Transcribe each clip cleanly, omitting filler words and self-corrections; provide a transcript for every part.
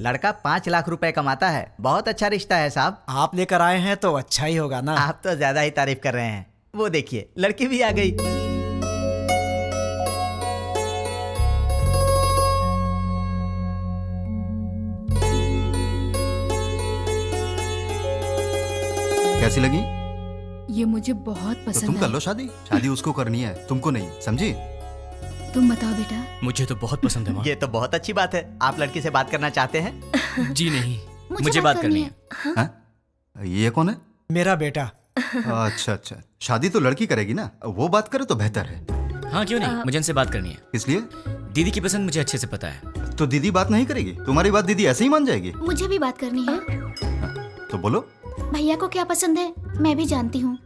लड़का 5 लाख रुपए कमाता है। बहुत अच्छा रिश्ता है साहब। आप लेकर आए हैं तो अच्छा ही होगा ना। आप तो ज्यादा ही तारीफ कर रहे हैं। वो देखिए लड़की भी आ गई। कैसी लगी? ये मुझे बहुत तो पसंद तुम कर है। लो शादी। शादी उसको करनी है, तुमको नहीं, समझी? तुम बताओ बेटा। मुझे तो बहुत पसंद है माँ। ये तो बहुत अच्छी बात है। आप लड़की से बात करना चाहते हैं? जी नहीं, मुझे बात करनी है। हाँ? ये कौन है? मेरा बेटा। अच्छा अच्छा, शादी तो लड़की करेगी ना, वो बात करे तो बेहतर है। हाँ क्यों नहीं, मुझे इनसे बात करनी है। इसलिए दीदी की पसंद मुझे अच्छे से पता है। तो दीदी बात नहीं करेगी? तुम्हारी बात दीदी ऐसे ही मान जाएगी? मुझे भी बात करनी है। तो बोलो। भैया को क्या पसंद है मैं भी जानती हूँ।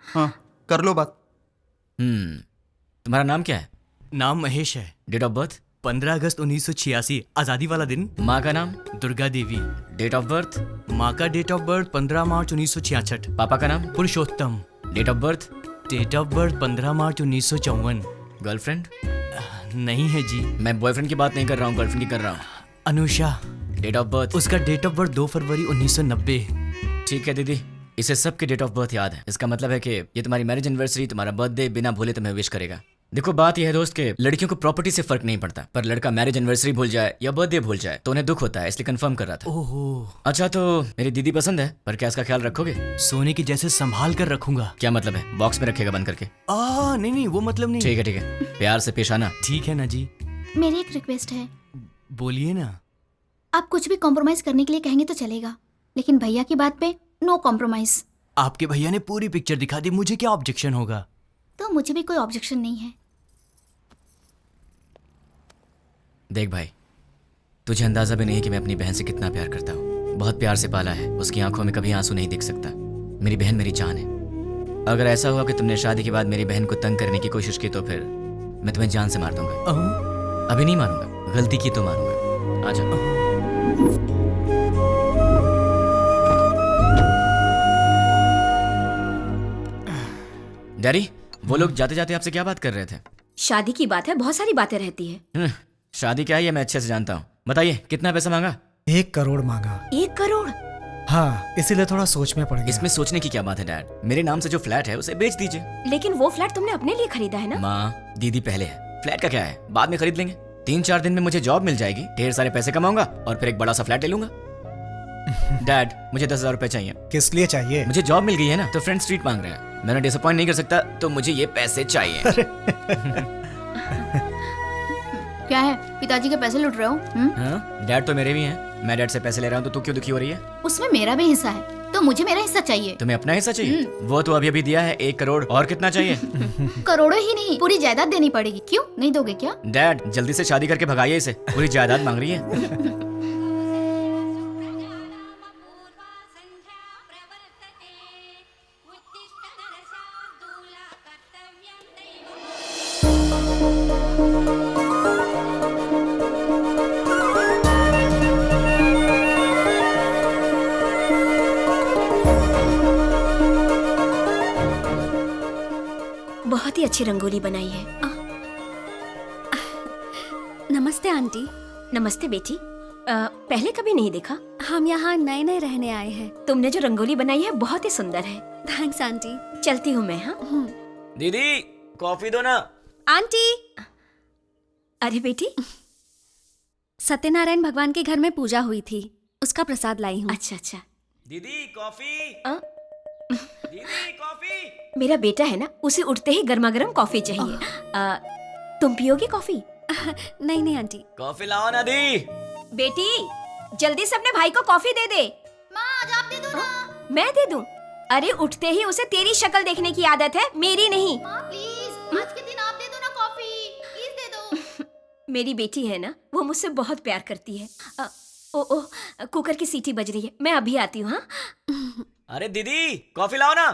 हाँ कर लो बात। तुम्हारा नाम क्या है? नाम महेश है। Date of birth? 15 अगस्त 1986, आजादी वाला दिन। माँ का नाम? Durga Devi. Date of birth? माँ का डेट ऑफ बर्थ 15 मार्च 1966। पापा का नाम? Purushottam. Date of birth? Date of birth 15 मार्च 1954। गर्लफ्रेंड? नहीं है जी। मैं बॉयफ्रेंड की बात नहीं कर रहा हूँ, गर्लफ्रेंड की कर रहा हूँ। अनुषा। Date of birth? उसका डेट ऑफ बर्थ 2 फरवरी 1990। ठीक है दीदी, इसे सबके डेट ऑफ बर्थ याद है। इसका मतलब है कि ये तुम्हारी मैरिज एनिवर्सरी, तुम्हारा बर्थडे बिना भूले तुम्हें विश करेगा। देखो बात यह है दोस्त कि लड़कियों को प्रॉपर्टी से फर्क नहीं पड़ता, पर लड़का मैरिज एनिवर्सरी भूल जाए या बर्थडे भूल जाए तो उन्हें दुख होता है, इसलिए कंफर्म कर रहा था। ओहो। अच्छा तो मेरी दीदी पसंद है, पर क्या इसका ख्याल रखोगे? सोने की जैसे संभाल कर रखूंगा। क्या मतलब है? बॉक्स में रखेगा बंद करके? नहीं वो मतलब नहीं। ठीक है प्यार से पेश आना। ठीक है ना जी। मेरी एक रिक्वेस्ट है। बोलिए ना। आप कुछ भी कॉम्प्रोमाइज करने के लिए कहेंगे तो चलेगा, लेकिन भैया की बात पे नो कॉम्प्रोमाइज। आपके भैया ने पूरी पिक्चर दिखा दी, मुझे क्या ऑब्जेक्शन होगा? तो मुझे भी कोई ऑब्जेक्शन नहीं है। देख भाई, तुझे अंदाजा भी नहीं है कि मैं अपनी बहन से कितना प्यार करता हूँ। बहुत प्यार से पाला है, उसकी आंखों में कभी आंसू नहीं दिख सकता। मेरी बहन मेरी जान है। अगर ऐसा हुआ कि तुमने शादी के बाद मेरी बहन को तंग करने की कोशिश की तो फिर मैं तुम्हें जान से मार दूंगा। अभी नहीं मारूंगा, गलती की तो मारूंगा। आजा। डैडी, वो लोग जाते जाते आपसे क्या बात कर रहे थे? शादी की बात है, बहुत सारी बातें रहती है। शादी क्या है ये मैं अच्छे से जानता हूँ। बताइए कितना पैसा मांगा? 1 करोड़ मांगा। 1 करोड़? हाँ, इसीलिए थोड़ा सोच में पड़ गया। इसमें सोचने की क्या बात है डैड? मेरे नाम से जो फ्लैट है उसे बेच दीजिए। लेकिन वो फ्लैट तुमने अपने लिए खरीदा है ना? माँ, दीदी पहले है, फ्लैट का क्या है, बाद में खरीद लेंगे। 3-4 दिन में मुझे जॉब मिल जाएगी, ढेर सारे पैसे कमाऊंगा और फिर एक बड़ा सा फ्लैट ले लूंगा। डैड, मुझे 10,000 रुपए चाहिए। किस लिए चाहिए? मुझे जॉब मिल गई है ना, तो फ्रेंड स्ट्रीट मांग रहे हैं। मैंने डिसअपॉइंट नहीं कर सकता, तो मुझे ये पैसे चाहिए। क्या है, पिताजी के पैसे लूट रहे हो? हाँ, डैड तो मेरे भी हैं। मैं डैड से पैसे ले रहा हूँ तो तू क्यों दुखी हो रही है? उसमें मेरा भी हिस्सा है, तो मुझे मेरा हिस्सा चाहिए। तुम्हें अपना हिस्सा चाहिए? वो तो अभी अभी दिया है 1 करोड़, और कितना चाहिए? करोड़ों ही नहीं, पूरी जायदाद देनी पड़ेगी। क्यों नहीं दोगे क्या? डैड, जल्दी से शादी करके भगाइए इसे, पूरी जायदाद मांग रही है। बहुत ही अच्छी रंगोली बनाई है। नमस्ते आंटी। नमस्ते बेटी। पहले कभी नहीं देखा। हम यहाँ नए नए रहने आए हैं। तुमने जो रंगोली बनाई है बहुत ही सुंदर है। Thanks aunty. चलती हूँ मैं। हाँ दीदी, कॉफी दो ना। आंटी। अरे बेटी, सत्यनारायण भगवान के घर में पूजा हुई थी, उसका प्रसाद लाई हूँ। अच्छा अच्छा। दीदी कॉफी। दीदी कॉफी। मेरा बेटा है ना, उसे उठते ही गर्मा गर्म कॉफी चाहिए। तुम पियोगी कॉफी? नहीं नहीं आंटी। कॉफी लाओ ना दी। बेटी, जल्दी से अपने भाई को कॉफी दे दे। माँ, आज आप दे दो ना। मैं दे दूं? अरे उठते ही उसे तेरी शक्ल देखने की आदत है, मेरी नहीं। माँ प्लीज, आज के दिन आप दे दो ना कॉफी, प्लीज दे दो। मेरी बेटी है ना, वो मुझसे बहुत प्यार करती है। ओ कुकर की सीटी बज रही है, मैं अभी आती हूँ। हाँ अरे दीदी, कॉफी लाओ ना।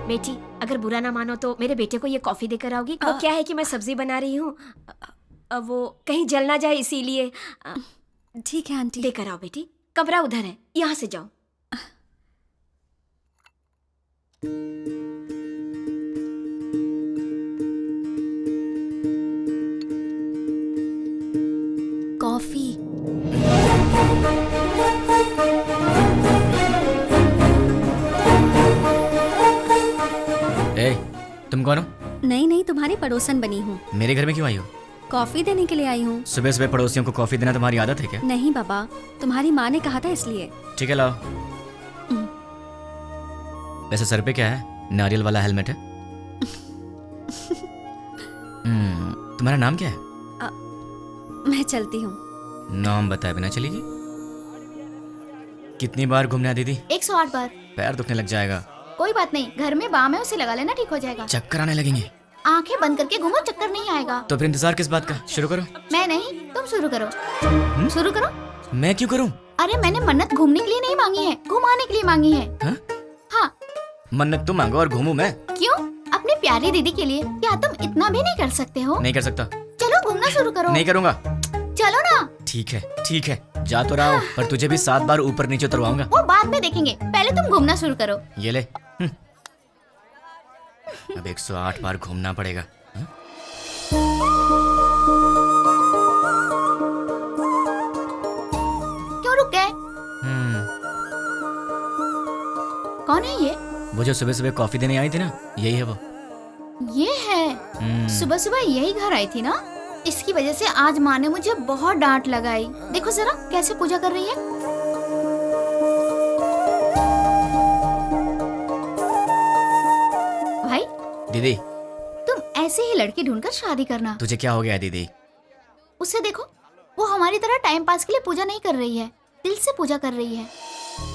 बेटी, अगर बुरा ना मानो तो मेरे बेटे को ये कॉफी देकर आओगी? वो क्या है कि मैं सब्जी बना रही हूँ, वो कहीं जल ना जाए इसीलिए। ठीक है आंटी। देकर आओ बेटी। कमरा उधर है, यहाँ से जाओ। कौन हो? नहीं नहीं, तुम्हारी पड़ोसन बनी हूँ। मेरे घर में क्यों आई हो? कॉफी देने के लिए आई हूँ। सुबह सुबह पड़ोसियों को कॉफी देना तुम्हारी आदत है क्या? नहीं बाबा, तुम्हारी माँ ने कहा था इसलिए। ठीक है, लाओ। वैसे सर पे क्या है? नारियल वाला हेलमेट है? तुम्हारा नाम क्या है? मैं चलती हूँ। नाम बताए बिना चलेगी? कितनी बार घूमने आई दीदी? 108 बार। पैर दुखने लग जाएगा। कोई बात नहीं, घर में बाम है, उसे लगा लेना, ठीक हो जाएगा। चक्कर आने लगेंगे। आंखें बंद करके घूमो, चक्कर नहीं आएगा। तो फिर इंतजार किस बात का? शुरू करो। मैं नहीं, तुम शुरू करो। शुरू करो। मैं क्यों करूं? अरे मैंने मन्नत घूमने के लिए नहीं मांगी है, घुमाने के लिए मांगी है। हाँ? हाँ। मन्नत तुम मांगो और घूमूं मैं? क्यों? अपनी प्यारी दीदी के लिए। क्या तुम इतना भी नहीं कर सकते हो? नहीं कर सकता। चलो घूमना शुरू करो। नहीं करूंगा। चलो ना। ठीक है ठीक है, जा तो रहा हूं, पर तुझे भी 7 बार ऊपर नीचे उतरवाऊंगा। वो बाद में देखेंगे, पहले तुम घूमना शुरू करो। ये ले। अब 108 बार घूमना पड़ेगा। हाँ? क्यों रुक गए? कौन है ये? वो जो सुबह सुबह कॉफी देने आई थी ना, यही है वो। ये है। सुबह सुबह यही घर आई थी ना, इसकी वजह से आज माँ ने मुझे बहुत डांट लगाई। देखो जरा कैसे पूजा कर रही है। भाई दीदी, तुम ऐसे ही लड़की ढूंढकर शादी करना। तुझे क्या हो गया दीदी? उसे देखो, वो हमारी तरह टाइम पास के लिए पूजा नहीं कर रही है, दिल से पूजा कर रही है।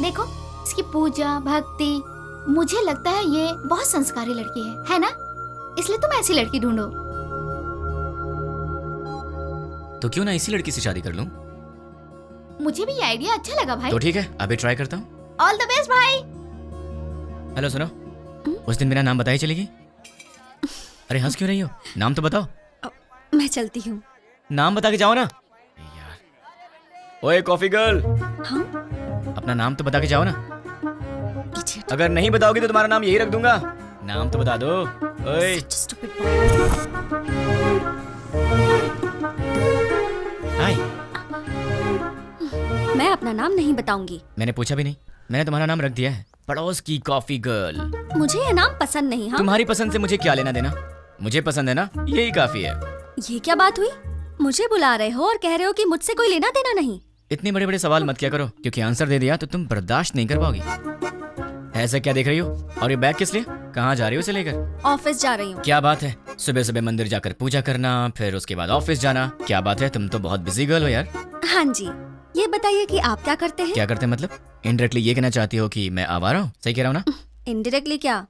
देखो इसकी पूजा भक्ति, मुझे लगता है ये बहुत संस्कारी लड़की है ना? इसलिए तुम ऐसी लड़की ढूंढो। तो क्यों ना इसी लड़की से शादी कर लूं? मुझे भी ये आइडिया अच्छा लगा भाई। तो ठीक है, अभी ट्राई करता हूँ। ऑल द बेस्ट भाई। हेलो सुनो, उस दिन मेरा नाम बताई चलेगी? अरे हंस क्यों रही हो? नाम तो बताओ। मैं चलती हूँ। नाम बता के जाओ ना यार। ओए कॉफी गर्ल, हाँ? अपना नाम तो बता के जाओ ना। Idiot. अगर नहीं बताओगी तो तुम्हारा नाम यही रख दूंगा। नाम तो बता दो। ओए Such a stupid boy. हाय। मैं अपना नाम नहीं बताऊंगी। मैंने पूछा भी नहीं, मैंने तुम्हारा नाम रख दिया है, पड़ोस की कॉफी गर्ल। मुझे ये नाम पसंद नहीं। हाँ? तुम्हारी पसंद से मुझे क्या लेना देना? मुझे पसंद है ना, यही काफी है। ये क्या बात हुई? मुझे बुला रहे हो और कह रहे हो कि मुझसे कोई लेना देना नहीं। इतने बड़े बड़े सवाल मत किया करो, क्योंकि आंसर दे दिया तो तुम बर्दाश्त नहीं कर पाओगी। ऐसा क्या देख रही हो? और ये बैग किस लिए? कहाँ जा रही हो इसे लेकर? ऑफिस जा रही हूँ। क्या बात है, सुबह सुबह मंदिर जाकर पूजा करना, फिर उसके बाद ऑफिस जाना। क्या बात है, तुम तो बहुत बिजी गर्ल हो यार। हाँ जी, ये बताइए कि आप क्या करते हैं? क्या करते हैं मतलब? इनडायरेक्टली ये कहना चाहती हो कि मैं आवारा हूँ? सही कह रहा हूँ ना? इनडायरेक्टली क्या?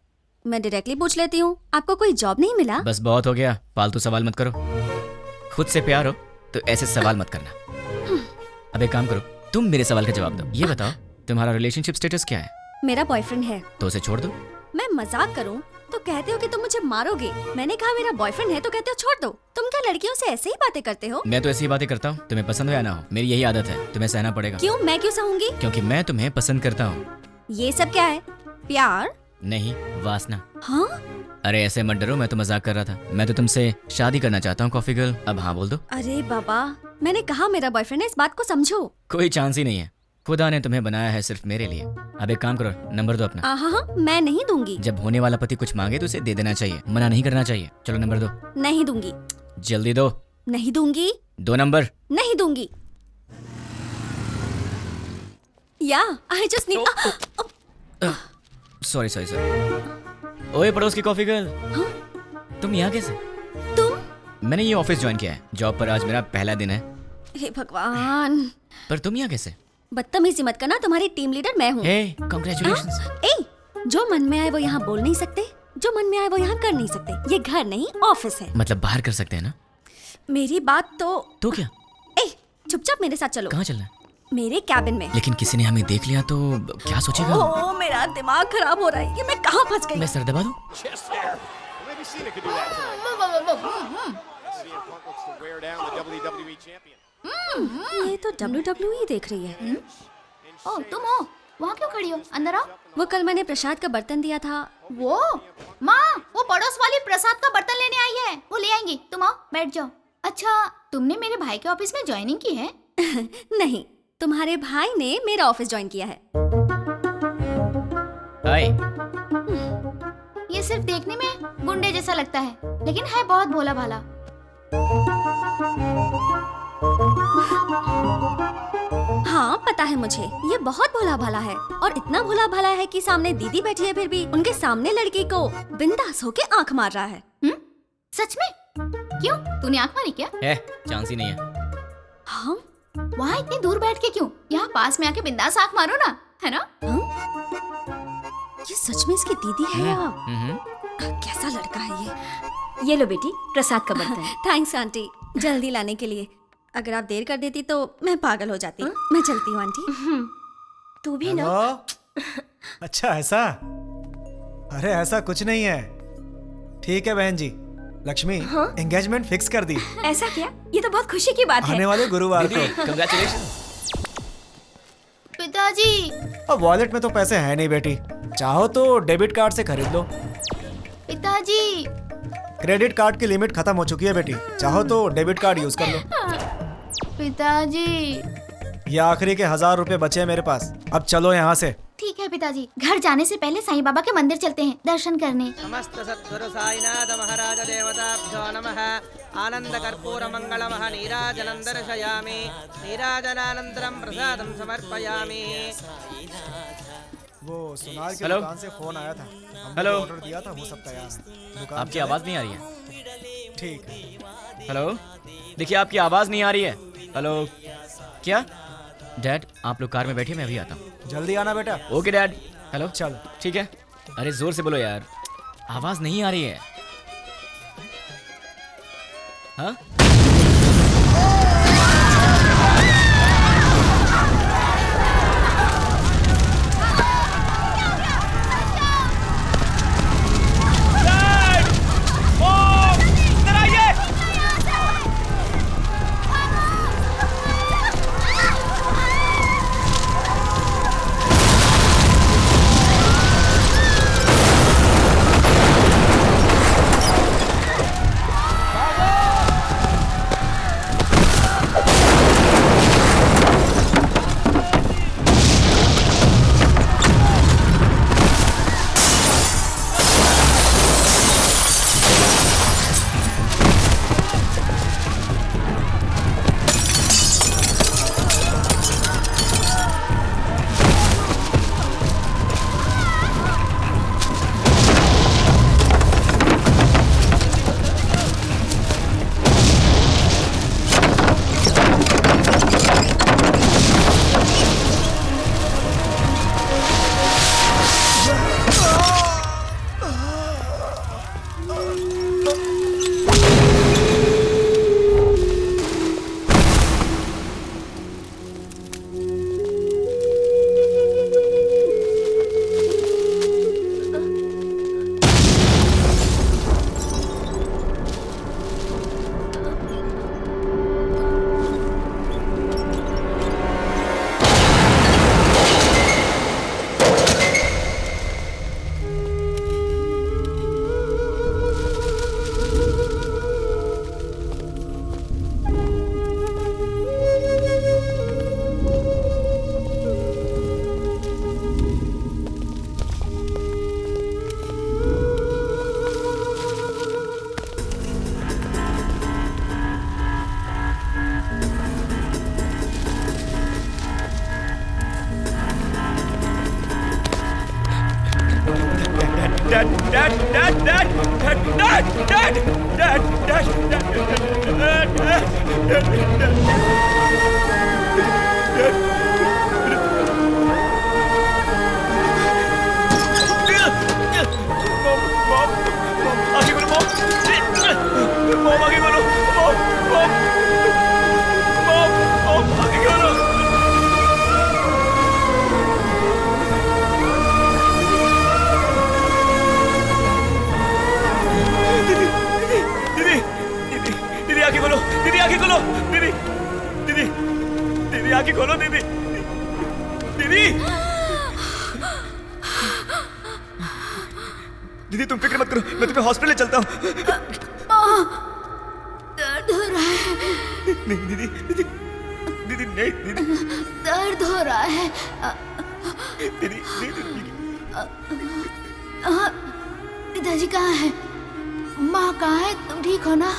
मैं डायरेक्टली पूछ लेती हूँ, आपको कोई जॉब नहीं मिला? बस बहुत हो गया, फालतू सवाल मत करो। खुद से प्यार हो तो ऐसे सवाल मत करना। अब एक काम करो, तुम मेरे सवाल का जवाब दो। ये बताओ, तुम्हारा रिलेशनशिप स्टेटस क्या है? मेरा बॉयफ्रेंड है। तो उसे छोड़ दो। मैं मजाक करूं तो कहते हो कि तुम मुझे मारोगे। मैंने कहा मेरा बॉयफ्रेंड है तो कहते हो छोड़ दो। तुम क्या लड़कियों से ऐसे ही बातें करते हो? मैं तो ऐसी ही बातें करता हूँ, तुम्हें पसंद हो या ना हो, मेरी यही आदत है, तुम्हें सहना पड़ेगा। क्यों? मैं क्यों सहूंगी? क्योंकि मैं तुम्हें पसंद करता हूँ। ये सब क्या है? प्यार? नहीं, वासना। हाँ? अरे ऐसे मत डरो, मैं तो मजाक कर रहा था। मैं तो तुमसे शादी करना चाहता हूँ कॉफी गर्ल, अब हाँ बोल दो। अरे बाबा, मैंने कहा मेरा बॉयफ्रेंड है, इस बात को समझो। कोई चांस ही नहीं है, खुदा ने तुम्हें बनाया है सिर्फ मेरे लिए। अब एक काम करो, नंबर दो अपना। हाँ, मैं नहीं दूंगी। जब होने वाला पति कुछ मांगे तो उसे दे देना चाहिए, मना नहीं करना चाहिए। चलो नंबर दो। नहीं दूंगी। जल्दी दो। नहीं दूंगी। 2 नंबर। नहीं दूंगी। या I just need. Sorry sorry sorry. ओए पड़ोस की कॉफी गर्ल, तुम यहाँ कैसे? तुम? मैंने ये ऑफिस ज्वाइन किया है, जॉब पर आज मेरा पहला दिन है। हे भगवान, पर तुम यहाँ कैसे? बदतमीजी मत करना, तुम्हारी टीम लीडर मैं हूँ। हे कांग्रेचुलेशंस। जो मन में आए वो यहाँ बोल नहीं सकते, जो मन में आए वो यहाँ कर नहीं सकते। ये घर नहीं ऑफिस है। मतलब बाहर कर सकते हैं ना? मेरी बात तो क्या? चुपचाप मेरे साथ चलो। कहाँ चलना है? मेरे कैबिन में। लेकिन किसी ने हमें देख लिया तो क्या सोचेगा? ओह, मेरा दिमाग खराब हो रहा है, ये मैं कहाँ फंस गई? मैं सर दबा दूं? ये तो WWE देख रही है। ओ तुम हो, वहाँ क्यों खड़ी हो? अंदर आओ। वो कल मैंने प्रसाद का बर्तन दिया था। वो माँ, वो पड़ोस वाली प्रसाद का बर्तन लेने आई है, वो ले आएंगी। तुम आओ, बैठ जाओ। अच्छा, तुमने मेरे भाई के ऑफिस में ज्वाइनिंग की है? नहीं, तुम्हारे भाई ने मेरा ऑफिस ज्वाइन किया है। हाय। ये सिर्फ देखने में गुंडे जैसा लगता है, लेकिन है बहुत भोला भाला। हाँ पता है मुझे, ये बहुत भोला भाला है और इतना भोला भाला है कि सामने दीदी बैठी है फिर भी उनके सामने लड़की को बिंदास होके आंख मार रहा है। सच में? क्यों, तूने आंख मारी क्या? है, चांस ही नहीं है। हाँ? वहाँ इतनी दूर बैठ के क्यों? यहाँ पास में आके बिंदास आंख मारो ना, है ना? ये सच में इसकी दीदी है या हम्म। कैसा लड़का है ये लो बेटी, प्रसाद का बर्तन। थैंक्स आंटी, जल्दी लाने के लिए। अगर आप देर कर देती तो मैं पागल हो जाती। मैं चलती हूँ आंटी। तू भी ना। हेलो? अच्छा ऐसा? अरे ऐसा कुछ नहीं है। ठीक है बहन जी, लक्ष्मी एंगेजमेंट फिक्स कर दी। ऐसा क्या? ये तो बहुत खुशी की बात है। आने वाले गुरुवार को। कंग्रेचुलेशन। पिताजी। अब वॉलेट में तो पैसे हैं नहीं बेटी, चाहो तो डेबिट कार्ड से खरीद लो। पिताजी। क्रेडिट कार्ड की लिमिट खत्म हो चुकी है बेटी, चाहो तो डेबिट कार्ड यूज कर लो। पिताजी। ये आखिरी के 1000 रुपए बचे हैं मेरे पास, अब चलो यहाँ से। ठीक है पिताजी, घर जाने से पहले साईं बाबा के मंदिर चलते हैं दर्शन करने। समस्त सद्गुरु साईनाथ महाराज देवताभ्यो नमः। आनंद कर्पूर मंगलमः नीराजनं दर्शयामि। नीराजनानन्तरं प्रसादं समर्पयामि। वो सोनार की हेलो? दुकान से फोन आया था, हमने हेलो? ऑर्डर दिया था, हो सकता है दुकान आपकी आवाज़ नहीं आ रही है। ठीक है। हेलो, देखिए आपकी आवाज़ नहीं आ रही है। हेलो, क्या? डैड आप लोग कार में बैठिए, मैं अभी आता हूँ। जल्दी आना बेटा। Okay dad. हेलो, चल ठीक है। अरे जोर से बोलो यार, आवाज़ नहीं आ रही है। हाँ? दीदी तुम फिक्र मत करो, मैं तुम्हें हॉस्पिटल चलता हूँ। दर्द हो रहा है। नहीं दीदी, दीदी दीदी नहीं दीदी, दर्द हो रहा है। दीदी दीदी पिताजी कहाँ है? माँ कहाँ है? तुम ठीक हो ना?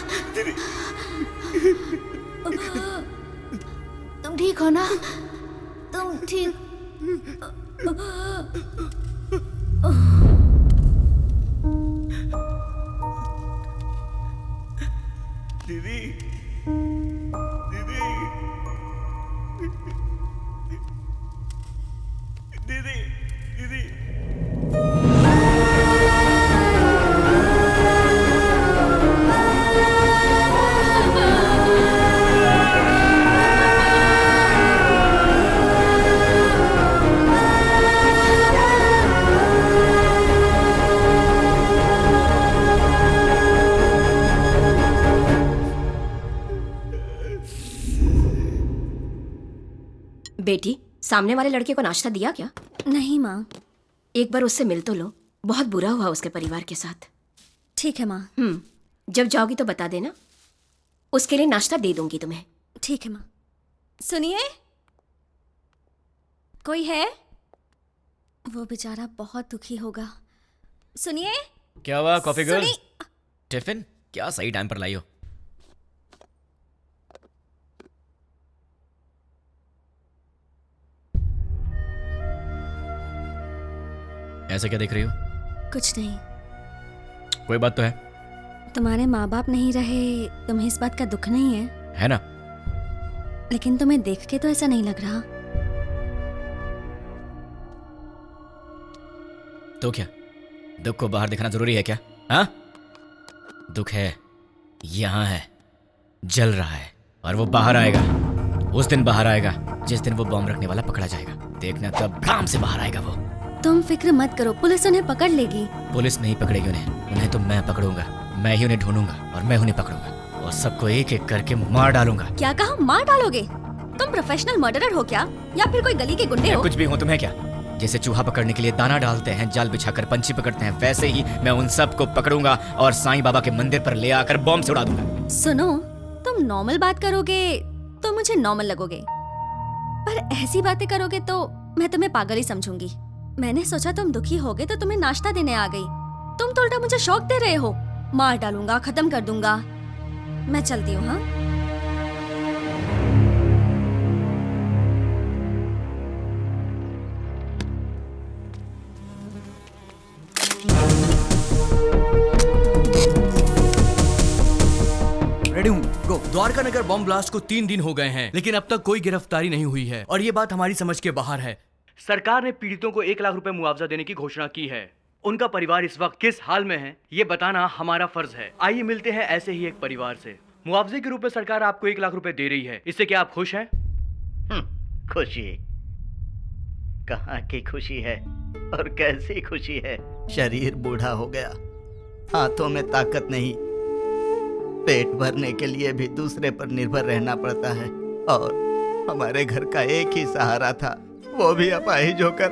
तुम ठीक हो ना? तुम ठीक? दीदी, दीदी, दीदी, दीदी। बेटी, सामने वाले लड़के को नाश्ता दिया क्या? नहीं माँ। एक बार उससे मिल तो लो, बहुत बुरा हुआ उसके परिवार के साथ। ठीक है माँ। जब जाओगी तो बता देना, उसके लिए नाश्ता दे दूंगी तुम्हें। ठीक है माँ। सुनिए, कोई है? वो बेचारा बहुत दुखी होगा। सुनिए। क्या हुआ कॉफी गर्ल? सुनी- टिफिन क्या सही टाइम पर लाई हो? ऐसा क्या देख रही हो? कुछ नहीं। कोई बात तो है? तुम्हारे माँ बाप नहीं रहे, तुम्हें इस बात का दुख नहीं है? है ना? लेकिन तुम्हें देख के तो ऐसा नहीं लग रहा। तो क्या दुख को बाहर दिखाना जरूरी है क्या? हाँ, दुख है, यहां है, जल रहा है, और वो बाहर आएगा। उस दिन बाहर आएगा जिस दिन वो बॉम्ब रखने वाला पकड़ा जाएगा। देखना तब काम से बाहर आएगा वो। तुम फिक्र मत करो, पुलिस उन्हें पकड़ लेगी। पुलिस नहीं पकड़ेगी उन्हें तो मैं पकड़ूंगा। मैं ही उन्हें ढूंढूंगा और मैं उन्हें पकड़ूंगा और सबको एक एक करके मार डालूंगा। क्या कहा? मार डालोगे? तुम प्रोफेशनल मर्डरर हो क्या, या फिर कोई गली के गुंडे हो? कुछ भी हूँ, तुम्हें क्या? जैसे चूहा पकड़ने के लिए दाना डालते हैं, जाल बिछाकर पंछी पकड़ते हैं, वैसे ही मैं उन सबको पकड़ूंगा और साईं बाबा के मंदिर पर ले आकर बॉम्ब से उड़ा दूंगा। सुनो, तुम नॉर्मल बात करोगे तो मुझे नॉर्मल लगोगे, पर ऐसी बातें करोगे तो मैं तुम्हें पागल ही समझूंगी। मैंने सोचा तुम दुखी होगे तो तुम्हें नाश्ता देने आ गई, तुम तो उल्टा मुझे शौक दे रहे हो। मार डालूंगा, खत्म कर दूंगा। मैं चलती हूँ। हाँ, रेडी हूँ, गो। द्वारका नगर बॉम्ब ब्लास्ट को 3 दिन हो गए हैं, लेकिन अब तक कोई गिरफ्तारी नहीं हुई है और ये बात हमारी समझ के बाहर है। सरकार ने पीड़ितों को 1 लाख रुपए मुआवजा देने की घोषणा की है। उनका परिवार इस वक्त किस हाल में है, ये बताना हमारा फर्ज है। आइए मिलते हैं ऐसे ही एक परिवार से। मुआवजे के रूप में सरकार आपको 1 लाख रुपए दे रही है, इससे क्या आप खुश हैं? खुशी? कहाँ की खुशी है और कैसी खुशी है? शरीर बूढ़ा हो गया, हाथों में ताकत नहीं, पेट भरने के लिए भी दूसरे पर निर्भर रहना पड़ता है, और हमारे घर का एक ही सहारा था, वो भी अपाहिज होकर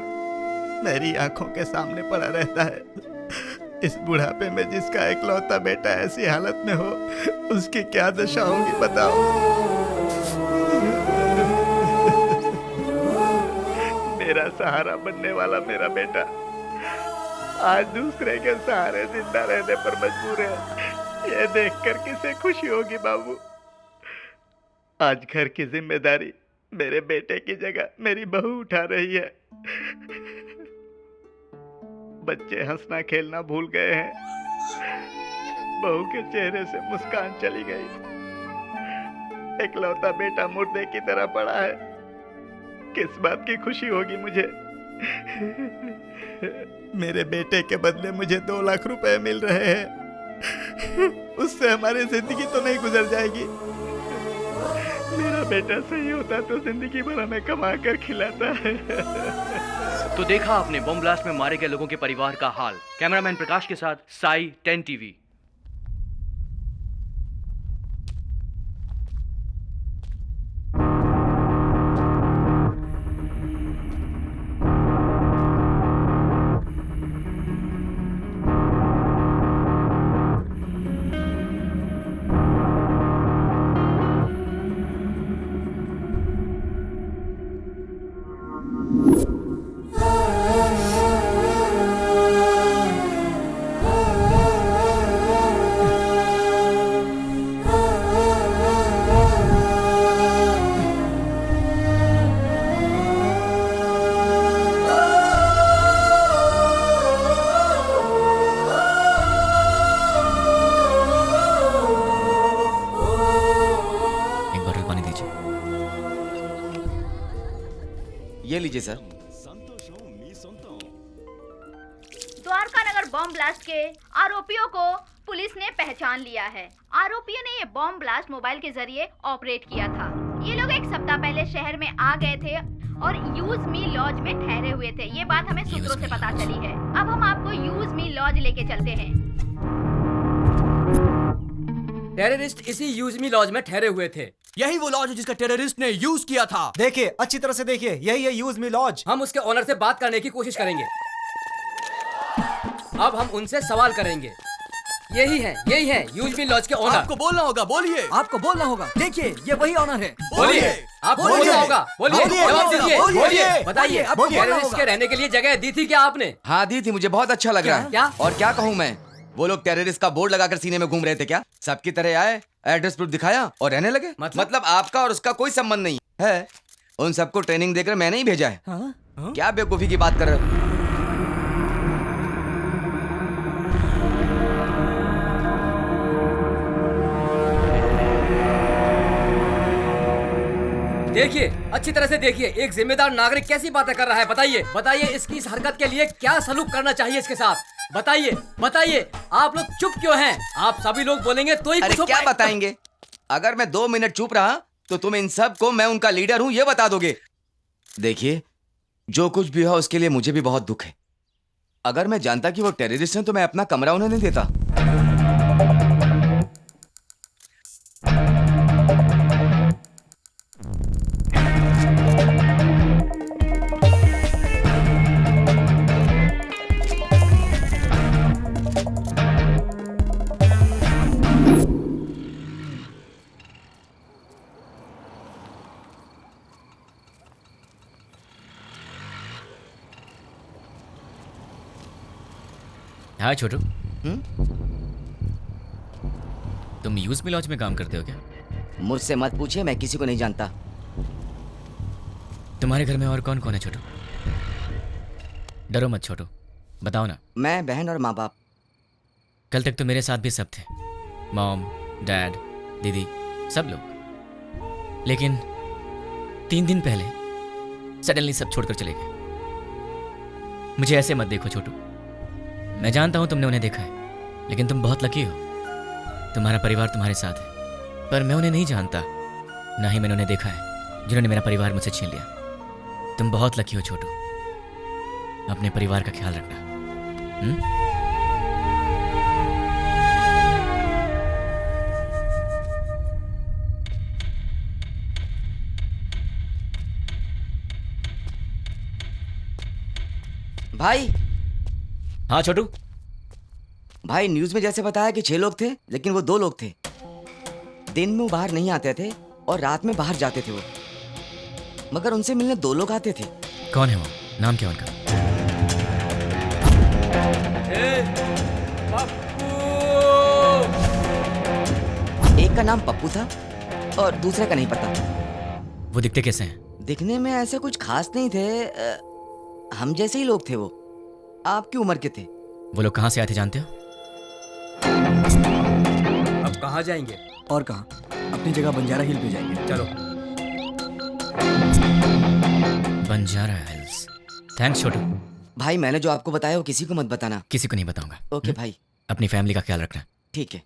मेरी आंखों के सामने पड़ा रहता है। इस बुढ़ापे में जिसका इकलौता बेटा ऐसी हालत में हो, उसकी क्या दशा होगी बताओ। मेरा सहारा बनने वाला मेरा बेटा आज दूसरे के सहारे जिंदा रहने पर मजबूर है। ये देखकर किसे खुशी होगी बाबू। आज घर की जिम्मेदारी मेरे बेटे की जगह मेरी बहू उठा रही है। बच्चे हंसना खेलना भूल गए हैं, बहू के चेहरे से मुस्कान चली गई। इकलौता बेटा मुर्दे की तरह पड़ा है, किस बात की खुशी होगी मुझे। मेरे बेटे के बदले मुझे 2 लाख रुपए मिल रहे हैं, उससे हमारी जिंदगी तो नहीं गुजर जाएगी। मेरा बेटा सही होता तो जिंदगी भर हमें कमा कर खिलाता है। तो देखा आपने बॉम्ब ब्लास्ट में मारे गए लोगों के परिवार का हाल। कैमरामैन प्रकाश के साथ साई 10 टीवी। ये लीजिए सर। द्वारका नगर बॉम्ब ब्लास्ट के आरोपियों को पुलिस ने पहचान लिया है। आरोपियों ने ये बॉम्ब ब्लास्ट मोबाइल के जरिए ऑपरेट किया था। ये लोग एक सप्ताह पहले शहर में आ गए थे और यूज मी लॉज में ठहरे हुए थे। ये बात हमें सूत्रों से पता चली है। अब हम आपको यूज मी लॉज लेके चलते हैं। टेररिस्ट इसी यूज मी लॉज में ठहरे हुए थे। यही वो लॉज है जिसका टेररिस्ट ने यूज किया था। देखिए, अच्छी तरह से देखिए, यही है यूज मी लॉज। हम उसके ओनर से बात करने की कोशिश करेंगे। अब हम उनसे सवाल करेंगे। यही है यूज मी लॉज के ओनर। आपको बोलना होगा, बोलिए। आपको बोलना होगा। देखिए, ये वही ओनर है। बोलिए। आपको बोलना होगा, बोलिए। जवाब दीजिए, बोलिए। बताइए, टेररिस्ट के रहने के लिए जगह दी थी क्या आपने? हाँ दी थी, मुझे बहुत अच्छा लग रहा है। क्या? और क्या कहूँ मैं, वो लोग टेररिस्ट का बोर्ड लगाकर सीने में घूम रहे थे क्या? सबकी तरह आए, एड्रेस प्रूफ दिखाया और रहने लगे। मतलब आपका और उसका कोई संबंध नहीं है। उन सबको ट्रेनिंग देकर मैंने ही भेजा है। क्या बेवकूफी की बात कर रहे हो? देखिए, अच्छी तरह से देखिए, एक जिम्मेदार नागरिक कैसी बातें कर रहा है। बताइए इसकी इस हरकत के लिए क्या सलूक करना चाहिए इसके साथ। बताइए, आप लोग चुप क्यों हैं? आप सभी लोग बोलेंगे तो ही कुछ हो क्या बताएंगे? अगर मैं 2 मिनट चुप रहा तो तुम इन सब को मैं उनका लीडर हूं ये बता दोगे। देखिए, जो कुछ भी हो उसके लिए मुझे भी बहुत दुख है। अगर मैं जानता कि वो टेररिस्ट हैं तो मैं अपना कमरा उन्हें नहीं देता। हाँ छोटू, तुम यूज मी लॉज में काम करते हो क्या? मुझसे मत पूछिए, मैं किसी को नहीं जानता। तुम्हारे घर में और कौन कौन है छोटू? डरो मत छोटू, बताओ ना। मैं, बहन और माँ बाप। कल तक तो मेरे साथ भी सब थे, मॉम, डैड, दीदी, सब लोग। लेकिन 3 दिन पहले सडनली सब छोड़कर चले गए। मुझे ऐसे मत देखो छोटू, मैं जानता हूं तुमने उन्हें देखा है, लेकिन तुम बहुत लकी हो, तुम्हारा परिवार तुम्हारे साथ है। पर मैं उन्हें नहीं जानता, ना ही मैंने उन्हें देखा है जिन्होंने मेरा परिवार मुझसे छीन लिया। तुम बहुत लकी हो छोटू, अपने परिवार का ख्याल रखना। भाई। हाँ छोटू। भाई, न्यूज में जैसे बताया कि 6 लोग थे, लेकिन वो 2 लोग थे। दिन में वो बाहर नहीं आते थे और रात में बाहर जाते थे वो, मगर उनसे मिलने 2 लोग आते थे। कौन है वो? नाम क्या उनका? एक का नाम पप्पू था और दूसरे का नहीं पता। वो दिखते कैसे हैं? दिखने में ऐसे कुछ खास नहीं थे, हम जैसे ही लोग थे वो, आपकी उम्र के थे। वो लोग कहाँ से आए थे जानते हो? अब कहाँ जाएंगे? और कहाँ, अपनी जगह बंजारा हिल पे जाएंगे। चलो। बंजारा हिल्स। थैंक्स छोटू। भाई, मैंने जो आपको बताया वो किसी को मत बताना। किसी को नहीं बताऊंगा। ओके भाई। अपनी फैमिली का ख्याल रखना। ठीक है।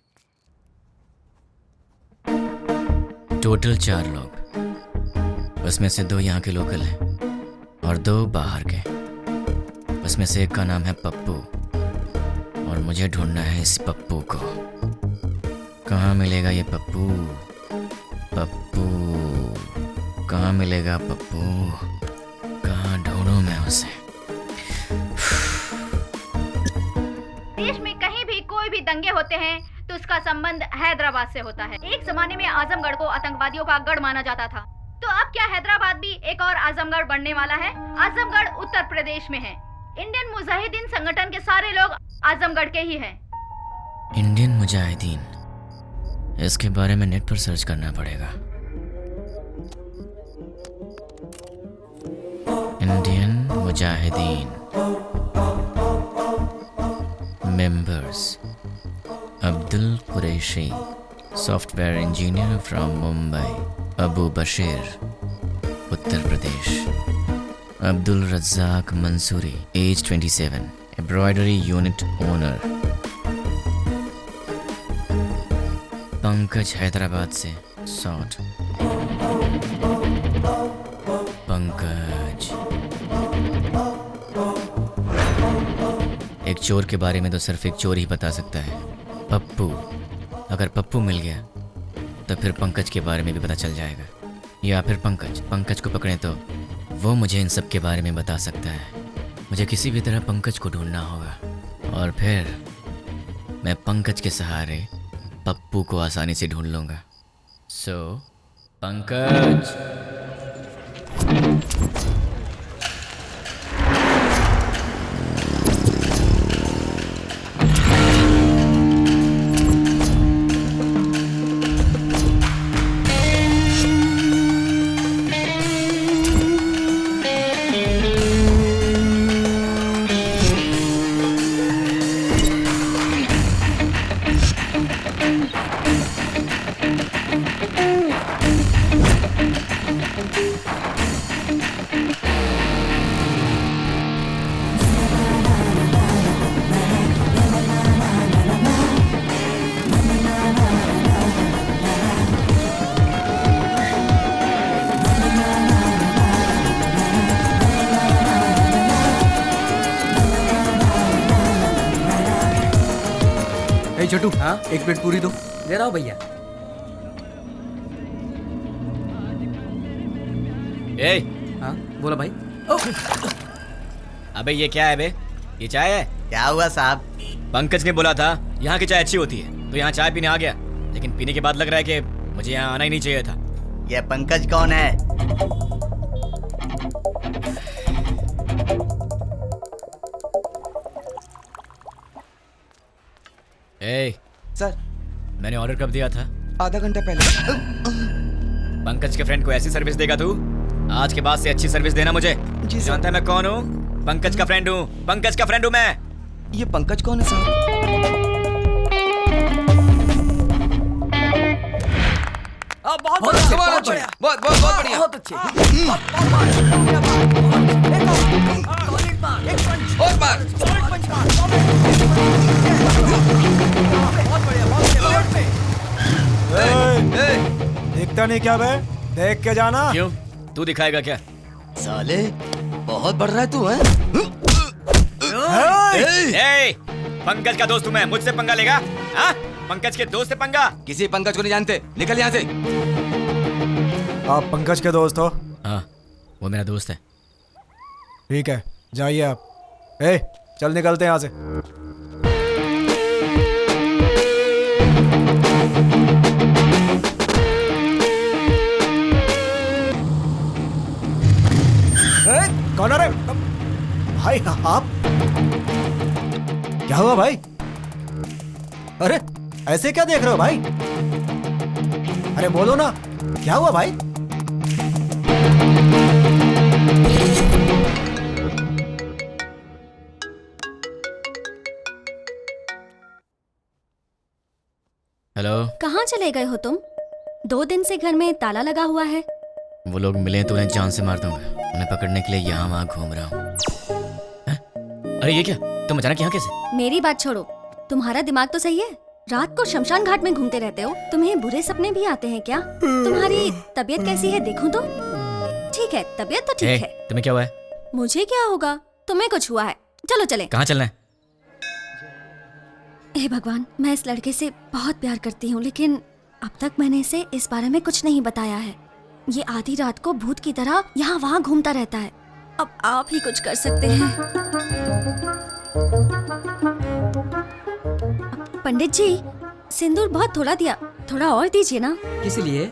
टोटल 4 लोग, उसमें से 2 यहाँ के लोकल हैं और 2 बाहर के। उसमें से एक का नाम है पप्पू और मुझे ढूंढना है इस पप्पू को। कहाँ मिलेगा ये पप्पू? पप्पू कहाँ मिलेगा? पप्पू कहाँ ढूंढूं मैं उसे? देश में कहीं भी कोई भी दंगे होते हैं तो उसका संबंध हैदराबाद से होता है। एक जमाने में आजमगढ़ को आतंकवादियों का गढ़ माना जाता था, तो अब क्या हैदराबाद भी एक और आजमगढ़ बनने वाला है? आजमगढ़ उत्तर प्रदेश में है। इंडियन मुजाहिदीन संगठन के सारे लोग आजमगढ़ के ही हैं। इंडियन मुजाहिदीन, इसके बारे में नेट पर सर्च करना पड़ेगा। Indian Mujahideen members: Abdul Qureshi, software engineer from Mumbai, Abu Bashir, Uttar Pradesh, Abdul Razzaq Mansoori, age 27, embroidery unit owner. Pankaj Hyderabad से 60। पंकज। एक चोर के बारे में तो सिर्फ एक चोर ही बता सकता है, पप्पू। अगर पप्पू मिल गया तो फिर पंकज के बारे में भी पता चल जाएगा, या फिर पंकज को पकड़ें तो वो मुझे इन सब के बारे में बता सकता है। मुझे किसी भी तरह पंकज को ढूंढना होगा और फिर मैं पंकज के सहारे पप्पू को आसानी से ढूंढ लूंगा। सो पंकज। छोटू, हाँ, एक प्लेट पूरी दो। दे रहा हूँ भैया। ए, हाँ बोलो भाई। अबे ये क्या है बे? ये चाय है? क्या हुआ साहब? पंकज ने बोला था यहाँ की चाय अच्छी होती है, तो यहाँ चाय पीने आ गया, लेकिन पीने के बाद लग रहा है कि मुझे यहाँ आना ही नहीं चाहिए था। ये पंकज कौन है? ए, सर, मैंने ऑर्डर कब दिया था? आधा घंटा पहले। पंकज के फ्रेंड को ऐसी सर्विस देगा तू? आज के बाद से अच्छी सर्विस देना मुझे। जानता है मैं कौन हूँ? पंकज का फ्रेंड हूँ। पंकज का फ्रेंड हूँ मैं। ये पंकज कौन है साहब? बहुत अच्छे, बहुत बढ़िया, बहुत अच्छे। और बार। दिखता नहीं क्या बे? देख के जाना। क्यों? तू दिखाएगा क्या? साले बहुत बढ़ रहा है तू, हैं? पंकज का दोस्त हूँ मैं, मुझसे पंगा लेगा? हाँ? पंकज के दोस्त से पंगा? किसी पंकज को नहीं जानते, निकल यहाँ से। आप पंकज के दोस्त हो? हाँ, वो मेरा दोस्त है। ठीक है, जाइए आप। ए, चल निकलते हैं यहाँ से। कौन है रे? भाई आप? क्या हुआ भाई? अरे ऐसे क्या देख रहे हो भाई? अरे बोलो ना, क्या हुआ भाई? हेलो। कहाँ चले गए हो तुम? 2 दिन से घर में ताला लगा हुआ है। वो लोग मिले तो उन्हें जान से मार दूंगा। उन्हें पकड़ने के लिए यहाँ वहाँ घूम रहा हूँ। अरे ये क्या? तुम अचानक यहाँ कैसे? मेरी बात छोड़ो, तुम्हारा दिमाग तो सही है। रात को शमशान घाट में घूमते रहते हो। तुम्हें बुरे सपने भी आते हैं क्या? तुम्हारी तबीयत कैसी है देखूं तो? ठीक है, तबीयत तो ठीक है। तुम्हें क्या हुआ है? मुझे क्या होगा? तुम्हें कुछ हुआ है। चलो चले। कहाँ चलना है? हे भगवान, मैं इस लड़के से बहुत प्यार करती हूँ, लेकिन अब तक मैंने इसे इस बारे में कुछ नहीं बताया है। ये आधी रात को भूत की तरह यहाँ वहाँ घूमता रहता है। अब आप ही कुछ कर सकते हैं। पंडित जी, सिंदूर बहुत थोड़ा दिया, थोड़ा और दीजिए ना। किस लिए?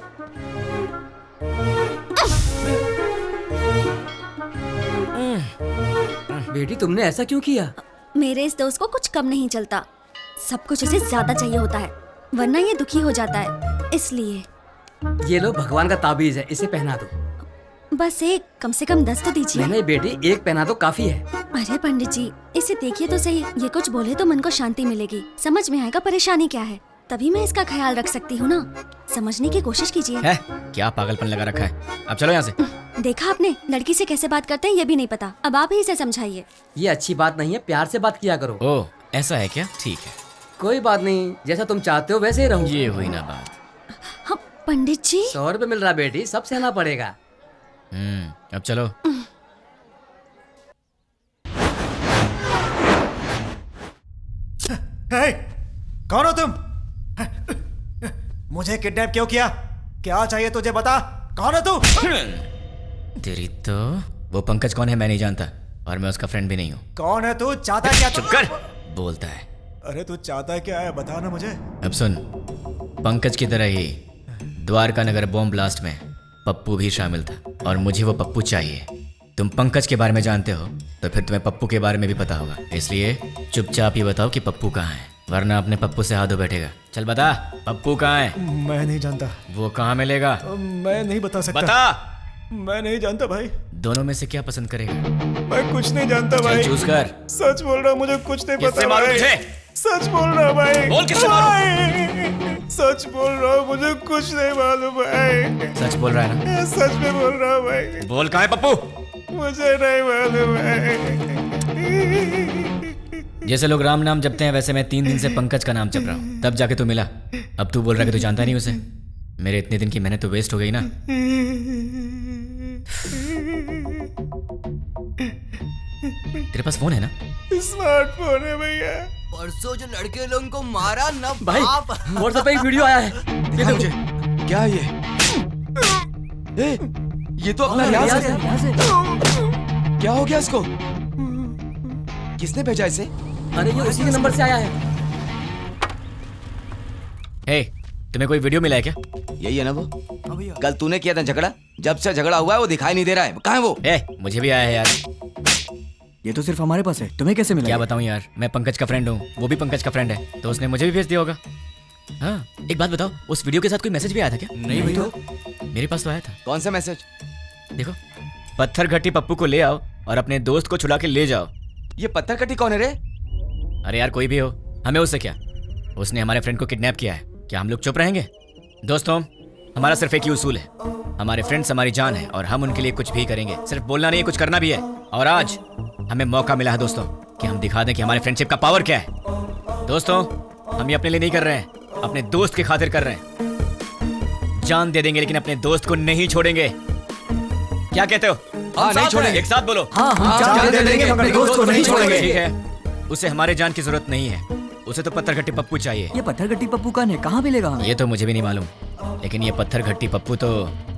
बेटी तुमने ऐसा क्यों किया? मेरे इस दोस्त को कुछ कम नहीं चलता, सब कुछ इसे ज्यादा चाहिए होता है, वरना ये दुखी हो जाता है, इसलिए। ये लो भगवान का ताबीज है, इसे पहना दो। बस एक, कम से कम 10 तो दीजिए। नहीं बेटी, एक पहना दो काफी है। अरे पंडित जी, इसे देखिए तो सही, ये कुछ बोले तो मन को शांति मिलेगी, समझ में आएगा परेशानी क्या है, तभी मैं इसका ख्याल रख सकती हूँ ना। समझने की कोशिश कीजिए। है क्या पागलपन लगा रखा है? अब चलो यहाँ से। देखा आपने, लड़की से कैसे बात करते हैं ये भी नहीं पता। अब आप ही इसे समझाइए। ये अच्छी बात नहीं है, प्यार से बात किया करो। ओह ऐसा है क्या? ठीक है, कोई बात नहीं, जैसा तुम चाहते हो वैसे ही रहूं। ये हुई ना बात। हाँ, पंडित जी 100 रुपए मिल रहा बेटी, सब सहना पड़ेगा। अब चलो। हे, कौन हो तुम? मुझे किडनैप क्यों किया? क्या चाहिए तुझे, बता। कौन है तू? तेरी तो वो पंकज कौन है मैं नहीं जानता, और मैं उसका फ्रेंड भी नहीं हूँ। कौन है तू? चाहता क्या? चुप कर, बोलता है। अरे तू चाहता क्या है, बता ना मुझे। अब सुन, पंकज की तरह ही द्वारका नगर बॉम्ब ब्लास्ट में पप्पू भी शामिल था, और मुझे वो पप्पू चाहिए। तुम पंकज के बारे में जानते हो तो फिर तुम्हें पप्पू के बारे में भी पता होगा, इसलिए चुपचाप ही बताओ कि पप्पू कहाँ है, वरना अपने पप्पू से हाथ धो बैठेगा। चल बता, पप्पू कहाँ है? मैं नहीं जानता। वो कहाँ मिलेगा? मैं नहीं बता सकता। बता। मैं नहीं जानता भाई। दोनों में से क्या पसंद करेगा? मैं कुछ नहीं जानता भाई। चूज कर। सच बोल रहा हूँ, मुझे कुछ नहीं पता। किससे मारूं तुझे? सच बोल रहा हूँ भाई। बोल किससे मारूं? सच बोल रहा हूँ, मुझे कुछ नहीं मालूम भाई। सच बोल रहा है ना? सच में बोल रहा हूँ भाई। बोल कहाँ है पप्पू? मुझे नहीं मालूम है। जैसे लोग राम नाम जपते हैं वैसे मैं 3 दिन से पंकज का नाम जप रहा हूँ, तब जाके तू मिला। अब तू बोल रहा है कि तू जानता नहीं उसे। मेरे इतने दिन की मेहनत तो वेस्ट हो गई ना। तेरे पास फोन है ना? स्मार्टफोन है भैया। परसों जो लड़के लोगों को मारा ना भाई, व्हाट्सएप पे एक वीडियो आया है, ये देखो। क्या ये? ये तो अपना रियाज है। क्या हो गया इसको? किसने भेजा इसे? अरे ये उसी के नंबर से आया है। हे, तुम्हें कोई वीडियो मिला है क्या? यही है ना वो? कल तूने किया था झगड़ा, जब से झगड़ा हुआ है वो दिखाई नहीं दे रहा है। कहाँ है वो? मुझे भी आया है यार। ये तो सिर्फ हमारे पास है, तुम्हें कैसे मिला? क्या बताऊं यार, मैं पंकज का फ्रेंड हूँ, वो भी पंकज का फ्रेंड है, तो उसने मुझे भी भेज दिया होगा। हाँ, एक बात बताओ, उस वीडियो के साथ कोई मैसेज भी आया था क्या? नहीं भाई। तो मेरे पास तो आया था। कौन सा मैसेज? देखो, पत्थर घट्टी पप्पू को ले आओ और अपने दोस्त को छुड़ा के ले जाओ। ये पत्थर घट्टी कौन है रे? अरे यार कोई भी हो, हमें उससे क्या? उसने हमारे फ्रेंड को किडनैप किया है, क्या हम लोग चुप रहेंगे? दोस्तों, हमारा सिर्फ एक ही उसूल है, हमारे फ्रेंड्स हमारी जान है और हम उनके लिए कुछ भी करेंगे। सिर्फ बोलना नहीं, कुछ करना भी है। और आज हमें मौका मिला है दोस्तों कि हम दिखा दें कि हमारे फ्रेंडशिप का पावर क्या है। दोस्तों, हम ये अपने लिए नहीं कर रहे हैं, अपने दोस्त की खातिर कर रहे हैं। जान दे देंगे लेकिन अपने दोस्त को नहीं छोड़ेंगे। क्या कहते हो? हाँ, नहीं छोड़ेंगे। एक साथ बोलो। हाँ, जान दे देंगे मगर दोस्त को नहीं छोड़ेंगे। ठीक है, उसे हमारे जान की जरूरत नहीं है, उसे तो पत्थर घट्टी पप्पू चाहिए। ये पत्थर घट्टी पप्पू कौन है, कहाँ मिलेगा हमें? ये तो मुझे भी नहीं मालूम, लेकिन ये पत्थर घट्टी पप्पू तो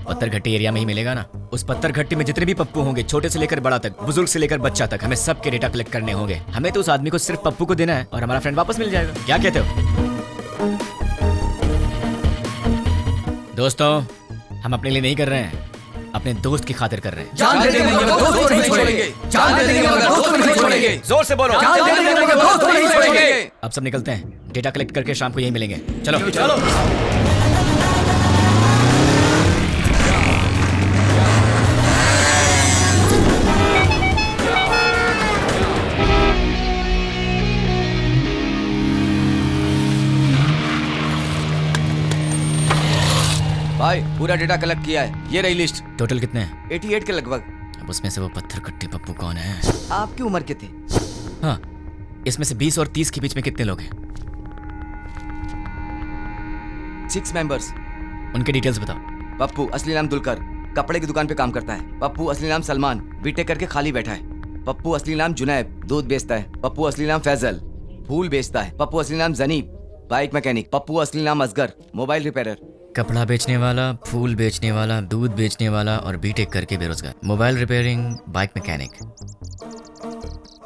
पत्थर घट्टी एरिया में ही मिलेगा ना। उस पत्थर घट्टी में जितने भी पप्पू होंगे, छोटे से लेकर बड़ा तक, बुजुर्ग से लेकर बच्चा तक, हमें सबके डेटा कलेक्ट करने होंगे। हमें तो उस आदमी को सिर्फ पप्पू को देना है और हमारा फ्रेंड वापस मिल जाएगा। क्या कहते हो दोस्तों? हम अपने लिए नहीं कर रहे हैं, अपने दोस्त की खातिर कर रहे हैं। जान दे देंगे मगर दोस्त को नहीं छोड़ेंगे। जान दे देंगे मगर दोस्त को नहीं छोड़ेंगे। जोर से बोलो। जान दे देंगे मगर दोस्त को नहीं छोड़ेंगे। अब सब निकलते हैं, डेटा कलेक्ट करके शाम को यहीं मिलेंगे। चलो चलो। भाई पूरा डेटा कलेक्ट किया है, ये रही लिस्ट। टोटल कितने हैं? 88 के लगभग। अब उसमें से वो पत्थर घट्टी पप्पू कौन है? आपकी उम्र के थे? हाँ, इसमें से 20 और 30 के बीच में कितने लोग हैं? 6 मेंबर्स। उनके डिटेल्स बताओ। पप्पू असली नाम दुलकर, कपड़े की दुकान पे काम करता है। पप्पू असली नाम सलमान, बीटेक करके खाली बैठा है। पप्पू असली नाम जुनैब, दूध बेचता है। पप्पू असली नाम फैजल, फूल बेचता है। पप्पू असली नाम जनीब, बाइक मैकेनिक। पप्पू असली नाम असगर, मोबाइल रिपेयरर। कपड़ा बेचने वाला, फूल बेचने वाला, दूध बेचने वाला और बीटेक करके बेरोजगार। Mobile repairing, bike mechanic.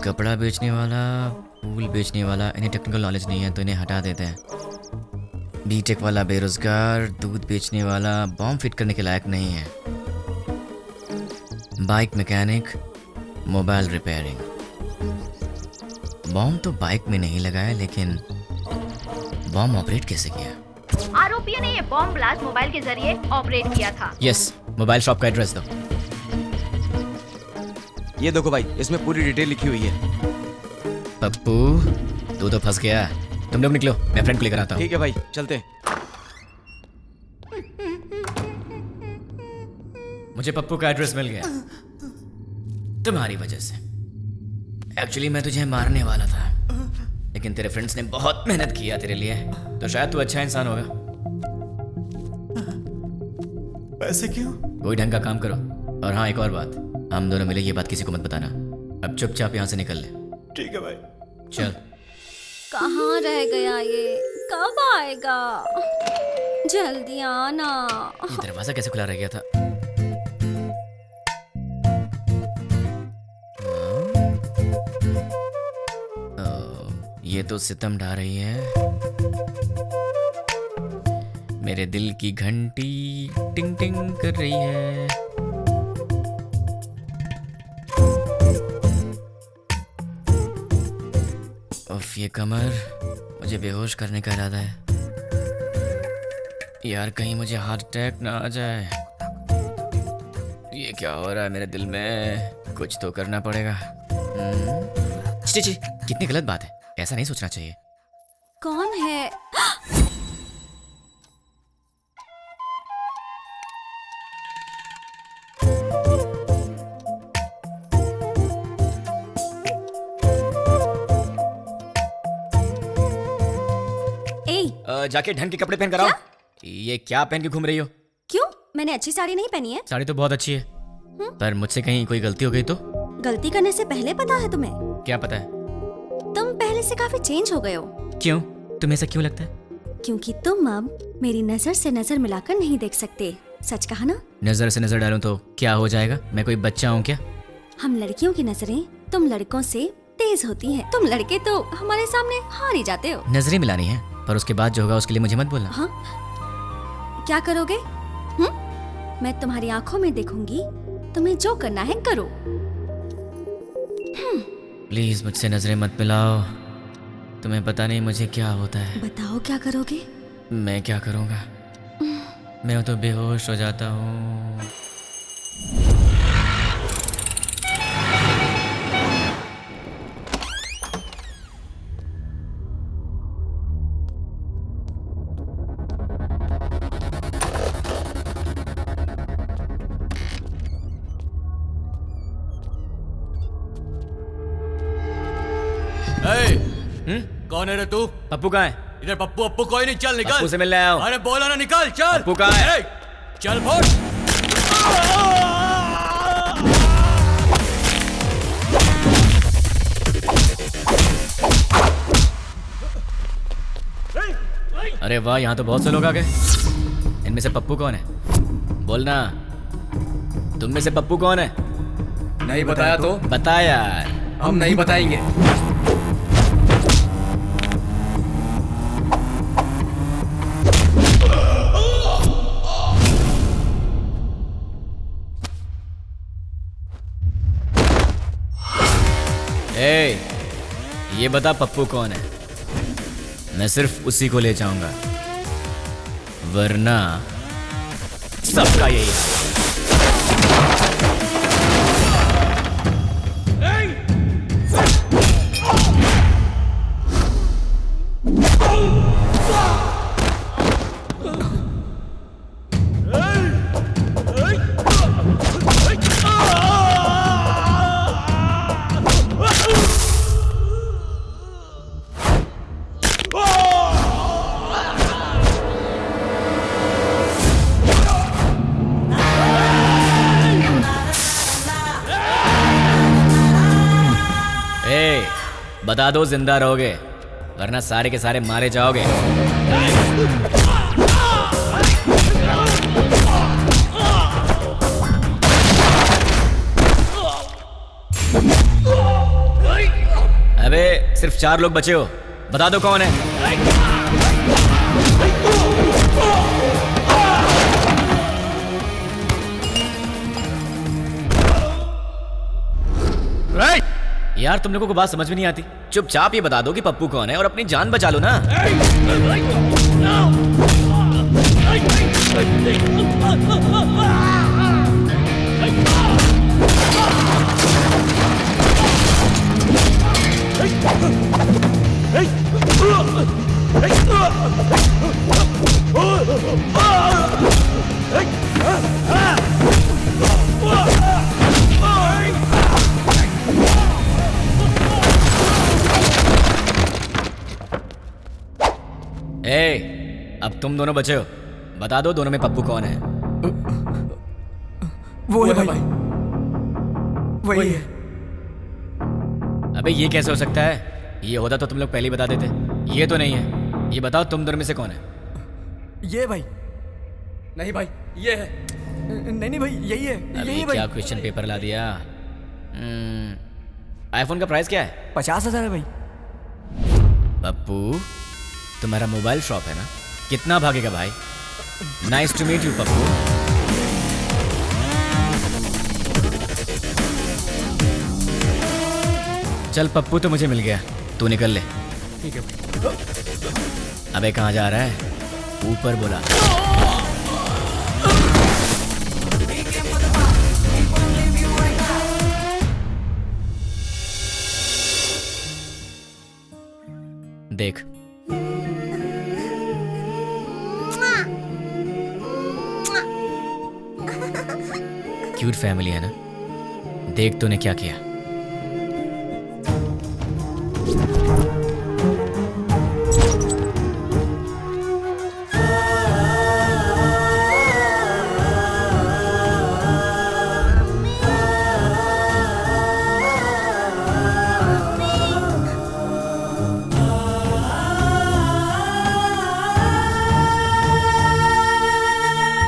कपड़ा बेचने वाला, फूल बेचने वाला, इन्हें टेक्निकल नॉलेज नहीं है तो इन्हें हटा देते हैं। बीटेक वाला बेरोजगार, दूध बेचने वाला बॉम्ब फिट करने के लायक नहीं है। Bike mechanic, mobile repairing. Bomb तो बाइक में नहीं लगाया, लेकिन बॉम्ब ऑपरेट कैसे किया? आरोपी ने ये बॉम्ब ब्लास्ट मोबाइल के जरिए ऑपरेट किया था। यस, मोबाइल शॉप का एड्रेस दो। ये देखो भाई, इसमें पूरी डिटेल लिखी हुई है। पप्पू, तू तो फंस गया। तुम लोग निकलो, मैं फ्रेंड को लेकर आता हूँ। ठीक है भाई, चलते हैं। मुझे पप्पू का एड्रेस मिल गया तुम्हारी वजह से। एक्चुअली मैं तुझे मारने वाला था, लेकिन तेरे फ्रेंड्स ने बहुत मेहनत किया तेरे लिए, तो शायद तू अच्छा इंसान होगा। पैसे क्यों? कोई ढंग का काम करो। और हाँ, एक और बात, हम दोनों मिले ये बात किसी को मत बताना। अब चुपचाप यहाँ से निकल ले। ठीक है भाई। चल। कहाँ रह गया ये? कब आएगा? जल्दी आना। ये दरवाजा कैसे खुला रह गया था? ये तो सितम ढा रही है। मेरे दिल की घंटी टिंग टिंग कर रही है। उफ, ये कमर, मुझे बेहोश करने का इरादा है। यार कहीं मुझे हार्ट अटैक ना आ जाए। ये क्या हो रहा है मेरे दिल में? कुछ तो करना पड़ेगा। कितनी गलत बात है, ऐसा नहीं सोचना चाहिए। कौन है? जाके ढंग के कपड़े पहन कर आओ। ये क्या पहन के घूम रही हो? क्यों? मैंने अच्छी साड़ी नहीं पहनी है। साड़ी तो बहुत अच्छी है, पर मुझसे कहीं कोई गलती हो गई तो? गलती करने से पहले पता है तुम्हें? क्या पता है? तुम पहले से काफी चेंज हो गए हो। क्यों? तुम्हें ऐसा क्यों लगता है? क्योंकि तुम अब मेरी नजर से नजर मिलाकर नहीं देख सकते। सच कहा ना? नजर से नजर डालूं तो क्या हो जाएगा? मैं कोई बच्चा हूँ क्या? हम लड़कियों की नजरें तुम लड़कों से तेज होती हैं। तुम लड़के तो हमारे सामने हार ही जाते हो। नजरें मिलानी है, पर उसके बाद जो होगा उसके लिए मुझे मत बोलना। हाँ? क्या करोगे? मैं तुम्हारी आंखों में देखूंगी, तुम्हें जो करना है करो। प्लीज मुझसे नजरें मत मिलाओ। तुम्हें पता नहीं मुझे क्या होता है। बताओ क्या करोगे? मैं क्या करूँगा? मैं तो बेहोश हो जाता हूँ। कौन है रे तू? पप्पू कहाँ है? इधर पप्पू अप्पू कोई नहीं, चल निकल। पप्पू से मिलने आया हूँ। अरे बोला ना निकल, चल। पप्पू कहाँ है? चल फोड़। अरे वाह, यहाँ तो बहुत से लोग आ गए। इनमें से पप्पू कौन है? बोलना। तुम में से पप्पू कौन है? नहीं बताया तो? बता यार। हम नहीं बताएंगे। ये बता पप्पू कौन है? मैं सिर्फ उसी को ले जाऊंगा, वरना सबका यही है। बता दो जिंदा रहोगे, वरना सारे के सारे मारे जाओगे। अबे सिर्फ 4 लोग बचे हो, बता दो कौन है? यार तुम लोगों को बात समझ में नहीं आती। चुपचाप ये बता दो कि पप्पू कौन है और अपनी जान बचा लो ना। ए, अब तुम दोनों बचे हो, बता दो दोनों में पप्पू कौन है? वो है भाई, वही है। अबे ये कैसे हो सकता है? ये होता तो तुम लोग पहले ही बता देते। ये तो नहीं है। ये बताओ तुम दोनों में से कौन है? ये भाई। नहीं भाई, ये है। नहीं भाई, यही है, यही है भाई। क्या क्वेश्चन पेपर ला दिया? आईफोन का प्राइस क्या है? 50,000 है भाई। पप्पू, तुम्हारा मोबाइल शॉप है ना? कितना भागेगा भाई? Nice to meet you Pappu. चल पप्पू तो मुझे मिल गया, तू निकल ले। ठीक है भाई। अबे कहाँ जा रहा है? ऊपर बोला। देख, क्यूट फैमिली है ना? देख तूने क्या किया।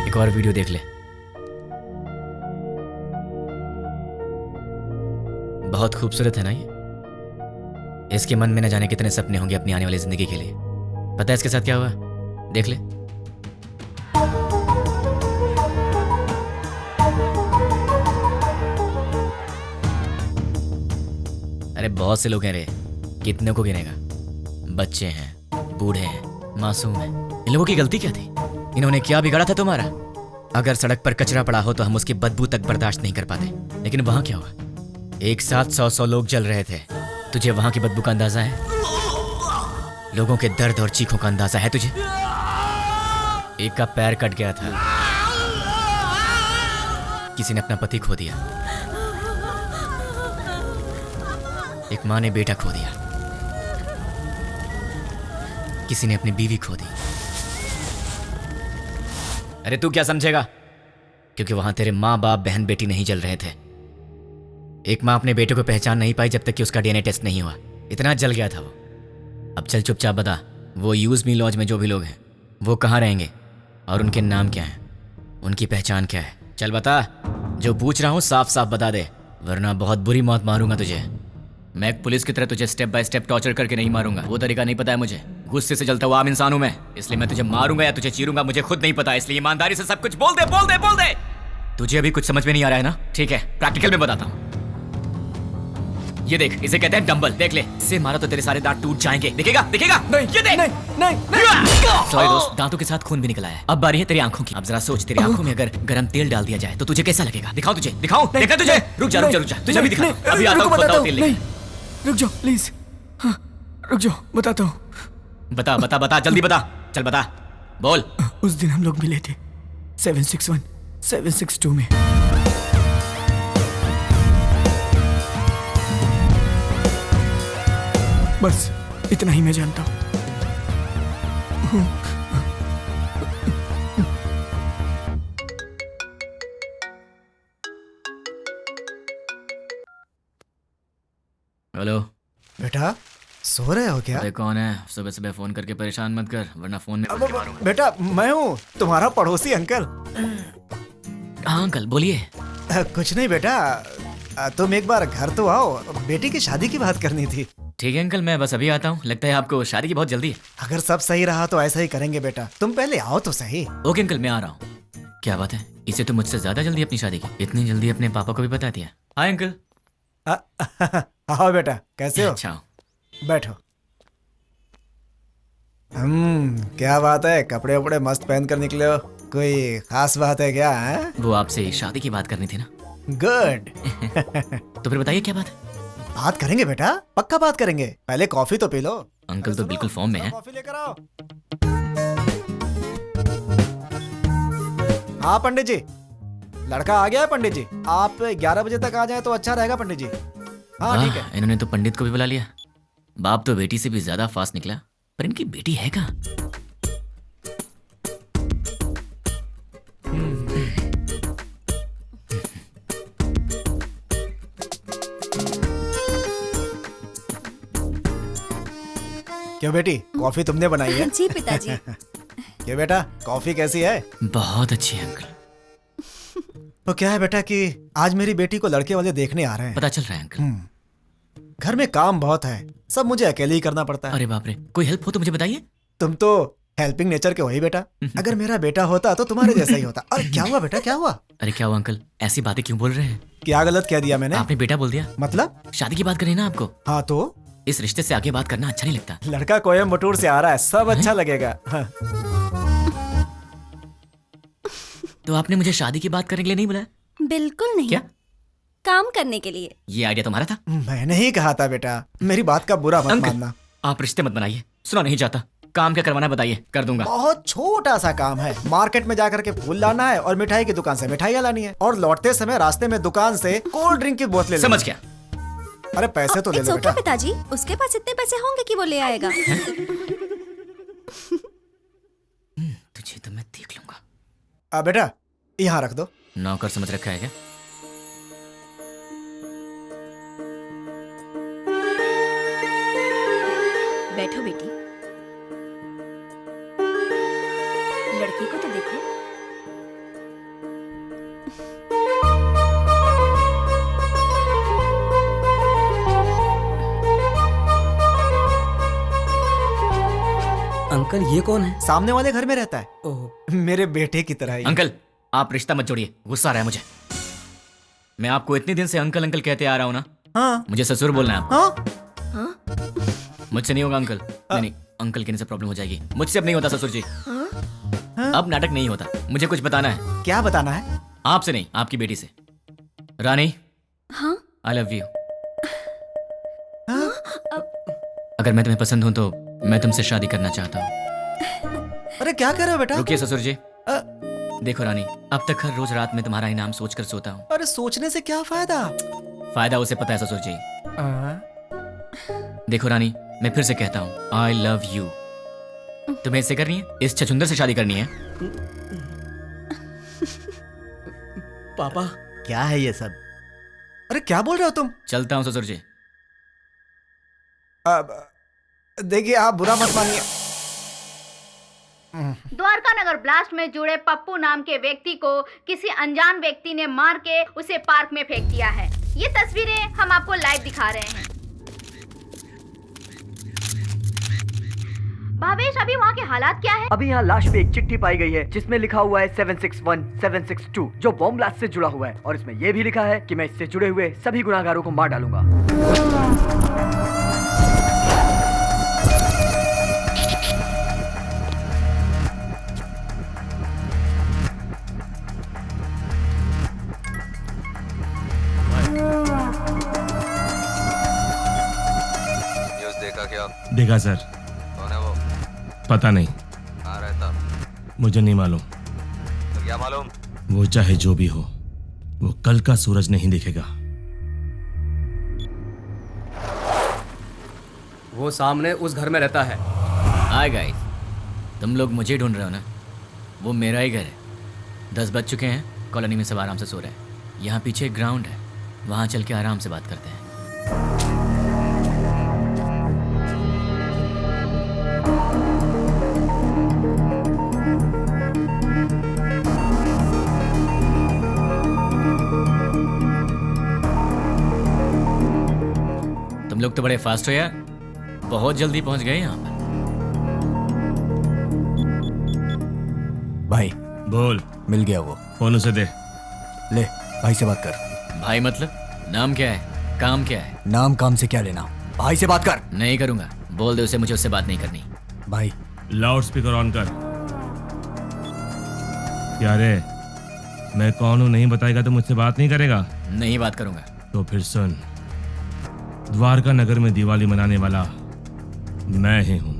एक और वीडियो देख ले। बहुत खूबसूरत है ना ये? इसके मन में न जाने कितने सपने होंगे अपनी आने वाली जिंदगी के लिए। पता है इसके साथ क्या हुआ? देख ले। अरे बहुत से लोग हैं रे, कितने को गिनेगा? बच्चे हैं, बूढ़े हैं, मासूम हैं। इन लोगों की गलती क्या थी? इन्होंने क्या बिगाड़ा था तुम्हारा? अगर सड़क पर कचरा पड़ा हो तो हम उसकी बदबू तक बर्दाश्त नहीं कर पाते, लेकिन वहां क्या हुआ? एक साथ 100 लोग जल रहे थे। तुझे वहां की बदबू का अंदाजा है? लोगों के दर्द और चीखों का अंदाजा है तुझे? एक का पैर कट गया था, किसी ने अपना पति खो दिया, एक माँ ने बेटा खो दिया, किसी ने अपनी बीवी खो दी। अरे तू क्या समझेगा? क्योंकि वहां तेरे माँ बाप बहन बेटी नहीं जल रहे थे। एक माँ अपने बेटे को पहचान नहीं पाई जब तक कि उसका डीएनए टेस्ट नहीं हुआ। इतना जल गया था वो। अब चल चुपचाप बता, वो यूज मी लॉज में जो भी लोग हैं वो कहाँ रहेंगे और उनके नाम क्या हैं, उनकी पहचान क्या है? चल बता। जो पूछ रहा हूँ साफ साफ बता दे, वरना बहुत बुरी मौत मारूंगा तुझे। मैं एक पुलिस की तरह तुझे स्टेप बाय स्टेप टॉर्चर करके नहीं मारूंगा, वो तरीका नहीं पता है मुझे। गुस्से से जलता हुआ आम इंसान हूं मैं, इसलिए मैं तुझे मारूंगा या तुझे चीरूंगा मुझे खुद नहीं पता। इसलिए ईमानदारी से सब कुछ बोल दे, बोल दे, बोल दे। तुझे अभी कुछ समझ में नहीं आ रहा है ना? ठीक है, प्रैक्टिकल में बताता हूँ। ये देख, इसे कहते हैं डंबल। देख ले, इससे मारा तो तेरे सारे दांत टूट जाएंगे। दिखेगा? दिखेगा? नहीं, ये देख। नहीं। सॉरी दोस्त, दांतों के साथ खून भी निकला है। अब बारी है तेरी आंखों की। अब जरा सोच, तेरी आंखों में अगर गरम तेल डाल दिया जाए तो तुझे कैसा लगेगा? दिखाओ तुझे, दिखाओ। देखा तुझे? रुक जा, रुक जा, रुक जा, तुझे अभी दिखा। अभी आता हूँ, बताओ तेल लेके। रुक जाओ प्लीज। हाँ, रुक जाओ, बताता हूँ। बता बता बता, जल्दी बता। चल बता, बोल। उस दिन हम लोग मिले थे 761 762 में। बस इतना ही मैं जानता हूँ। हेलो बेटा, सो रहे हो क्या? अरे कौन है? सुबह सुबह फोन करके परेशान मत कर, वरना फोन में मारूंगा। बेटा मैं हूँ, तुम्हारा पड़ोसी अंकल। हाँ अंकल, बोलिए। कुछ नहीं बेटा, तुम एक बार घर तो आओ, बेटी की शादी की बात करनी थी। ठीक है अंकल, मैं बस अभी आता हूँ। लगता है आपको शादी की बहुत जल्दी है। अगर सब सही रहा तो ऐसा ही करेंगे बेटा, तुम पहले आओ तो सही। ओके अंकल, मैं आ रहा हूँ। क्या बात है, इसे तो मुझसे ज्यादा जल्दी अपनी शादी की। इतनी जल्दी अपने पापा को भी बता दिया। Hi uncle. आओ बेटा, कैसे हो? अच्छा, बैठो। क्या बात है, कपड़े वपड़े मस्त पहन कर निकले हो, कोई खास बात है क्या? है? वो आपसे शादी की बात करनी थी ना। गुड। तो फिर बताइए क्या बात है? बात करेंगे बेटा, पक्का बात करेंगे। पहले कॉफी तो पी लो। अंकल तो बिल्कुल फॉर्म में है। कॉफी लेकर आओ। हाँ पंडित जी, लड़का आ गया है पंडित जी। आप 11 बजे तक आ जाए तो अच्छा रहेगा पंडित जी। हाँ ठीक है। इन्होंने तो पंडित को भी बुला लिया। बाप तो बेटी से भी ज्यादा फास्ट निकला, पर इनकी बेटी है कहाँ? क्यों बेटी, कॉफी तुमने बनाई है? जी पिताजी। क्यों बेटा, कॉफी कैसी है? बहुत अच्छी है अंकल। तो क्या है बेटा कि आज मेरी बेटी को लड़के वाले देखने आ रहे हैं। पता चल रहा है अंकल। घर में काम बहुत है, सब मुझे अकेले ही करना पड़ता है। अरे बाप रे, कोई हेल्प हो तो मुझे बताइए। तुम तो हेल्पिंग नेचर के हो ही बेटा। अगर मेरा बेटा होता तो तुम्हारे जैसा ही होता। अरे क्या हुआ बेटा, क्या हुआ? अरे क्या हुआ अंकल, ऐसी बातें क्यों बोल रहे हैं? क्या गलत कह दिया मैंने? आपने बेटा बोल दिया। मतलब? शादी की बात करें ना आपको। हाँ तो इस रिश्ते से आगे बात करना अच्छा नहीं लगता। लड़का कोयम्बटूर से आ रहा है, सब अच्छा लगेगा। हाँ। तो आपने मुझे शादी की बात करने के लिए नहीं बुलाया? बिल्कुल नहीं। क्या? काम करने के लिए। ये आइडिया तुम्हारा था? मैंने ही कहा था बेटा, मेरी बात का बुरा मत मानना। आप रिश्ते मत बनाइए, सुना नहीं चाहता। काम क्या करवाना बताइए, कर दूंगा। बहुत छोटा सा काम है, मार्केट में जाकर के फूल लाना है और मिठाई की दुकान से मिठाइयाँ लानी है और लौटते समय रास्ते में दुकान से कोल्ड ड्रिंक की बोतलें। समझ गया। अरे पैसे तो ले लो बेटा। पिताजी, उसके पास इतने पैसे होंगे कि वो ले आएगा। तुझे तो मैं देख लूंगा। बेटा यहाँ रख दो। नौकर समझ रखा है क्या? बैठो बेटी। लड़की को तो देखो। अंकल ये कौन है? सामने वाले घर में रहता है। ओह, मेरे बेटे की तरह ही। अंकल आप रिश्ता मत जोड़िए, गुस्सा आ रहा है मुझे। मैं आपको इतने दिन से अंकल अंकल कहते आ रहा हूँ ना। हाँ। मुझे ससुर बोलना है आपको। हाँ? मुझसे नहीं होगा अंकल। नहीं, अंकल कहने से प्रॉब्लम हो जाएगी। मुझसे अब नहीं होता ससुर जी। अब नाटक नहीं होता। मुझे कुछ बताना है। क्या बताना है? आपसे नहीं, आपकी बेटी से। रानी। हाँ? I love you. अगर मैं तुम्हें पसंद हूं तो मैं तुमसे शादी करना चाहता हूँ। अरे क्या कर रहे हो बेटा? रुकिए ससुर जी। देखो रानी, अब तक हर रोज रात में तुम्हारा इनाम सोचकर सोता हूँ। अरे सोचने से क्या फायदा? फायदा उसे पता है ससुर जी। देखो रानी, मैं फिर से कहता हूँ, आई लव यू। तुम्हें इससे करनी है? इस छछुंदर से शादी करनी है? पापा क्या है ये सब? अरे क्या बोल रहे हो तुम? चलता हूँ ससुर जी। देखिए आप बुरा मत मानिए। द्वारका नगर ब्लास्ट में जुड़े पप्पू नाम के व्यक्ति को किसी अनजान व्यक्ति ने मार के उसे पार्क में फेंक दिया है। ये तस्वीरें हम आपको लाइव दिखा रहे हैं। भावेश, अभी वहाँ के हालात क्या है? अभी यहाँ लाश पे एक चिट्ठी पाई गई है जिसमें लिखा हुआ है 761 762 जो बॉम्ब ब्लास्ट से जुड़ा हुआ है और इसमें यह भी लिखा है कि मैं इससे जुड़े हुए सभी गुनाहगारों को मार डालूंगा। न्यूज़ देखा क्या? देखा सर। कौन है वो? पता नहीं, कहाँ रहता? मुझे नहीं मालूम। तो क्या मालूम? वो चाहे जो भी हो, वो कल का सूरज नहीं दिखेगा। वो सामने उस घर में रहता है। हाय गाइस, तुम लोग मुझे ढूंढ रहे हो ना? वो मेरा ही घर है। 10 बज चुके हैं, कॉलोनी में सब आराम से सो रहे हैं। यहाँ पीछे एक ग्राउंड है, वहाँ चल के आराम से बात करते हैं। तुम लोग तो बड़े फास्ट हो यार, बहुत जल्दी पहुंच गए यहाँ पर। भाई बोल। मिल गया वो। फोन उसे दे। ले भाई से बात कर। भाई मतलब? नाम क्या है, काम क्या है? नाम काम से क्या लेना, भाई से बात कर। नहीं करूंगा, बोल दे उसे मुझे उससे बात नहीं करनी। भाई लाउड स्पीकर ऑन कर। क्या रे, मैं कौन हूँ नहीं बताएगा तो मुझसे बात नहीं करेगा? नहीं बात करूंगा। तो फिर सुन, द्वारका नगर में दिवाली मनाने वाला मैं ही हूँ।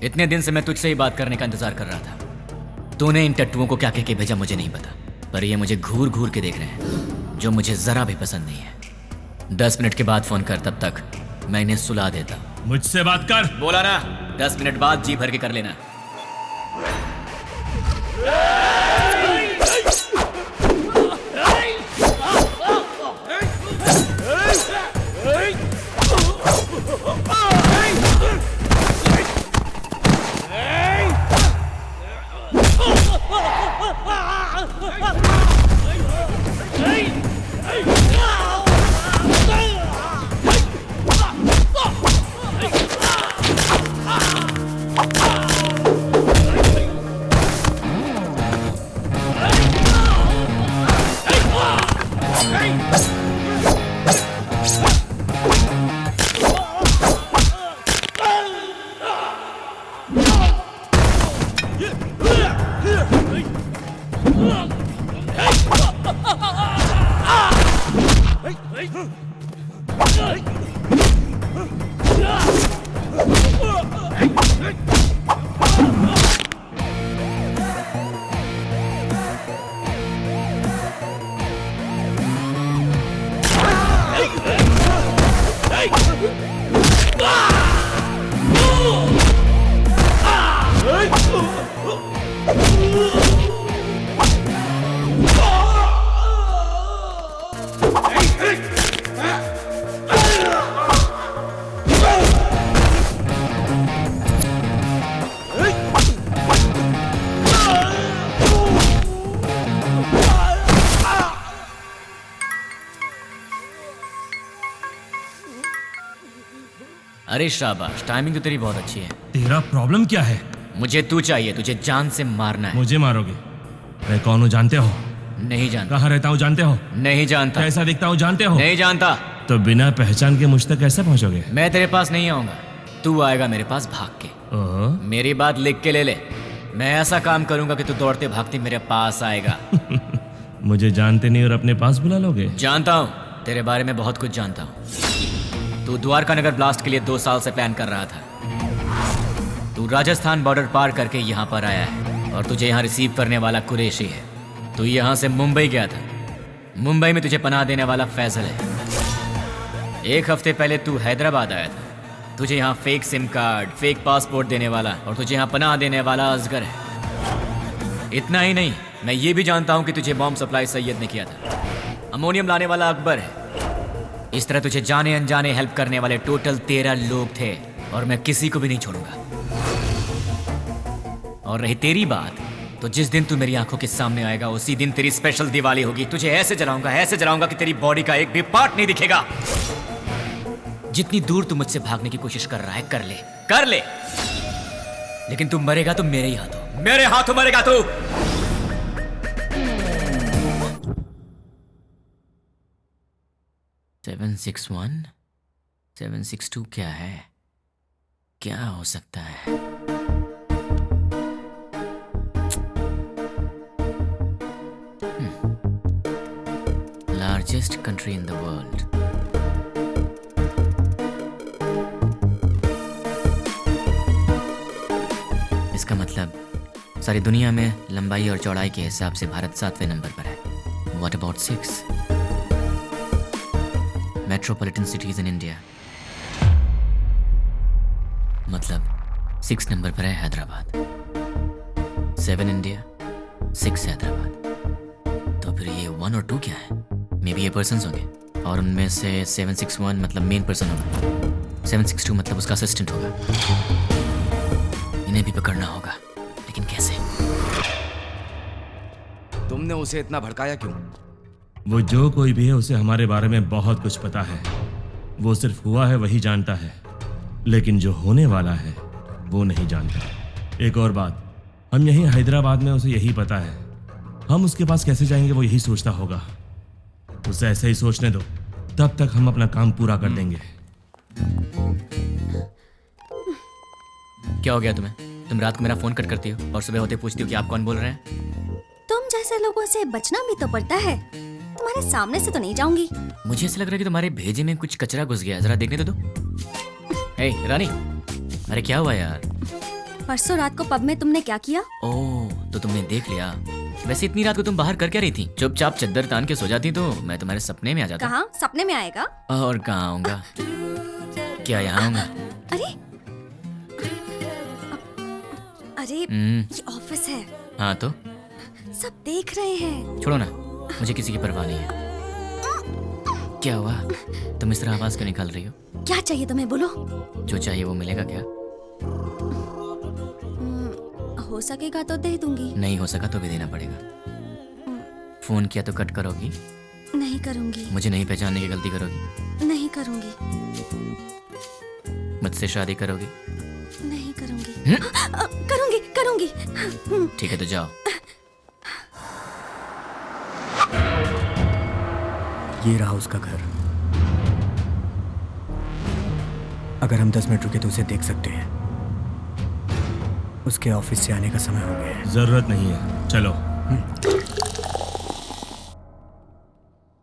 इतने दिन से मैं तुझसे ही बात करने का इंतजार कर रहा था। तूने इन टट्टुओं को क्या कह के भेजा मुझे नहीं पता, पर ये मुझे घूर घूर के देख रहे हैं। जो मुझे जरा भी पसंद नहीं है। 10 मिनट के बाद फोन कर, तब तक मैं इन्हें सुला देता। मुझसे बात कर। बोला ना, 10 मिनट बाद जी भर के कर लेना। अरे शाबाश, टाइमिंग तो तेरी बहुत अच्छी है। तेरा प्रॉब्लम क्या है? मुझे तू चाहिए, तुझे जान से मारना है। मुझे मारोगे? मैं कौन हूँ जानते हो? नहीं जानता। कहाँ रहता हूँ जानते हो? नहीं जानता। कैसा दिखता हूँ जानते हो? नहीं जानता। तो बिना पहचान के मुझ तक कैसे पहुँचोगे? मैं तेरे पास नहीं आऊंगा, तू आएगा मेरे पास भाग के। मेरी बात लिख के ले ले। मैं ऐसा काम करूंगा कि तू दौड़ते भागते मेरे पास आएगा। मुझे जानते नहीं और अपने पास बुला लोगे? जानता हूँ, तेरे बारे में बहुत कुछ जानता हूँ। तू द्वारका नगर ब्लास्ट के लिए 2 साल से प्लान कर रहा था। तू राजस्थान बॉर्डर पार करके यहाँ पर आया है और तुझे यहाँ रिसीव करने वाला कुरैशी है। तू यहाँ से मुंबई गया था। मुंबई में तुझे पनाह देने वाला फैजल है। 1 हफ्ते पहले तू हैदराबाद आया था। तुझे यहाँ fake SIM card, fake passport देने वाला और तुझे यहाँ पनाह देने वाला असगर है। इतना ही नहीं, मैं ये भी जानता हूँ कि तुझे बॉम्ब सप्लाई सैयद ने किया था। अमोनियम लाने वाला अकबर है। इस तरह तुझे जाने अनजाने हेल्प करने वाले टोटल 13 लोग थे और मैं किसी को भी नहीं छोड़ूंगा। और रही तेरी बात, तो जिस दिन तू मेरी आंखों के सामने आएगा उसी दिन तेरी स्पेशल दिवाली होगी। तुझे ऐसे जलाऊंगा कि तेरी बॉडी का एक भी पार्ट नहीं दिखेगा। जितनी दूर तू मुझसे भागने की कोशिश कर रहा है, कर ले, लेकिन तू मरेगा तो मेरे ही हाथों, मेरे हाथों मरेगा तू। सेवन 6-1 762 क्या है? क्या हो सकता है? Largest country in the world. इसका मतलब सारी दुनिया में लंबाई और चौड़ाई के हिसाब से भारत 7वें नंबर पर है। What about 6? Metropolitan cities in India, मतलब 6 नंबर पर है हैदराबाद। 7 इंडिया, 6 हैदराबाद। तो फिर ये 1 और 2 क्या है? मे बी ये पर्सन्स होंगे और उनमें से 761 मतलब मेन पर्सन होगा, 762 मतलब उसका असिस्टेंट होगा। इन्हें भी पकड़ना होगा, लेकिन कैसे? तुमने उसे इतना भड़काया क्यों? वो जो कोई भी है उसे हमारे बारे में बहुत कुछ पता है। वो सिर्फ हुआ है वही जानता है, लेकिन जो होने वाला है वो नहीं जानता। एक और बात, हम यहीं हैदराबाद में उसे यही पता है। हम उसके पास कैसे जाएंगे वो यही सोचता होगा। उसे ऐसे ही सोचने दो, तब तक हम अपना काम पूरा कर देंगे। क्या हो गया तुम्हें? तुम रात को मेरा फोन कट करती हो और सुबह होते पूछती हो कि आप कौन बोल रहे हैं। तुम जैसे लोगों से बचना भी तो पड़ता है। तुम्हारे सामने से तो नहीं जाऊंगी। मुझे ऐसा लग रहा है कि तुम्हारे भेजे में कुछ कचरा घुस गया। जरा देखने दो। हे रानी, अरे क्या हुआ यार? परसों रात को पब में तुमने क्या किया? ओह, तो तुमने देख लिया। वैसे इतनी रात को तुम बाहर कर क्या रही थी? चुपचाप चद्दर तान के सो जाती तो मैं तुम्हारे सपने में आ जाता। कहाँ सपने में आएगा? और कहाँ आऊंगा? क्या यहाँ आऊंगा? अरे अरे ये ऑफिस है। हाँ तो सब देख रहे हैं। छोड़ो ना, मुझे किसी की परवाह नहीं है। क्या हुआ? तुम इस तरह आवाज क्यों निकाल रही हो? क्या चाहिए तुम्हें, बोलो। जो चाहिए वो मिलेगा क्या? हो सकेगा तो दे दूंगी। नहीं हो सका तो भी देना पड़ेगा। फोन किया तो कट करोगी? नहीं करूंगी। मुझे नहीं पहचानने की गलती करोगी? नहीं करूंगी। मुझसे शादी करोगी? नहीं करूंगी। करूंगी करूंगी। ठीक है तो जाओ। ये रहा उसका घर। अगर हम 10 मिनट रुके तो उसे देख सकते हैं। उसके ऑफिस से आने का समय हो गया है। जरूरत नहीं है, चलो।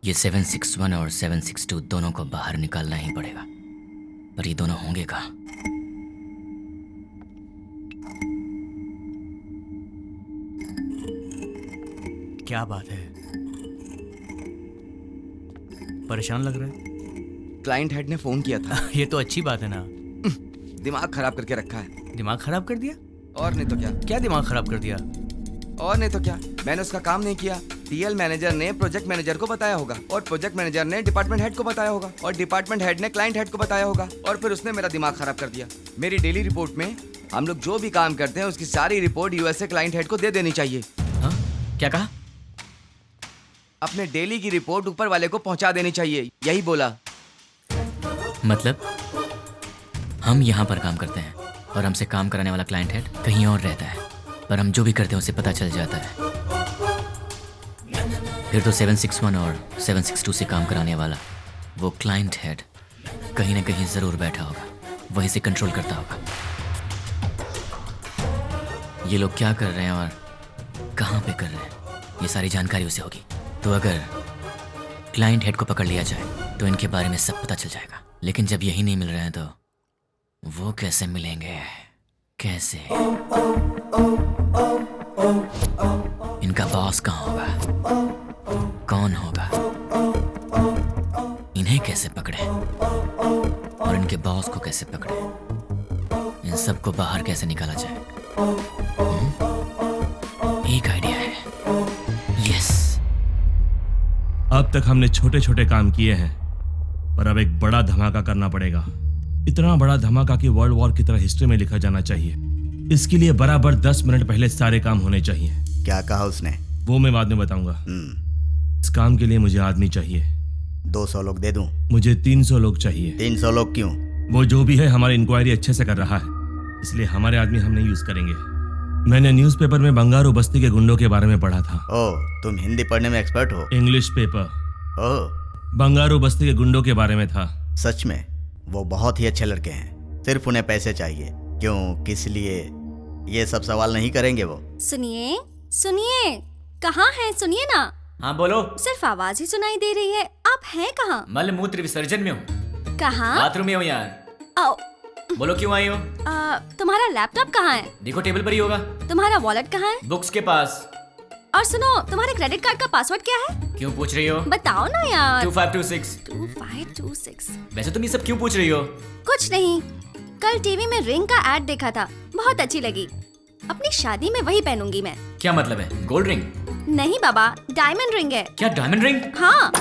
ये 761 और 762 दोनों को बाहर निकालना ही पड़ेगा, पर ये दोनों होंगे कहाँ? क्या बात है, परेशान लग रहा है? क्लाइंट हेड ने फोन किया था। ये तो अच्छी बात है ना। दिमाग खराब करके रखा है। दिमाग खराब कर दिया? और नहीं तो क्या। क्या दिमाग खराब कर दिया? और नहीं तो क्या, मैंने उसका काम नहीं किया। टीएल मैनेजर ने प्रोजेक्ट मैनेजर को बताया होगा, और प्रोजेक्ट मैनेजर ने डिपार्टमेंट हेड को बताया होगा, और डिपार्टमेंट हेड ने क्लाइंट हेड को बताया होगा, और फिर उसने मेरा दिमाग खराब कर दिया। मेरी डेली रिपोर्ट में हम लोग जो भी काम करते हैं उसकी सारी रिपोर्ट यूएसए क्लाइंट हेड को दे देनी चाहिए। हाँ? क्या कहा? अपने डेली की रिपोर्ट ऊपर वाले को पहुंचा देनी चाहिए, यही बोला। मतलब हम यहाँ पर काम करते हैं और हमसे काम कराने वाला क्लाइंट हेड कहीं और रहता है, पर हम जो भी करते हैं उसे पता चल जाता है। फिर तो 761 और 762 से काम कराने वाला वो क्लाइंट हेड कहीं ना कहीं जरूर बैठा होगा, वहीं से कंट्रोल करता होगा। ये लोग क्या कर रहे हैं और कहाँ पे कर रहे हैं, ये सारी जानकारी उसे होगी। तो अगर क्लाइंट हेड को पकड़ लिया जाए तो इनके बारे में सब पता चल जाएगा। लेकिन जब यही नहीं मिल रहे हैं तो वो कैसे मिलेंगे? कैसे? इनका बॉस कहाँ होगा? कौन होगा? इन्हें कैसे पकड़े और इनके बॉस को कैसे पकड़े? इन सबको बाहर कैसे निकाला जाए? एक आइडिया है। यस। अब तक हमने छोटे छोटे काम किए हैं, पर अब एक बड़ा धमाका करना पड़ेगा। इतना बड़ा धमाका कि वर्ल्ड वॉर की तरह हिस्ट्री में लिखा जाना चाहिए। इसके लिए बराबर 10 मिनट पहले सारे काम होने चाहिए। क्या कहा उसने? वो मैं बाद में बताऊंगा। इस काम के लिए मुझे आदमी चाहिए। 200 लोग दे दूं? मुझे 300 लोग चाहिए। 300 लोग क्यों? वो जो भी है हमारी इंक्वायरी अच्छे से कर रहा है, इसलिए हमारे आदमी हम नहीं यूज करेंगे। मैंने न्यूज़पेपर में बंगारू बस्ती के गुंडों के बारे में पढ़ा था। ओह, तुम हिंदी पढ़ने में एक्सपर्ट हो? English paper. ओह, बंगारू बस्ती के गुंडों के बारे में था। सच में? वो बहुत ही अच्छे लड़के हैं, सिर्फ उन्हें पैसे चाहिए। क्यों, किस लिए, ये सब सवाल नहीं करेंगे वो। सुनिए सुनिए, कहाँ हैं? सुनिए ना। हाँ बोलो। सिर्फ आवाज ही सुनाई दे रही है, आप हैं कहाँ? मल मूत्र विसर्जन में हूँ। कहाँ? बाथरूम में हूँ यार। आओ। बोलो क्यों आई हो? तुम्हारा लैपटॉप कहाँ है? देखो टेबल पर ही होगा। तुम्हारा वॉलेट कहाँ है? बुक्स के पास। और सुनो, तुम्हारे क्रेडिट कार्ड का पासवर्ड क्या है? क्यों पूछ रही हो? बताओ ना यार। 2526। 2526। वैसे तुम ये सब क्यों पूछ रही हो? कुछ नहीं, कल टीवी में रिंग का एड देखा था, बहुत अच्छी लगी। अपनी शादी में वही पहनूंगी मैं। क्या मतलब है? Gold ring? नहीं बाबा, डायमंड रिंग है। क्या डायमंड रिंग? हाँ।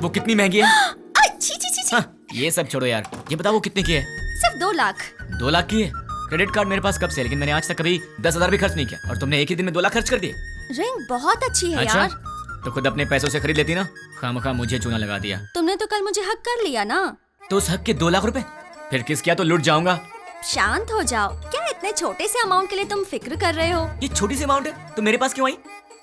वो कितनी महंगी है? छी छी छी। हाँ, ये सब छोड़ो यार, ये बताओ वो कितने की है? सिर्फ 2 लाख। 2 लाख की है? क्रेडिट कार्ड मेरे पास कब से, लेकिन मैंने आज तक कभी 10,000 भी खर्च नहीं किया, और तुमने एक ही दिन में 2 लाख खर्च कर दिए। रिंग बहुत अच्छी है अच्छा? यार। तो खुद अपने पैसों से खरीद लेती ना, खामखा मुझे चूना लगा दिया। तुमने तो कल मुझे हक कर लिया ना। तो उस हक के 2 लाख रुपए फिर किस किया तो लुट जाऊंगा। शांत हो जाओ, क्या इतने छोटे से अमाउंट के लिए तुम फिक्र कर रहे हो? ये छोटी सी अमाउंट है, तो मेरे पास क्यों आई?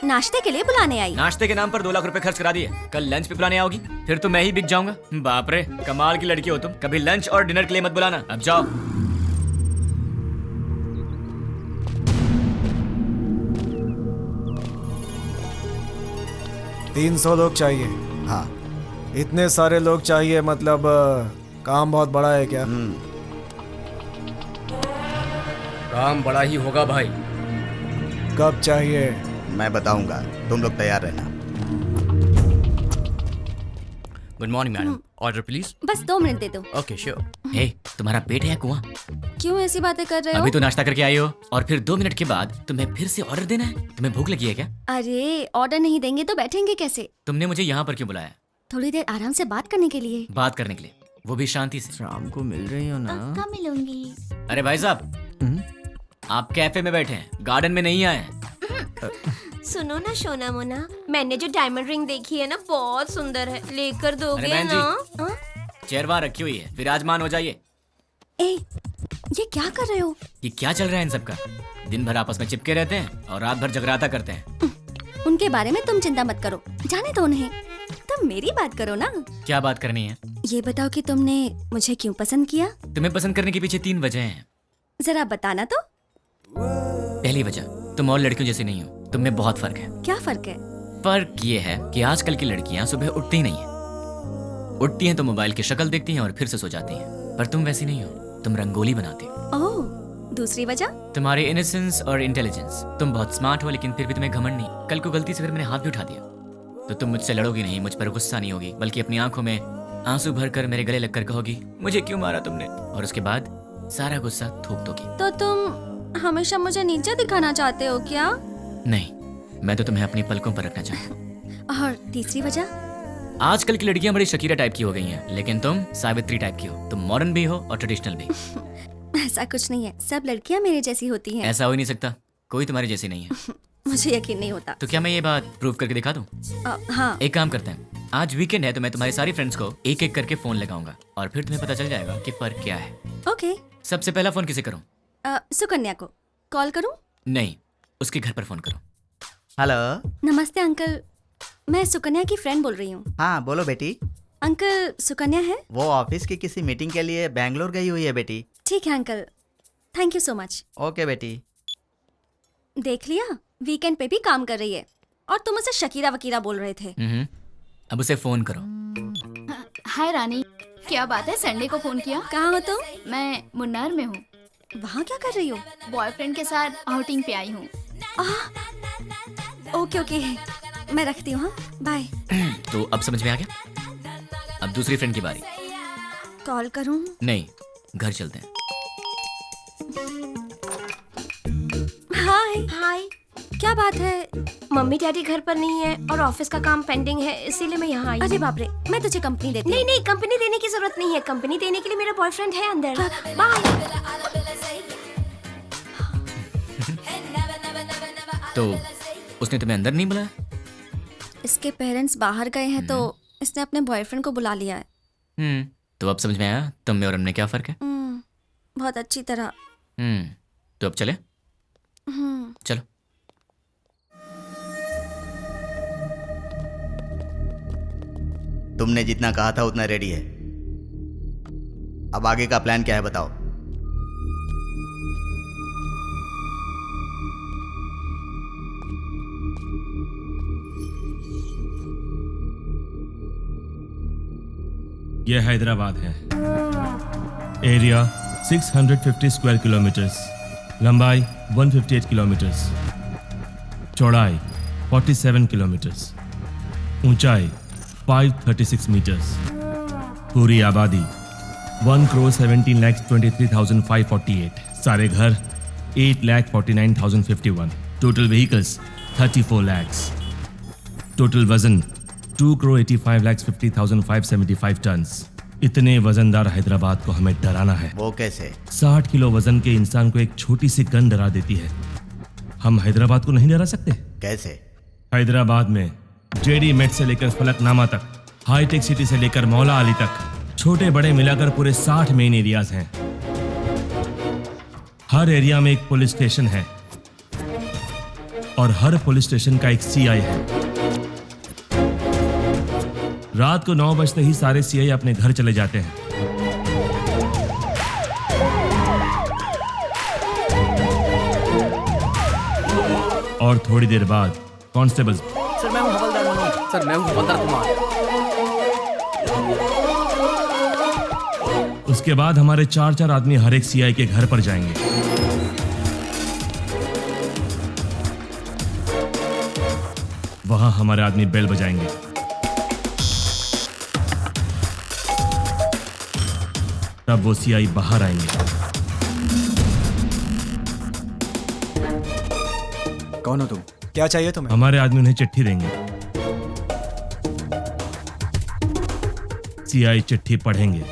नाश्ते के लिए बुलाने आई। नाश्ते के नाम पर 2 लाख रुपए खर्च करा दिए, कल लंच पे बुलाने आओगी, फिर तो मैं ही बिक जाऊंगा। बाप रे, कमाल की लड़की हो तुम। कभी लंच और डिनर के लिए मत बुलाना, अब जाओ। तीन 300 लोग चाहिए। हाँ। इतने सारे लोग चाहिए, मतलब काम बहुत बड़ा है क्या? काम बड़ा ही होगा भाई। कब चाहिए? मैं बताऊंगा, तुम लोग तैयार रहना। Good morning madam, order please. बस 2 मिनट दे दो। Okay sure. हे, तुम्हारा पेट है या कुआं? क्यों ऐसी बातें कर रहे हो? अभी तो नाश्ता करके आई हो और फिर 2 मिनट के बाद तुम्हें फिर से ऑर्डर देना है? तुम्हें भूख लगी है क्या? अरे ऑर्डर नहीं देंगे तो बैठेंगे कैसे? तुमने मुझे यहाँ पर क्यों बुलाया? थोड़ी देर आराम से बात करने के लिए। बात करने के लिए? वो भी शांति से। शाम को मिल रही हो ना? कब मिलूंगी? अरे भाई साहब, आप कैफे में बैठे हैं, गार्डन में नहीं आए हैं। सुनो ना सोना मोना, मैंने जो डायमंड रिंग देखी है ना, बहुत सुंदर है, लेकर दोगे बहन जी, ना? चेयर वहाँ रखी हुई है, विराजमान हो जाइए। ए, ये क्या कर रहे हो? ये क्या चल रहा है इन सबका? दिन भर आपस में चिपके रहते हैं और रात भर जगराता करते हैं। उनके बारे में तुम चिंता मत करो, जाने दो उन्हें। तुम मेरी बात करो ना। क्या बात करनी है? ये बताओ कि तुमने मुझे क्यों पसंद किया? तुम्हें पसंद करने के पीछे 3 वजह हैं। जरा बताना तो। पहली वजह, तुम और लड़कियों जैसी नहीं हो, तुम में बहुत फर्क है। क्या फर्क है? फर्क ये है कि आजकल की लड़कियां सुबह उठती ही नहीं है। उठती हैं तो मोबाइल की शक्ल देखती हैं और फिर से सो जाती हैं। पर तुम वैसी नहीं हो, तुम रंगोली बनाती हो। ओह, दूसरी वजह? तुम्हारे इनोसेंस और इंटेलिजेंस। तुम बहुत स्मार्ट हो लेकिन फिर भी तुम्हें घमंड नहीं। कल को गलती से फिर मैंने हाथ भी उठा दिया तो तुम मुझसे लड़ोगी नहीं, मुझ पर गुस्सा नहीं होगी, बल्कि अपनी आंखों में आंसू भरकर मेरे गले लगकर कहोगी मुझे क्यों मारा तुमने, और उसके बाद सारा गुस्सा थूक दोगी। तो तुम हमेशा मुझे नीचे दिखाना चाहते हो क्या? नहीं, मैं तो तुम्हें अपनी पलकों पर रखना चाहता हूँ। और तीसरी वजह? आजकल की लड़कियां बड़ी शकीरा टाइप की हो गई हैं, लेकिन तुम सावित्री टाइप की हो। तुम मॉडर्न भी हो और ट्रेडिशनल भी। ऐसा कुछ नहीं है, सब लड़कियां मेरे जैसी होती हैं। ऐसा हो ही नहीं सकता, कोई तुम्हारी जैसी नहीं है। मुझे यकीन नहीं होता। तो क्या मैं ये बात प्रूव करके दिखा दूं? हाँ। एक काम करते हैं, आज वीकेंड है तो मैं तुम्हारी सारी फ्रेंड्स को एक एक करके फोन लगाऊंगा और फिर तुम्हें पता चल जाएगा कि फर्क क्या है। ओके। सबसे पहला फोन किसे करूं? सुकन्या को कॉल करूं? नहीं, उसके घर पर फोन करो। हेलो। नमस्ते अंकल, मैं सुकन्या की फ्रेंड बोल रही हूँ। हाँ बोलो बेटी। अंकल, सुकन्या है? वो ऑफिस की किसी मीटिंग के लिए बैंगलोर गई हुई है बेटी। ठीक है uncle, thank you so much. Okay बेटी। देख लिया, वीकेंड पे भी काम कर रही है और तुम उसे शकीरा वकीरा बोल रहे थे। अब उसे फोन करो। हाय रानी, क्या बात है, संडे को फोन किया? कहाँ हो तुम? मैं मुन्नार में हूँ। वहाँ क्या कर रही हो? बॉयफ्रेंड के साथ आउटिंग पे आई हूँ। ओके ओके, मैं रखती हूँ। हाँ, बाय। तो अब समझ में आ गया? अब दूसरी फ्रेंड की बारी। कॉल करूँ? नहीं, घर चलते हैं। हाय हाय, क्या बात है? मम्मी डैडी घर पर नहीं है और ऑफिस का काम पेंडिंग है, इसीलिए मैं यहाँ आई। अरे बाप रे, मैं तुझे कंपनी देती हूँ। नहीं नहीं, कंपनी देने की जरूरत नहीं है, कंपनी देने के लिए मेरा बॉयफ्रेंड है अंदर। बाय। तो उसने तुम्हें अंदर नहीं बुलाया? इसके पेरेंट्स बाहर गए हैं तो इसने अपने बॉयफ्रेंड को बुला लिया है। तो अब समझ में आया तुम में और हमने क्या फर्क है? बहुत अच्छी तरह। तो अब चले? चलो। तुमने जितना कहा था उतना रेडी है। अब आगे का प्लान क्या है बताओ? यह हैदराबाद है। एरिया 650 स्क्वायर किलोमीटर्स, लंबाई 158 किलोमीटर्स, चौड़ाई 47 किलोमीटर्स, ऊंचाई 536 मीटर्स, पूरी आबादी 1,17,23,548, सारे घर 8,49,051, टोटल व्हीकल्स 34 lakhs, टोटल वजन 2,85,50,575 टन्स। इतने वजनदार हैदराबाद को हमें डराना है। वो कैसे? 60 किलो वजन के इंसान को एक छोटी सी गन डरा देती है। हम हैदराबाद को नहीं डरा सकते? कैसे? हैदराबाद में जेडी मेट से लेकर फलकनामा तक, हाईटेक सिटी से लेकर मौला अली तक, छोटे बड़े मिलाकर पूरे 60 मेन एरियाज हैं। हर एरिया में एक पुलिस स्टेशन है और हर पुलिस स्टेशन का एक सीआई है। रात को 9 बजते ही सारे सीआई अपने घर चले जाते हैं। और थोड़ी देर बाद कांस्टेबल। सर मैं हूं हवलदार मनोज। सर मैं हूं हवलदार कुमार। उसके बाद हमारे 4 आदमी हर एक सीआई के घर पर जाएंगे। वहां हमारे आदमी बेल बजाएंगे। तब वो सीआई बाहर आएंगे। कौन हो तुम? क्या चाहिए तुम्हें? हमारे आदमी उन्हें चिट्ठी देंगे। सीआई चिट्ठी पढ़ेंगे।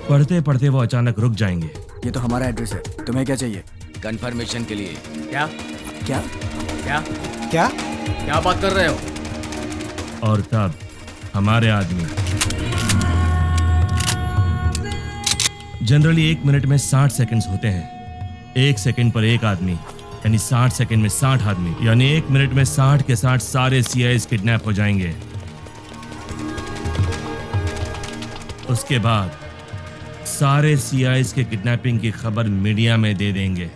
पढ़ते पढ़ते वो अचानक रुक जाएंगे। ये तो हमारा एड्रेस है, तुम्हें क्या चाहिए? कंफर्मेशन के लिए। क्या क्या क्या क्या क्या बात कर रहे हो? और तब हमारे आदमी जनरली 1 मिनट में 60 सेकंड्स होते हैं। 1 सेकंड पर एक आदमी यानी 60 सेकंड में 60 आदमी, यानी 1 मिनट में 60 के 60 सारे सीआईएस किडनैप हो जाएंगे। उसके बाद सारे सीआईएस के किडनैपिंग की खबर मीडिया में दे देंगे।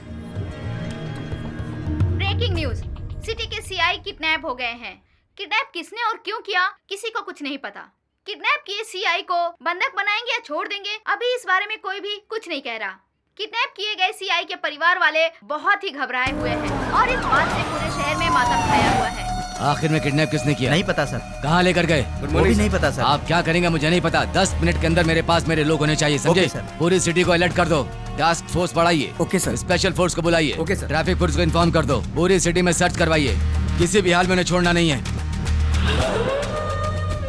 ब्रेकिंग न्यूज, सिटी के सीआई किडनैप हो गए हैं। किडनैप किसने और क्यों किया किसी को कुछ नहीं पता। किडनैप किए सीआई को बंधक बनाएंगे या छोड़ देंगे, अभी इस बारे में कोई भी कुछ नहीं कह रहा। किडनैप किए गए सीआई के परिवार वाले बहुत ही घबराए हुए हैं और इस बात से पूरे शहर में मातम छाया हुआ है। आखिर में किडनैप किसने किया? नहीं पता सर। कहाँ लेकर गए? वो भी नहीं पता सर। आप क्या करेंगे मुझे नहीं पता। 10 मिनट के अंदर मेरे पास मेरे लोग होने चाहिए, समझे? पूरी सिटी को अलर्ट कर दो। टास्क फोर्स बढ़ाइए। Okay sir. स्पेशल फोर्स को बुलाइए। Okay sir. ट्रैफिक पुलिस को इन्फॉर्म कर दो। पूरी सिटी में सर्च करवाइए। किसी भी हाल में उन्हें छोड़ना नहीं है।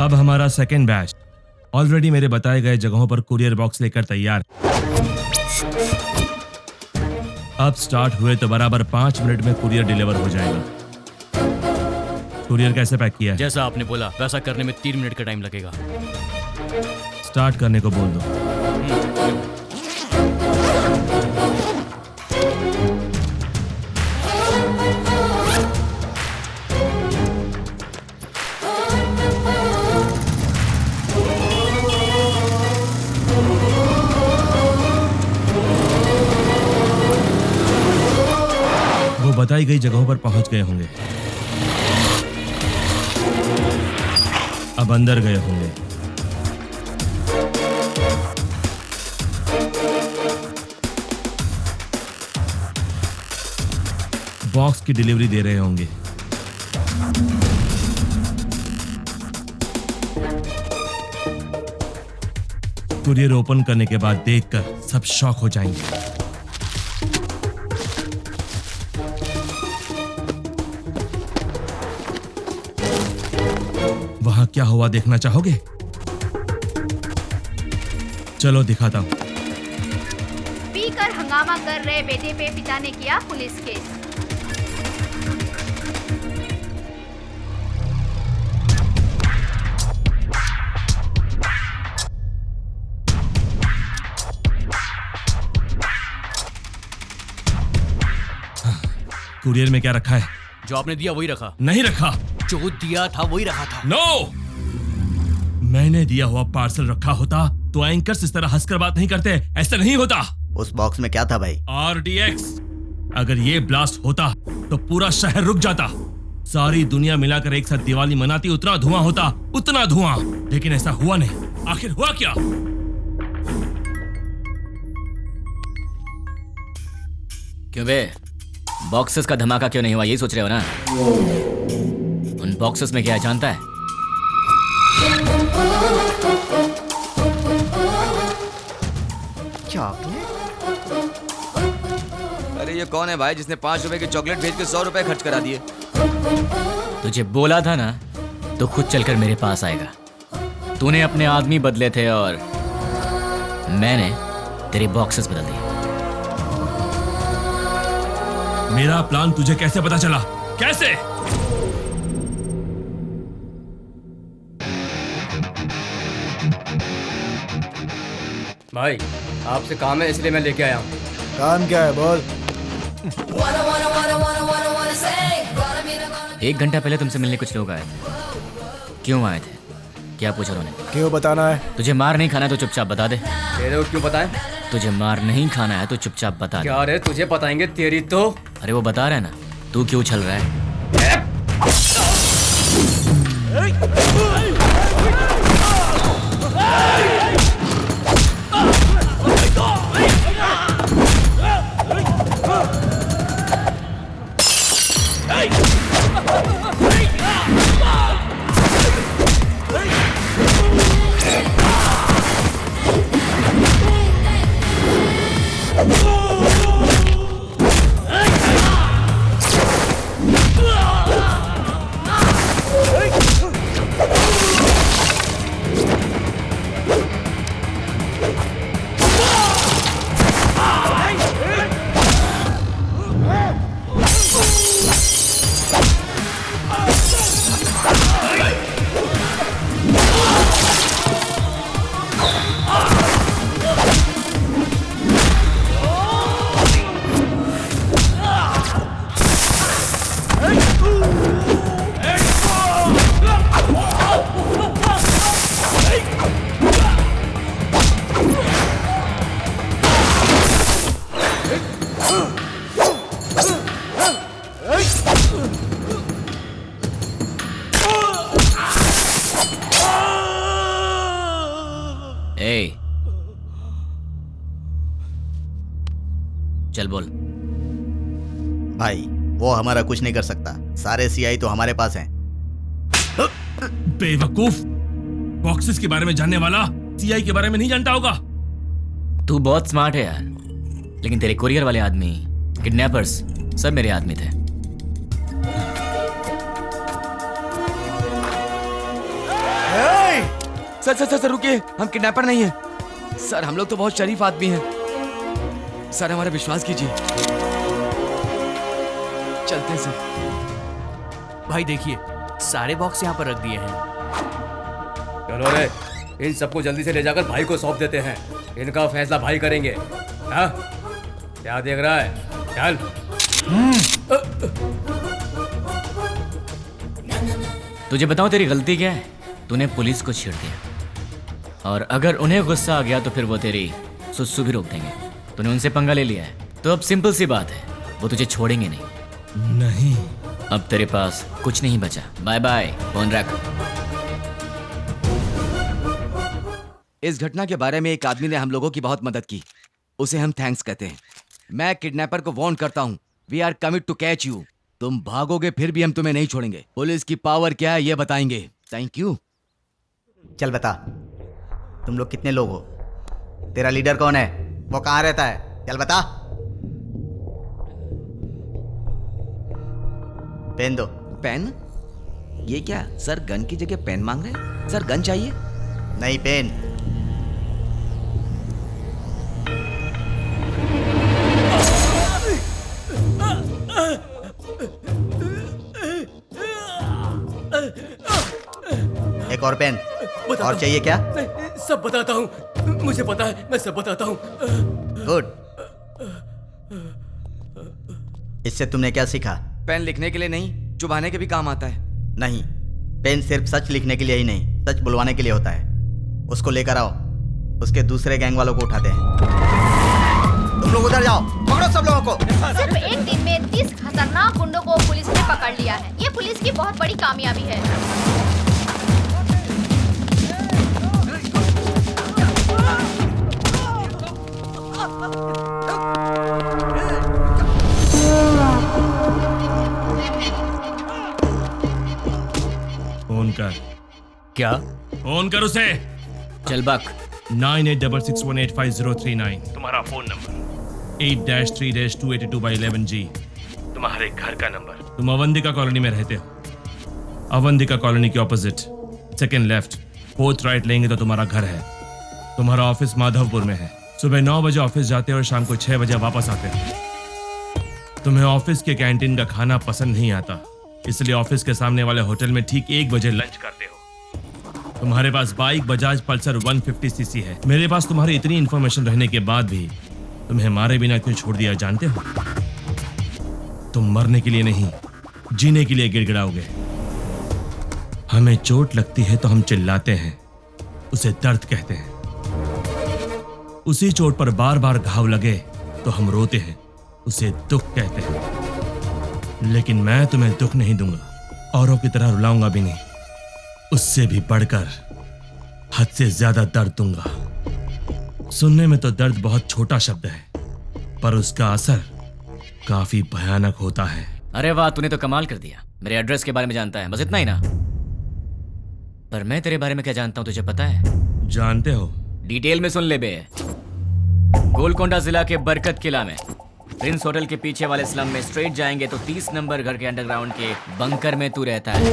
अब हमारा सेकेंड बैच ऑलरेडी मेरे बताए गए जगहों पर कुरियर बॉक्स लेकर तैयार। अब स्टार्ट हुए तो बराबर 5 मिनट में कुरियर डिलीवर हो जाएगा। कुरियर कैसे पैक किया है? जैसा आपने बोला वैसा करने में 3 मिनट का टाइम लगेगा। स्टार्ट करने को बोल दो। वो बताई गई जगहों पर पहुंच गए होंगे। अब अंदर गए होंगे। बॉक्स की डिलीवरी दे रहे होंगे। कुरियर ओपन करने के बाद देखकर सब शॉक हो जाएंगे। वहां क्या हुआ देखना चाहोगे? चलो दिखाता हूं। पीकर हंगामा कर रहे बेटे पे पिता ने किया पुलिस केस। कुरियर में क्या रखा है? जो आपने दिया वही रखा। नहीं रखा। जो दिया था वही रखा था। नो! मैंने दिया हुआ पार्सल रखा होता तो एंकर्स इस तरह हंसकर बात नहीं करते। ऐसा नहीं होता। उस बॉक्स में क्या था भाई? RDX। अगर ये ब्लास्ट होता तो पूरा शहर रुक जाता। सारी दुनिया मिलाकर एक साथ दिवाली मनाती, उतना धुआं होता, उतना धुआं। लेकिन ऐसा हुआ नहीं। आखिर हुआ क्या? क्यों बे, बॉक्सेस का धमाका क्यों नहीं हुआ, यही सोच रहे हो ना? उन बॉक्सेस में क्या है जानता है? चॉकलेट? अरे ये कौन है भाई जिसने 5 रुपए की चॉकलेट भेज के 100 रुपए खर्च करा दिए? तुझे बोला था ना तो खुद चलकर मेरे पास आएगा। तूने अपने आदमी बदले थे और मैंने तेरे बॉक्सेस बदल दिए। मेरा प्लान तुझे कैसे पता चला? कैसे? भाई आपसे काम है इसलिए मैं लेके आया हूँ। काम क्या है बोल? 1 घंटा पहले तुमसे मिलने कुछ लोग आए थे। क्यों आए थे? क्या पूछा उन्होंने? क्यों बताना है? तुझे मार नहीं खाना है तो चुपचाप बता दे। तेरे को क्यों बताएं? तुझे मार नहीं खाना है तो चुपचाप बता दे। क्या रे तुझे बताएंगे तेरी तो। अरे वो बता रहा है ना, तू क्यों उछल रहा है? ए, चल बोल। भाई वो हमारा कुछ नहीं कर सकता, सारे सीआई तो हमारे पास हैं। बेवकूफ, बॉक्सेस के बारे में जानने वाला सीआई के बारे में नहीं जानता होगा। तू बहुत स्मार्ट है यार, लेकिन तेरे कोरियर वाले आदमी, किडनैपर्स सब मेरे आदमी थे। सर सर सर रुकिए, हम किडनैपर नहीं हैं सर, हम लोग तो बहुत शरीफ आदमी हैं सर, हमारा विश्वास कीजिए। चलते हैं सर। भाई देखिए, सारे बॉक्स यहाँ पर रख दिए हैं। चलो रे, इन सबको जल्दी से ले जाकर भाई को सौंप देते हैं, इनका फैसला भाई करेंगे। हाँ? क्या देख रहा है? चल। तुझे बताऊं तेरी गलती क्या है? तूने पुलिस को छेड़ दिया, और अगर उन्हें गुस्सा आ गया तो फिर वो तेरी सुसु भी रोक देंगे। तूने उनसे पंगा ले लिया है, तो अब सिंपल सी बात है, वो तुझे छोड़ेंगे नहीं। अब तेरे पास कुछ नहीं बचा। बाय बाय, फोन रख। इस घटना के बारे में एक आदमी ने हम लोगों की बहुत मदद की, उसे हम थैंक्स कहते हैं। मैं किडनैपर को वार्न करता हूँ, we are commit to catch you. तुम भागोगे फिर भी हम तुम्हें नहीं छोड़ेंगे। पुलिस की पावर क्या है ये बताएंगे। Thank you. चल बता, तुम लोग कितने लोग हो? तेरा लीडर कौन है? वो कहाँ रहता है? चल बता। पेन दो। पेन? ये क्या सर, गन की जगह पेन मांग रहे हैं? सर गन चाहिए? नहीं, पेन। एक और पेन। और चाहिए क्या? नहीं, सब बताता हूँ, मुझे पता है, मैं सब बताता हूँ। गुड। इससे तुमने क्या सीखा? पेन लिखने के लिए नहीं, चुभाने के भी काम आता है। नहीं, पेन सिर्फ सच लिखने के लिए ही नहीं, सच बुलवाने के लिए होता है। उसको लेकर आओ, उसके दूसरे गैंग वालों को उठाते हैं। तुम लोग उधर जाओ, पकड़ो सब लोगों को। सिर्फ एक दिन में 30 खतरनाक गुंडों को पुलिस ने पकड़ लिया है। ये पुलिस की बहुत बड़ी कामयाबी है। फोन कर। क्या? फोन कर उसे। चल बक। 9866185039 तुम्हारा फोन नंबर। 8-3-282/11G तुम्हारे घर का नंबर। तुम अवंतिका कॉलोनी में रहते हो। अवंतिका कॉलोनी के opposite second left 4th right लेंगे तो तुम्हारा घर है। तुम्हारा ऑफिस माधवपुर में है। सुबह 9 बजे ऑफिस जाते हो और शाम को 6 बजे वापस आते हो। तुम्हें ऑफिस के कैंटीन का खाना पसंद नहीं आता, इसलिए ऑफिस के सामने वाले होटल में ठीक 1 बजे लंच करते हो। तुम्हारे पास बाइक बजाज पल्सर 150cc है। मेरे पास तुम्हारी इतनी इंफॉर्मेशन रहने के बाद भी तुम्हें मारे बिना क्यों छोड़ दिया जानते हो? तुम मरने के लिए नहीं, जीने के लिए गिड़गिड़ाओगे। हमें चोट लगती है तो हम चिल्लाते हैं, उसे दर्द कहते हैं। उसी चोट पर बार बार घाव लगे तो हम रोते हैं, उसे दुख कहते हैं। लेकिन मैं तुम्हें दुख नहीं दूंगा, औरों की तरह रुलाऊंगा भी नहीं, उससे भी बढ़कर हद से ज्यादा दर्द दूंगा। सुनने में तो दर्द बहुत छोटा शब्द है, पर उसका असर काफी भयानक होता है। अरे वाह, तूने तो कमाल कर दिया। मेरे एड्रेस के बारे में जानता है, बस इतना ही ना? पर मैं तेरे बारे में क्या जानता हूं तुझे पता है? जानते हो? डिटेल में सुन ले बे। गोलकोंडा जिला के बरकत किला में प्रिंस होटल के पीछे वाले स्लम में स्ट्रेट जाएंगे तो 30 नंबर घर के अंडरग्राउंड के बंकर में तू रहता है।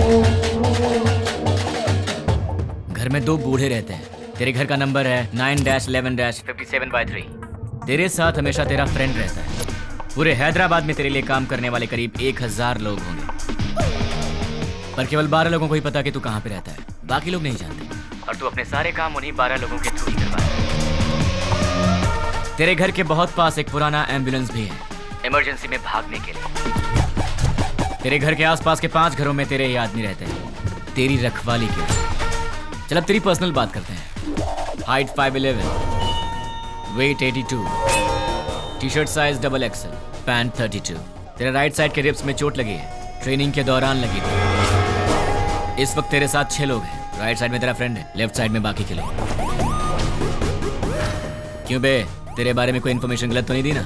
घर में 2 बूढ़े रहते हैं। तेरे घर का नंबर है 9-11-57/3। तेरे साथ हमेशा तेरा फ्रेंड रहता है। पूरे हैदराबाद में तेरे लिए काम करने वाले करीब 1000 लोग होंगे, पर केवल 12 लोगों को ही पता कि तू कहाँ पे रहता है, बाकी लोग नहीं जानते। और तू अपने सारे काम उन्हीं 12 लोगों के थ्रू ही करवाता है। तेरे घर के बहुत पास एक पुराना एम्बुलेंस भी है, इमरजेंसी में भागने के लिए। तेरे घर के आसपास के 5 घरों में तेरे ही आदमी रहते हैं, तेरी रखवाली के लिए। चल अब तेरी पर्सनल बात करते हैं। Height 5'11", weight 82, T-shirt size XXL, pant 32। तेरे राइट साइड के रिब्स में चोट लगी है, ट्रेनिंग के दौरान लगी थी। इस वक्त तेरे साथ 6 लोग हैं। राइट साइड में तेरा फ्रेंड है, लेफ्ट साइड में बाकी के लोग। क्यों बे, तेरे बारे में कोई इन्फॉर्मेशन गलत तो नहीं दी ना?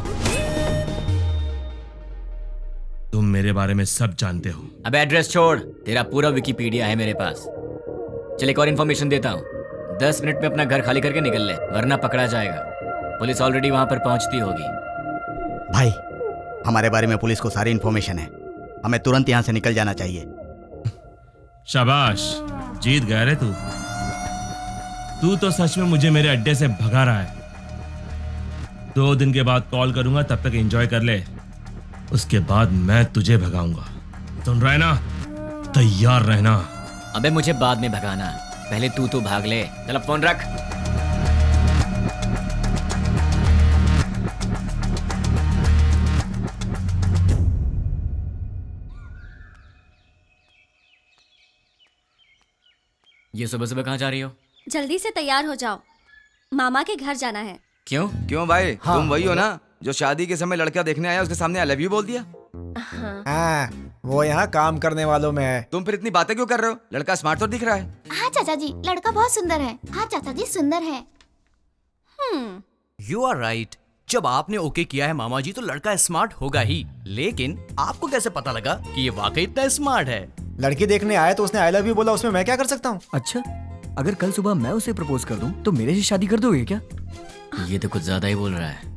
तुम मेरे बारे में सब जानते हो। अबे एड्रेस छोड़, तेरा पूरा विकिपीडिया है मेरे पास। चल एक और इन्फॉर्मेशन देता हूँ, 10 मिनट में अपना घर खाली करके निकल ले, वरना पकड़ा जाएगा। पुलिस ऑलरेडी वहां पर पहुंचती होगी। भाई, हमारे बारे में पुलिस को सारी इन्फॉर्मेशन है, हमें तुरंत यहाँ से निकल जाना चाहिए। शाबाश, जीत गया रे तू। तू तो सच में मुझे मेरे अड्डे से भगा रहा है। 2 दिन के बाद कॉल करूंगा, तब तक एंजॉय कर ले, उसके बाद मैं तुझे भगाऊंगा। सुन रहा है ना? तैयार रहना। अबे मुझे बाद में भगाना, पहले तू तो भाग ले। चल अब फोन रख। ये सुबह सुबह कहाँ जा रही हो? जल्दी से तैयार हो जाओ, मामा के घर जाना है। क्यों? क्यों भाई? हाँ। तुम वही हो ना जो शादी के समय लड़का देखने आया, उसके सामने आई लव यू बोल दिया? हाँ, वो यहाँ काम करने वालों में है। तुम फिर इतनी बातें क्यों कर रहे हो? लड़का स्मार्ट तो दिख रहा है। हाँ चाचा जी, लड़का बहुत सुंदर है। हाँ चाचा जी, सुंदर है। You are right. जब आपने ओके किया है मामा जी, तो लड़का स्मार्ट होगा ही। लेकिन आपको कैसे पता लगा कि ये वाकई इतना स्मार्ट है? लड़की देखने आए तो उसने आई लव यू बोला, उसमें मैं क्या कर सकता हूँ? अच्छा, अगर कल सुबह मैं उसे प्रपोज कर दूं तो मेरे से शादी कर दोगे क्या? ये तो कुछ ज्यादा ही बोल रहा है।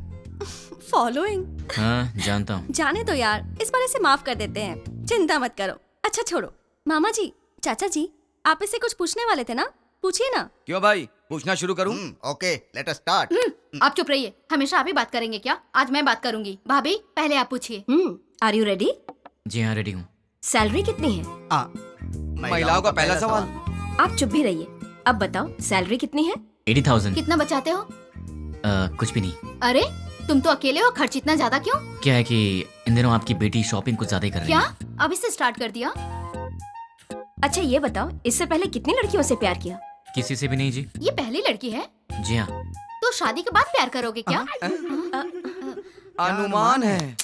फॉलोइंग। हाँ जानता हूँ। जाने दो यार, इस बार इसे माफ कर देते हैं, चिंता मत करो। अच्छा छोड़ो, मामा जी, चाचा जी, आप इससे कुछ पूछने वाले थे ना, पूछिए ना। क्यों भाई, पूछना शुरू करूं? Okay, let us start. आप चुप रहिए, हमेशा आप ही बात करेंगे क्या? आज मैं बात करूंगी। भाभी पहले आप पूछिए। Are you ready? जी हाँ, रेडी हूँ। सैलरी कितनी है? महिलाओं का पहला सवाल। आप चुप भी रहिए। अब बताओ, सैलरी कितनी है? 80,000। कितना बचाते हो? कुछ भी नहीं। अरे तुम तो अकेले हो, खर्च इतना ज्यादा क्यों? क्या है कि इन दिनों आपकी बेटी शॉपिंग कुछ ज्यादा ही कर रही है। क्या अभी से स्टार्ट कर दिया? अच्छा ये बताओ, इससे पहले कितनी लड़कियों से प्यार किया? किसी से भी नहीं जी। ये पहली लड़की है? जी हाँ। तो शादी के बाद प्यार करोगे क्या? अनुमान है।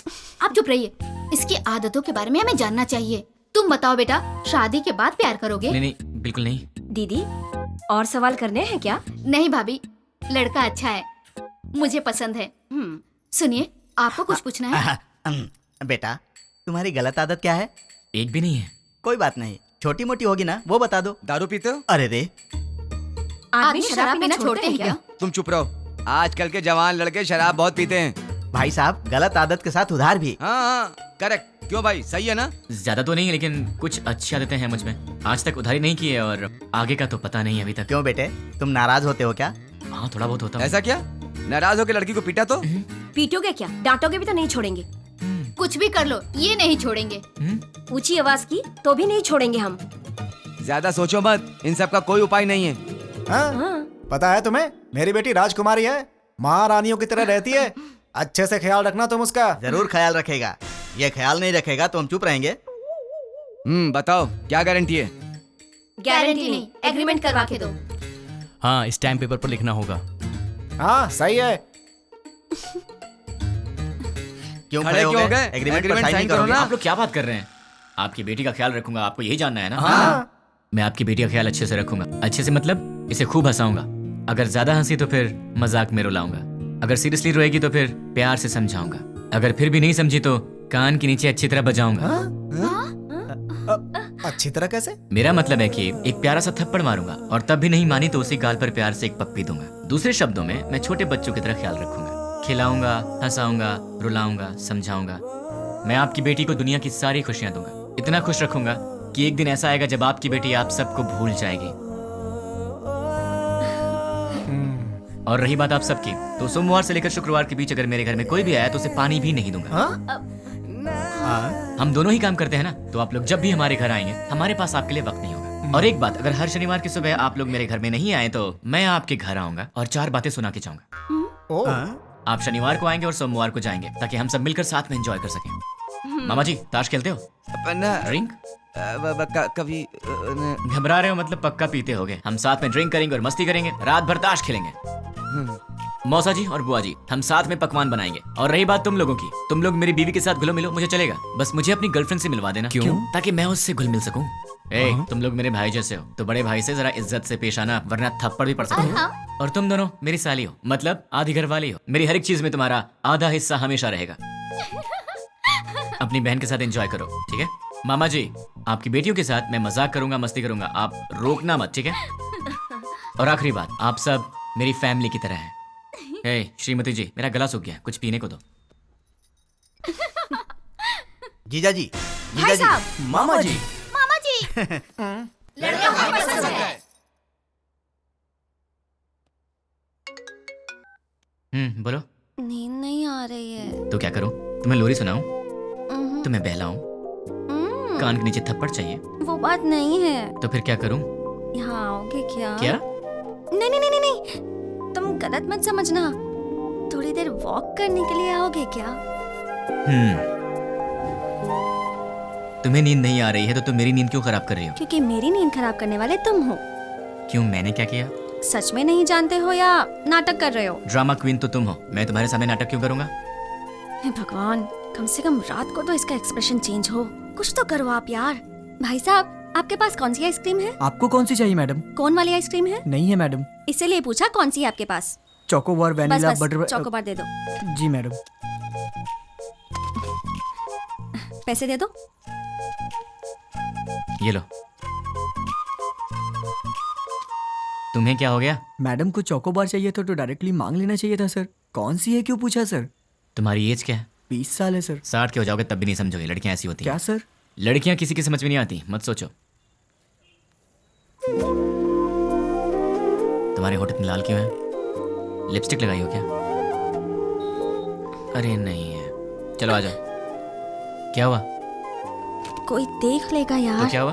आप चुप रहिए, इसकी आदतों के बारे में हमें जानना चाहिए। तुम बताओ बेटा, शादी के बाद प्यार करोगे? नहीं, बिल्कुल नहीं। दीदी, और सवाल करने हैं क्या? नहीं भाभी, लड़का अच्छा है, मुझे पसंद है। सुनिए, आपको कुछ पूछना है? बेटा, तुम्हारी गलत आदत क्या है? एक भी नहीं है। कोई बात नहीं, छोटी मोटी होगी ना, वो बता दो। दारू पीते हो? अरे रे, आदमी शराब पीना छोड़ते हैं क्या? तुम चुप रहो, आजकल के जवान लड़के शराब बहुत पीते हैं। भाई साहब, गलत आदत के साथ उधार भी। हाँ, करेक्ट। क्यों भाई, सही है ना? ज्यादा तो नहीं, लेकिन कुछ अच्छी आदतें हैं मुझ में। आज तक उधारी नहीं की है और आगे का तो पता नहीं अभी तक। क्यों बेटे, तुम नाराज होते हो क्या? हाँ, थोड़ा बहुत होता है। ऐसा क्या? नाराज होकर लड़की को पीटा तो? पीटोगे क्या? डांटोगे भी तो नहीं छोड़ेंगे। कुछ भी कर लो, ये नहीं छोड़ेंगे। ऊंची आवाज की तो भी नहीं छोड़ेंगे हम। ज्यादा सोचो मत, इन सब का कोई उपाय नहीं है। हाँ? पता है तुम्हें, मेरी बेटी राजकुमारी है, महारानियों की तरह रहती है। अच्छे से ख्याल रखना तुम उसका। जरूर ख्याल रखेगा, ये ख्याल नहीं रखेगा तो हम चुप रहेंगे। बताओ क्या गारंटी है? गारंटी नहीं, एग्रीमेंट करवा के दो। हाँ, स्टैम्प पेपर पर लिखना होगा। हाँ सही है। क्यों खड़े हो गए? एग्रीमेंट पर साइन करो ना। आप लोग क्या बात कर रहे हैं? आपकी बेटी का ख्याल रखूंगा, आपको यही जानना है ना? हाँ। मैं आपकी बेटी का ख्याल अच्छे से रखूंगा। अच्छे से मतलब इसे खूब हंसाऊंगा। अगर ज्यादा हंसी तो फिर मजाक में रुलाऊंगा। अगर सीरियसली रोएगी तो फिर प्यार से समझाऊंगा। अगर फिर भी नहीं समझी तो कान के नीचे अच्छी तरह बजाऊंगा। अच्छी तरह कैसे? मेरा मतलब है कि एक प्यारा सा थप्पड़ मारूंगा और तब भी नहीं मानी तो उसी गाल पर प्यार से एक पप्पी दूंगा। दूसरे शब्दों में, मैं छोटे बच्चों की तरह ख्याल रखूंगा, खिलाऊंगा, हंसाऊंगा, रुलाऊंगा, समझाऊंगा। मैं आपकी बेटी को दुनिया की सारी खुशियां दूंगा। इतना खुश रखूंगा कि एक दिन ऐसा आएगा जब आपकी बेटी आप सबको भूल जाएगी। और रही बात आप सबकी, तो सोमवार से लेकर शुक्रवार के बीच अगर मेरे घर में कोई भी आया तो उसे पानी भी नहीं दूंगा। हम दोनों ही काम करते हैं ना, तो आप लोग जब भी हमारे घर आएंगे हमारे पास आपके लिए वक्त नहीं होगा। और एक बात, अगर हर शनिवार की सुबह आप लोग मेरे घर में नहीं आए तो मैं आपके घर आऊंगा और 4 बातें सुना के जाऊंगा। आप शनिवार को आएंगे और सोमवार को जाएंगे ताकि हम सब मिलकर साथ में एंजॉय कर सकें। मामा जी, ताश खेलते हो? ड्रिंक? कभी घबरा रहे हो मतलब पक्का पीते होगे। हम साथ में ड्रिंक करेंगे और मस्ती करेंगे, रात भर ताश खेलेंगे। मौसा जी और बुआ जी, हम साथ में पकवान बनाएंगे। और रही बात तुम लोगों की, तुम लोग मेरी बीवी के साथ घुलो मिलो, मुझे चलेगा, बस मुझे अपनी गर्लफ्रेंड से मिलवा देना। क्यों? ताकि मैं उससे घुल मिल सकूं। तुम लोग मेरे भाई जैसे हो तो बड़े भाई से जरा इज्जत से पेश आना, वरना थप्पड़ भी पड़ सकता है। और तुम दोनों मेरी साली हो, मतलब आधी घर वाली हो। मेरी हर एक चीज में तुम्हारा आधा हिस्सा हमेशा रहेगा। अपनी बहन के साथ एंजॉय करो, ठीक है? मामा जी, आपकी बेटियों के साथ मैं मजाक करूंगा, मस्ती करूंगा, आप रोकना मत, ठीक है? और आखिरी बात, आप सब मेरी फैमिली की तरह हैं। श्रीमती जी, मेरा गला सूख गया, कुछ पीने को दो। जीजा जी, भाई साहब, मामा जी, मामा जी लड़का हमें पसंद है। बोलो। नींद नहीं आ रही है। तो क्या करूं? तुम्हें लोरी सुनाऊं? तुम्हें बहलाऊं? कान के नीचे थप्पड़ चाहिए? वो बात नहीं है। तो फिर क्या करूं? यहाँ आओगे क्या? क्या? नहीं नहीं नहीं नहीं, तुम गलत मत समझना। थोड़ी देर वॉक करने के लिए आओगे क्या? तुम्हें नींद नहीं आ रही है तो तुम मेरी नींद क्यों खराब कर रही हो? क्योंकि मेरी नींद खराब करने वाले तुम हो। क्यों, मैंने क्या किया? सच में नहीं जानते हो या नाटक कर रहे हो? ड्रामा क्वीन तो तुम हो, मैं तुम्हारे सामने नाटक क्यों करूंगा? हे भगवान, कम से कम रात को तो इसका एक्सप्रेशन चेंज हो। कुछ तो करो आप यार। भाई साहब, आपके पास कौन सी आइसक्रीम है? आपको कौन सी चाहिए मैडम? कौन वाली आइसक्रीम है? नहीं है मैडम। इसीलिए पूछा कौन सी है आपके पास? चोकोबार, वैनिला, बस बटर। चोकोबार दे दो। जी मैडम। पैसे दे दो। ये लो। तुम्हें क्या हो गया? मैडम को चोकोबार चाहिए था तो डायरेक्टली मांग लेना चाहिए था सर। कौन सी है क्यों पूछा सर? तुम्हारी एज क्या है? 20 साल है सर। 60 के हो जाओगे तब भी नहीं समझोगे, लड़कियां ऐसी होती हैं। क्या सर? लड़कियां किसी की समझ में नहीं आती, मत सोचो। तुम्हारे होठ इतने लाल क्यों हैं? लिपस्टिक लगाई हो क्या? अरे नहीं है। चलो आ जाओ। क्या हुआ? कोई देख लेगा यार। तो क्या हुआ?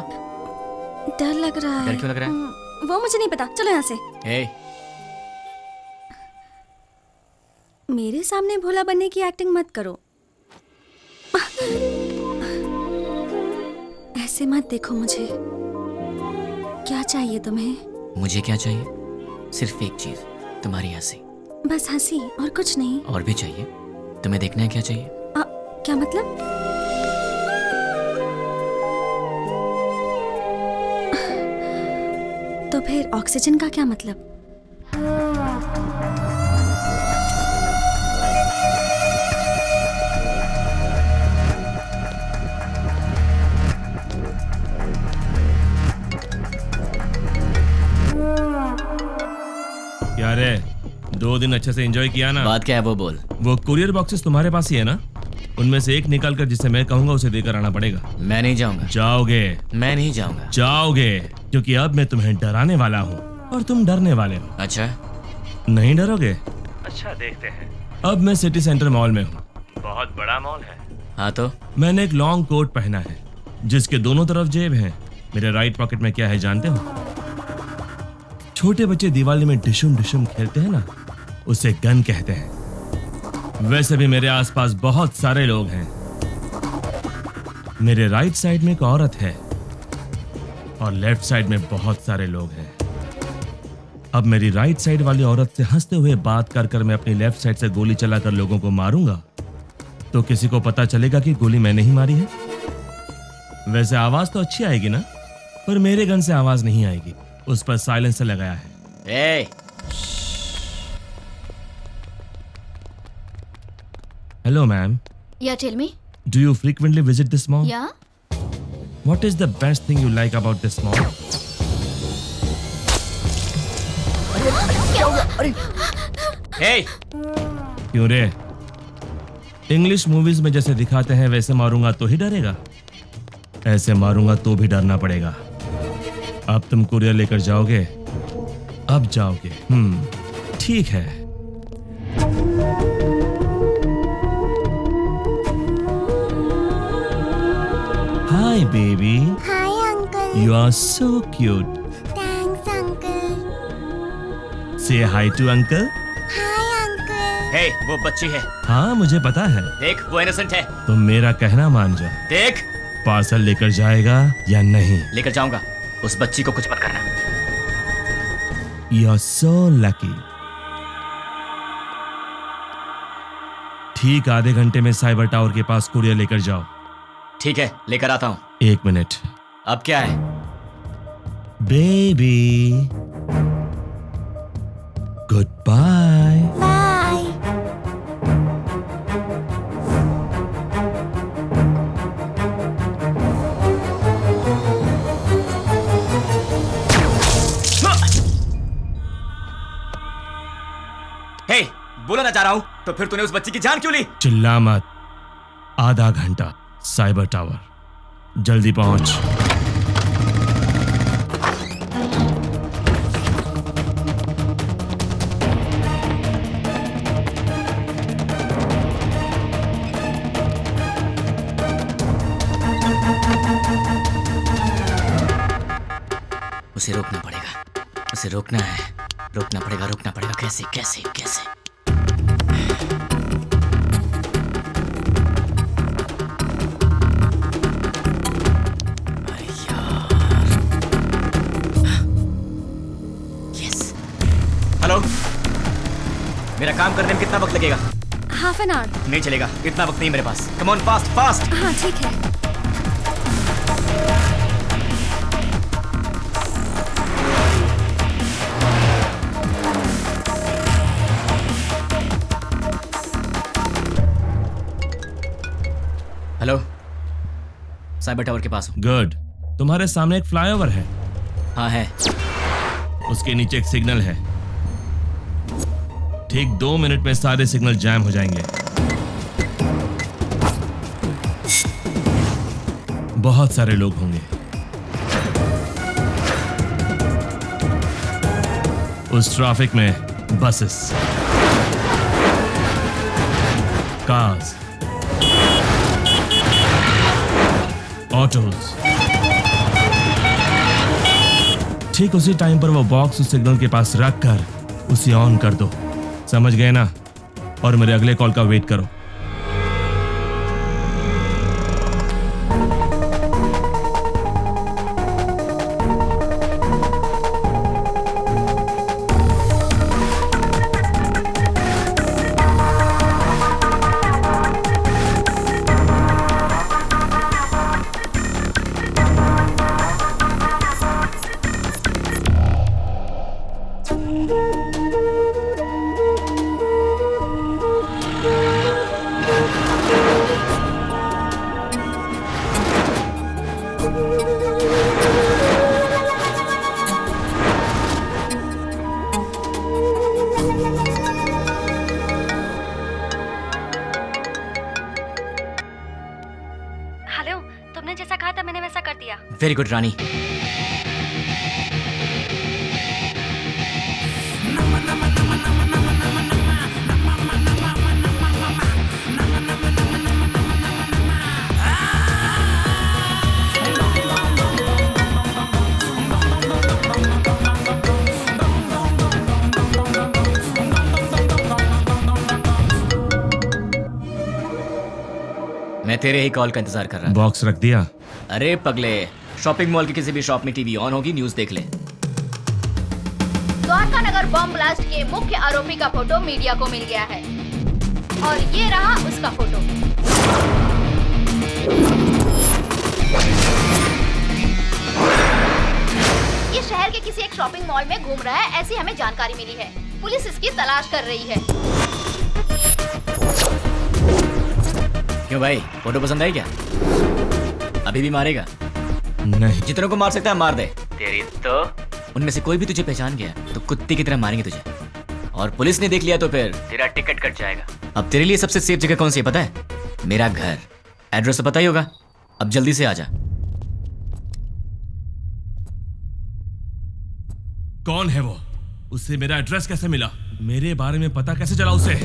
डर लग रहा है। डर क्यों लग रहा है? वो मुझे नहीं पता, चलो यहाँ से। मेरे सामने भोला बनने की एक्टिंग मत करो। ऐसे मत देखो मुझे। क्या चाहिए तुम्हें? मुझे क्या चाहिए? सिर्फ एक चीज, तुम्हारी हंसी। बस हंसी और कुछ नहीं? और भी चाहिए। तुम्हें देखना है क्या चाहिए? क्या मतलब? तो फिर ऑक्सीजन का क्या मतलब? क्या रे, 2 दिन अच्छे से एंजॉय किया ना? बात क्या है वो बोल। वो कुरियर बॉक्सेस तुम्हारे पास ही है ना? उनमें से एक निकाल कर जिसे मैं कहूंगा उसे देकर आना पड़ेगा। मैं नहीं जाऊंगा। जाओगे? मैं नहीं जाऊंगा। जाओगे, क्योंकि अब मैं तुम्हें डराने वाला हूँ और तुम डरने वाले हो। अच्छा, नहीं डरोगे? अच्छा, देखते हैं। अब मैं सिटी सेंटर मॉल में हूँ। बहुत बड़ा मॉल है। हाँ तो? मैंने एक लॉन्ग कोट पहना है जिसके दोनों तरफ जेब है। मेरे राइट पॉकेट में क्या है जानते हो? छोटे बच्चे दिवाली में डिशुम डिशुम खेलते हैं ना, उसे गन कहते हैं। वैसे भी मेरे आसपास बहुत सारे लोग हैं। मेरे राइट साइड में एक औरत है और लेफ्ट साइड में बहुत सारे लोग हैं। अब मेरी राइट साइड वाली औरत से हंसते हुए बात कर कर मैं अपनी लेफ्ट साइड से गोली चलाकर लोगों को मारूंगा तो किसी को पता चलेगा कि गोली मैंने ही मारी है। वैसे आवाज तो अच्छी आएगी ना, पर मेरे गन से आवाज नहीं आएगी, उस पर साइलेंसर लगाया है। Hello, ma'am. Yeah, tell me. Do you frequently visit this mall? Yeah. What is the best thing you like about this mall? Hey! क्यों रे? इंग्लिश मूवीज में जैसे दिखाते हैं वैसे मारूंगा तो ही डरेगा, ऐसे मारूंगा तो भी डरना पड़ेगा। अब तुम कुरियर लेकर जाओगे? अब जाओगे? ठीक है। Hi, baby. Hi, uncle. You are so cute. Thanks, uncle. Say hi to uncle. Hi, uncle. Hey, वो बच्ची है। हाँ, मुझे पता है। देख, वो इनोसेंट है। तुम मेरा कहना मान जाओ। देख, पार्सल लेकर जाएगा या नहीं? लेकर जाऊंगा। उस बच्ची को कुछ मत करना। You are so lucky. ठीक आधे घंटे में साइबर टावर के पास कुरियर लेकर जाओ। ठीक है, लेकर आता हूँ। 1 मिनट। अब क्या है? Baby goodbye. Bye. Hey, बोला ना चाह रहा हूं, तो फिर तूने उस बच्ची की जान क्यों ली? चिल्ला मत। आधा घंटा साइबर टावर, जल्दी पहुंच। उसे रोकना पड़ेगा, उसे रोकना है, रोकना पड़ेगा। कैसे कैसे कैसे? यस। हेलो, मेरा काम करने में कितना वक्त लगेगा? Half an hour. नहीं चलेगा, इतना वक्त नहीं मेरे पास। Come on, fast fast. हाँ ठीक है। हेलो, साइबर टावर के पास हूँ। गुड। तुम्हारे सामने एक फ्लाईओवर है। हाँ है। उसके नीचे एक सिग्नल है। ठीक 2 मिनट में सारे सिग्नल जैम हो जाएंगे। बहुत सारे लोग होंगे। उस ट्रैफिक में बसेस, कार्स, ऑटोज। ठीक उसी टाइम पर वो बॉक्स उस सिग्नल के पास रख कर उसे ऑन कर दो। समझ गए ना? और मेरे अगले कॉल का वेट करो। हेलो, तुमने जैसा कहा था मैंने वैसा कर दिया। वेरी गुड रानी। मैं तेरे ही कॉल का इंतजार कर रहा था। बॉक्स रख दिया? अरे पगले, शॉपिंग मॉल की किसी भी शॉप में टीवी ऑन होगी, न्यूज़ देख ले। द्वारका नगर बम ब्लास्ट के मुख्य आरोपी का फोटो मीडिया को मिल गया है और ये रहा उसका फोटो। ये शहर के किसी एक शॉपिंग मॉल में घूम रहा है, ऐसी हमें जानकारी मिली है। पुलिस इसकी तलाश कर रही है। क्यों भाई, फोटो पसंद आई क्या? अभी भी मारेगा? नहीं। जितनों को मार सकता है मार दे। तेरी तो उनमें से कोई भी तुझे पहचान गया तो कुत्ते की तरह मारेंगे तुझे, और पुलिस ने देख लिया तो फिर तेरा टिकट कट जाएगा। अब तेरे लिए सबसे सेफ जगह कौन सी है पता है? मेरा घर। एड्रेस तो पता ही होगा। अब जल्दी से आ जा। कौन है वो? उससे मेरा एड्रेस कैसे मिला? मेरे बारे में पता कैसे चला उसे?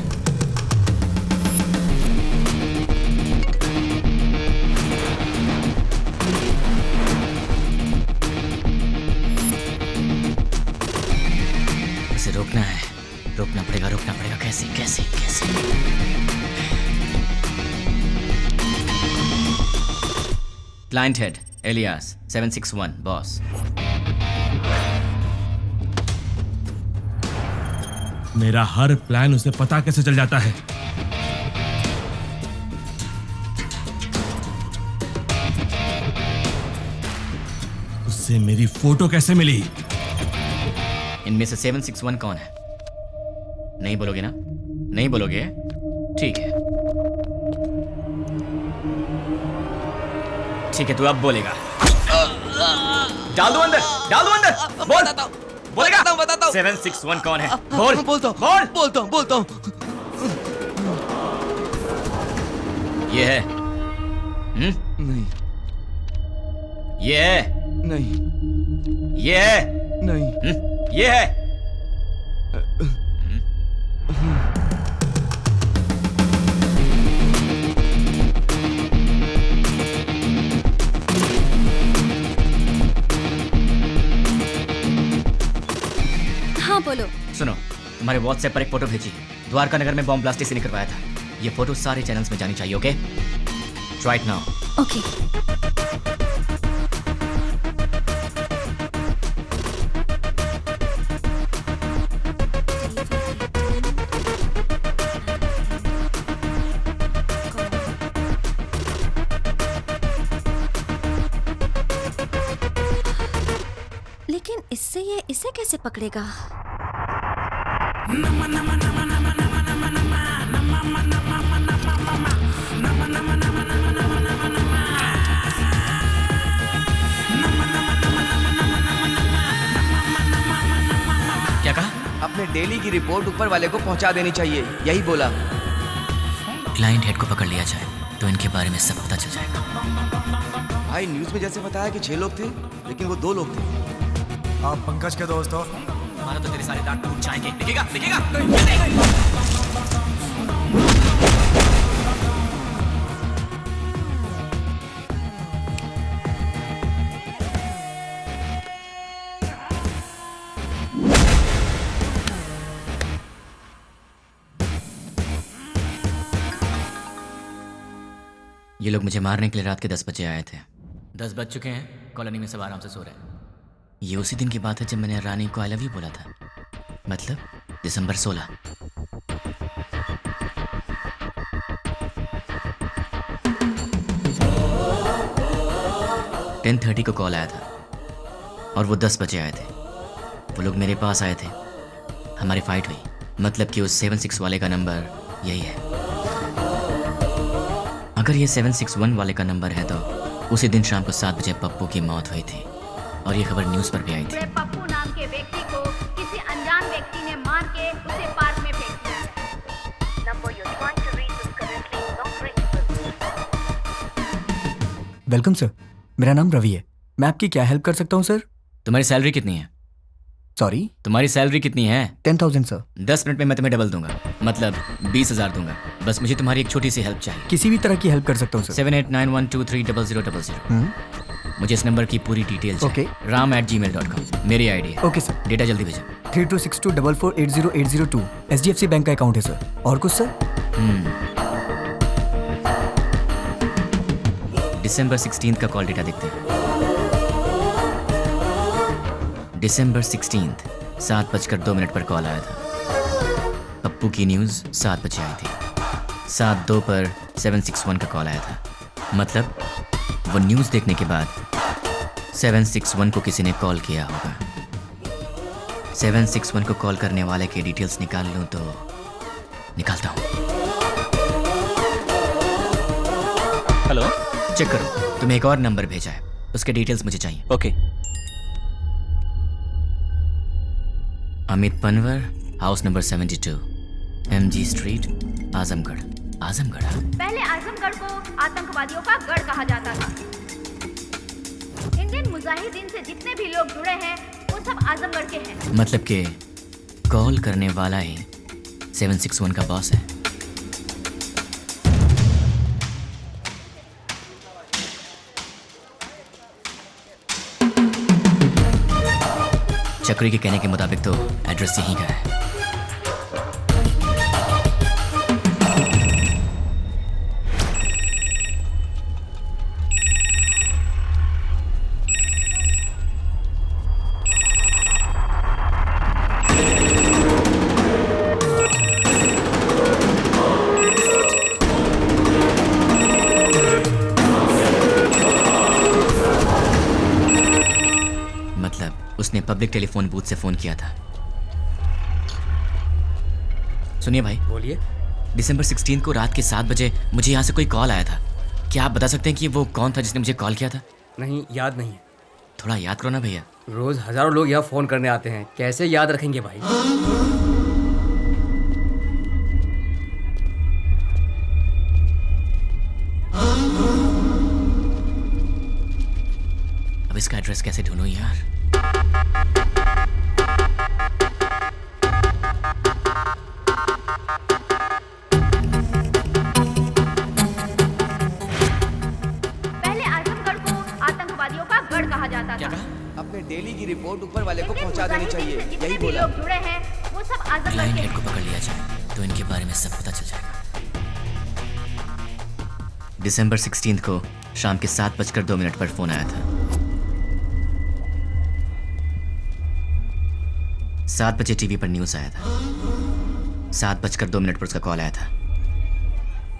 उसे रोकना है, रोकना पड़ेगा। कैसे कैसे कैसे? Client head alias 761 boss. मेरा हर प्लान उसे पता कैसे चल जाता है? उससे उसे मेरी फोटो कैसे मिली? इनमें से 761 कौन है? नहीं बोलोगे ना? नहीं बोलोगे? ठीक है, ठीक है, तू अब बोलेगा। डाल दो अंदर, डाल दो अंदर। बोल, बोलेगा? बताता हूँ। 761 कौन है? बोल, बोलता हूँ, बोलता हूँ। ये है? नहीं। ये है? नहीं। ये है? नहीं। ये है? हाँ बोलो। सुनो, हमारे व्हाट्सएप पर एक फोटो भेजी। द्वारका नगर में बॉम्ब ब्लास्ट इसी ने करवाया था। ये फोटो सारे चैनल्स में जानी चाहिए। Okay, try it now. Okay. लेकिन इससे ये इसे कैसे पकड़ेगा? क्या कहा? अपने डेली की रिपोर्ट ऊपर वाले को पहुंचा देनी चाहिए, यही बोला। क्लाइंट हेड को पकड़ लिया जाए तो इनके बारे में सब पता चल जाएगा। भाई न्यूज में जैसे बताया कि 6 लोग थे, लेकिन वो 2 लोग थे। आप पंकज के दोस्त हो? हमारा तो तेरे सारे दांत टूट जाएंगे। दिखेगा, दिखेगा। ये लोग मुझे मारने के लिए रात के 10 बजे आए थे। 10 बज चुके हैं, कॉलोनी में सब आराम से सो रहे हैं। ये उसी दिन की बात है जब मैंने रानी को आई लव यू बोला था, मतलब दिसंबर 16। (10:30) को कॉल आया था और वो 10 बजे आए थे। वो लोग मेरे पास आए थे, हमारी फाइट हुई। मतलब कि उस 76 वाले का नंबर यही है। अगर ये 761 वाले का नंबर है तो उसी दिन शाम को 7 बजे पप्पू की मौत हुई थी और ये खबर न्यूज़ पर भी आई थी। पप्पू नाम के व्यक्ति को किसी अनजान व्यक्ति ने मार के उसे पार्क में फेंक दिया है। Number you trying to reach is currently not reachable. Welcome sir, मेरा नाम रवि है। मैं आपकी क्या हेल्प कर सकता हूँ सर? तुम्हारी सैलरी कितनी है? सॉरी? तुम्हारी सैलरी कितनी है? 10,000 सर। 10 मिनट में मैं तुम्हें डबल दूंगा, मतलब 20,000 दूंगा। बस मुझे तुम्हारी एक छोटी सी हेल्प चाहिए। किसी भी तरह की हेल्प कर सकता हूँ सर। 7891230000। मुझे इस नंबर की पूरी डिटेल चाहिए। ram@gmail.com मेरी आईडी है। Okay sir. डेटा जल्दी भेजो। 326244808002 HDFC बैंक का अकाउंट है सर। और कुछ सर? दिसंबर 16 का कॉल डेटा देखते हैं। दिसंबर 16 7:02 पर कॉल आया था। पप्पू की न्यूज़ 7 बजे आई थी। 7:02 पर 761 का कॉल आया था। मतलब वो न्यूज़ देखने के बाद 761 को किसी ने कॉल किया होगा। 761 को कॉल करने वाले के डिटेल्स निकाल लूँ तो निकालता हूँ। हेलो, चेक करो, तुम्हें एक और नंबर भेजा है, उसके डिटेल्स मुझे चाहिए। Okay. Amit Panwar, house number 72, MG street, Azamgarh. Azamgarh? पहले आजमगढ़ को आतंकवादियों का गढ़ कहा जाता था। इंडियन मुजाहिदीन से जितने भी लोग जुड़े हैं वो सब आजमगढ़ के हैं। मतलब कि कॉल करने वाला ही 761 का बॉस है। चक्री के कहने के मुताबिक तो एड्रेस यहीं का है। उसने पब्लिक टेलीफोन बूथ से फोन किया था। सुनिए भाई। बोलिए। दिसंबर 16 को रात के 7 बजे मुझे यहाँ से कोई कॉल आया था। क्या आप बता सकते हैं कि वो कौन था जिसने मुझे कॉल किया था? नहीं, याद नहीं है। थोड़ा याद करो ना भैया। रोज हजारों लोग यहाँ फोन करने आते हैं, कैसे याद रखेंगे भाई? अब इसका एड्रेस कैसे ढूंढूं यार? पहले आजमगढ़ को आतंकवादियों का गढ़ कहा जाता था। अपने डेली की रिपोर्ट ऊपर वाले को पहुंचा देनी चाहिए, जितने यही भी बोला। लोग जुड़े हैं वो सब आजमगढ़ क्लाइंट के हेड को पकड़ लिया जाए तो इनके बारे में सब पता चल जाएगा। दिसंबर 16 को शाम के 7:02 पर फोन आया था। 7 बजे टीवी पर न्यूज आया था। 7:02 पर उसका कॉल आया था।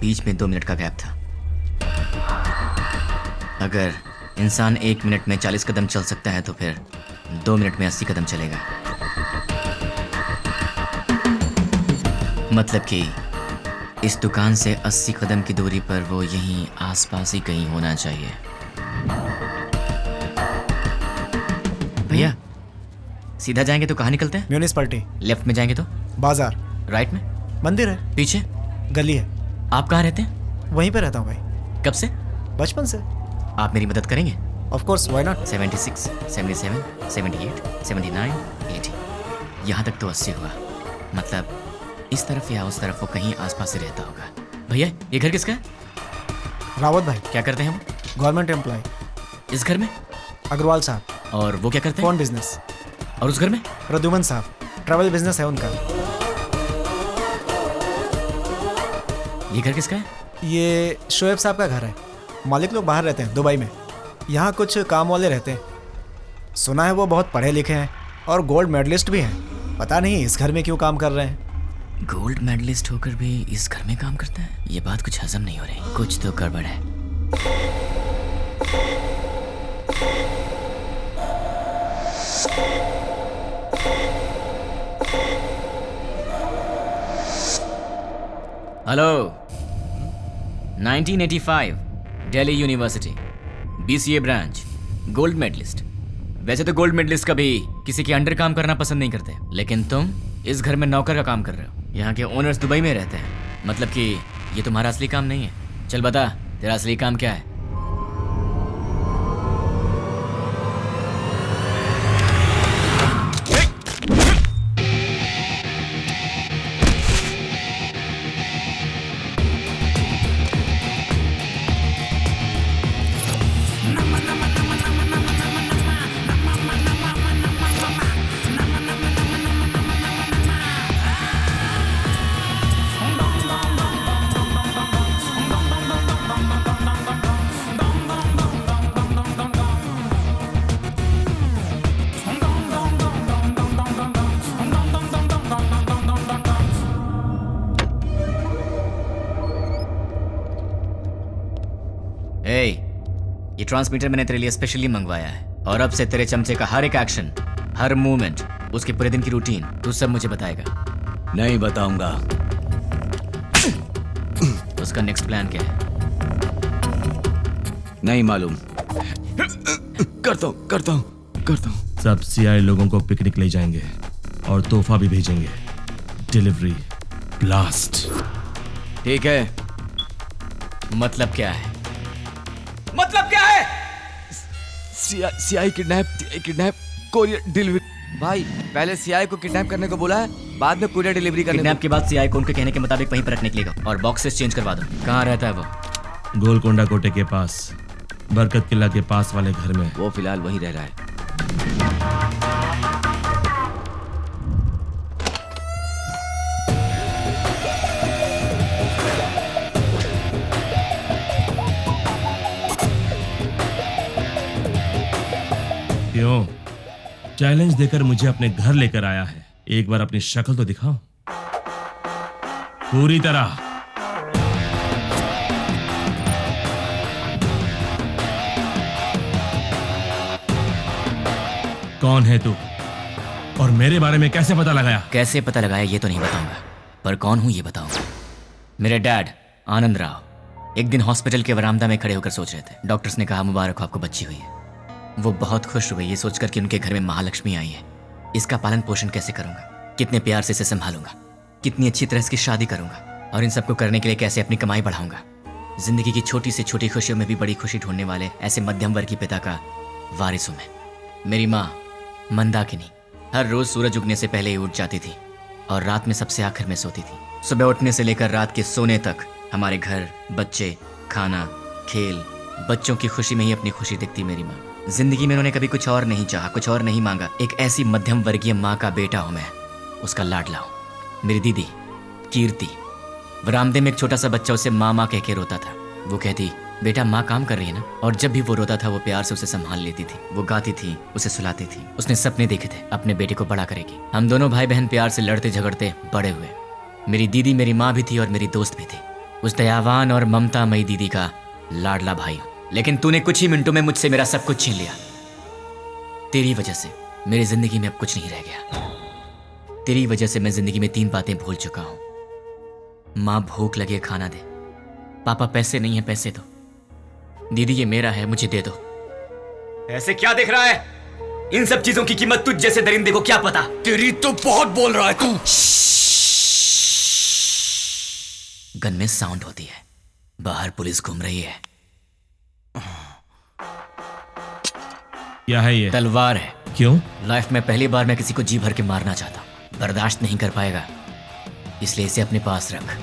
बीच में 2 मिनट का गैप था। अगर इंसान 1 मिनट में 40 कदम चल सकता है तो फिर 2 मिनट में 80 कदम चलेगा। मतलब कि इस दुकान से 80 कदम की दूरी पर वो यहीं आसपास ही कहीं होना चाहिए। भैया सीधा जाएंगे तो कहाँ निकलते हैं? म्यूनिसिपैलिटी। लेफ्ट में जाएंगे तो? बाजार। राइट में? मंदिर है। पीछे? गली है। आप कहाँ रहते हैं? वहीं पे रहता हूँ भाई। कब से? बचपन से। आप मेरी मदद करेंगे? Of course, why not. 76, 77, 78, 79, 80, यहाँ तक तो 80 हुआ। मतलब इस तरफ या उस तरफ वो कहीं आसपास ही रहता होगा। भैया ये घर किसका है? रावत भाई। क्या करते हैं वो? Government employee. इस घर में? अग्रवाल साहब। और वो क्या करते हैं? Phone business. और उस घर में? प्रद्युमन साहब, ट्रैवल बिजनेस है उनका। ये घर किसका है? ये शोएब साहब का घर है। मालिक लोग बाहर रहते हैं, दुबई में। यहाँ कुछ काम वाले रहते हैं। सुना है वो बहुत पढ़े लिखे हैं और गोल्ड मेडलिस्ट भी हैं। पता नहीं इस घर में क्यों काम कर रहे हैं। गोल्ड मेडलिस्ट होकर भी इस घर में काम करता है? ये बात कुछ हजम नहीं हो रही। कुछ तो गड़बड़ है। Hello. 1985 Delhi university, BCA branch, gold medalist. वैसे तो गोल्ड मेडलिस्ट कभी किसी के अंडर काम करना पसंद नहीं करते, लेकिन तुम इस घर में नौकर का काम कर रहे हो। यहाँ के ओनर्स दुबई में रहते हैं। मतलब कि ये तुम्हारा असली काम नहीं है। चल बता, तेरा असली काम क्या है? ये ट्रांसमीटर मैंने तेरे लिए स्पेशली मंगवाया है और अब से तेरे चमचे का हर एक एक्शन, हर मूवमेंट, उसके पूरे दिन की रूटीन तू सब मुझे बताएगा। नहीं बताऊंगा। उसका नेक्स्ट प्लान क्या है? नहीं मालूम। करता हूँ। सब CI लोगों को पिकनिक ले जाएंगे और तोहफा भी भेजेंगे। Delivery blast. ठीक है। मतलब क्या है? मतलब क्या है? CI kidnap courier delivery. भाई पहले CI को किडनैप करने को बोला है, बाद में कोरियर डिलीवरी करने। किडनैप के बाद CI को उनके कहने के मुताबिक वहीं पर रखने के लिए और बॉक्सेस चेंज करवा दो। कहाँ रहता है वो? गोलकोंडा कोटे के पास, बरकत किला के पास वाले घर में। वो फिलहाल वहीं रह रहा है। क्यों? चैलेंज देकर मुझे अपने घर लेकर आया है। एक बार अपनी शक्ल तो दिखाओ पूरी तरह। कौन है तू और मेरे बारे में कैसे पता लगाया? कैसे पता लगाया ये तो नहीं बताऊंगा, पर कौन हूं ये बताऊंगा। मेरे डैड आनंद राव एक दिन हॉस्पिटल के वरामदा में खड़े होकर सोच रहे थे। डॉक्टर्स ने कहा मुबारक हो आपको बच्ची हुई है। वो बहुत खुश हुए ये सोचकर कि उनके घर में महालक्ष्मी आई है। इसका पालन पोषण कैसे करूंगा, कितने प्यार से इसे संभालूंगा, कितनी अच्छी तरह इसकी शादी करूंगा और इन सबको करने के लिए कैसे अपनी कमाई बढ़ाऊंगा। जिंदगी की छोटी से छोटी खुशियों में भी बड़ी खुशी ढूंढने वाले ऐसे मध्यम वर्ग के पिता का वारिस हूं मैं। मेरी माँ मंदाकिनी हर रोज सूरज उगने से पहले ही उठ जाती थी और रात में सबसे आखिर में सोती थी। सुबह उठने से लेकर रात के सोने तक हमारे घर, बच्चे, खाना, खेल, बच्चों की खुशी में ही अपनी खुशी दिखती मेरी माँ। जिंदगी में उन्होंने कभी कुछ और नहीं चाहा, कुछ और नहीं मांगा। एक ऐसी मध्यम वर्गीय माँ का बेटा हूं मैं, उसका लाडला हूं। मेरी दीदी कीर्ति बरामदे में एक छोटा सा बच्चा उसे माँ माँ कह के रोता था। वो कहती बेटा माँ काम कर रही है ना, और जब भी वो रोता था वो प्यार से उसे संभाल लेती थी। वो गाती थी, उसे सुलाती थी। उसने सपने देखे थे अपने बेटे को बड़ा करेगी। हम दोनों भाई बहन प्यार से लड़ते झगड़ते बड़े हुए। मेरी दीदी मेरी माँ भी थी और मेरी दोस्त भी थी। उस दयावान और ममता मई दीदी का लाडला भाई हूं। लेकिन तूने कुछ ही मिनटों में मुझसे मेरा सब कुछ छीन लिया। तेरी वजह से मेरी जिंदगी में अब कुछ नहीं रह गया। तेरी वजह से मैं जिंदगी में 3 बातें भूल चुका हूं। माँ भूख लगे खाना दे, पापा पैसे नहीं है पैसे दो, दीदी ये मेरा है मुझे दे दो। ऐसे क्या देख रहा है? इन सब चीजों की कीमत तुझ जैसे दरिंदे को क्या पता। तेरी तो बहुत बोल रहा है तू। गन में साउंड होती है, बाहर पुलिस घूम रही है। क्या है ये? तलवार है। क्यों? लाइफ में पहली बार मैं किसी को जी भर के मारना चाहता हूं। बर्दाश्त नहीं कर पाएगा, इसलिए इसे अपने पास रख।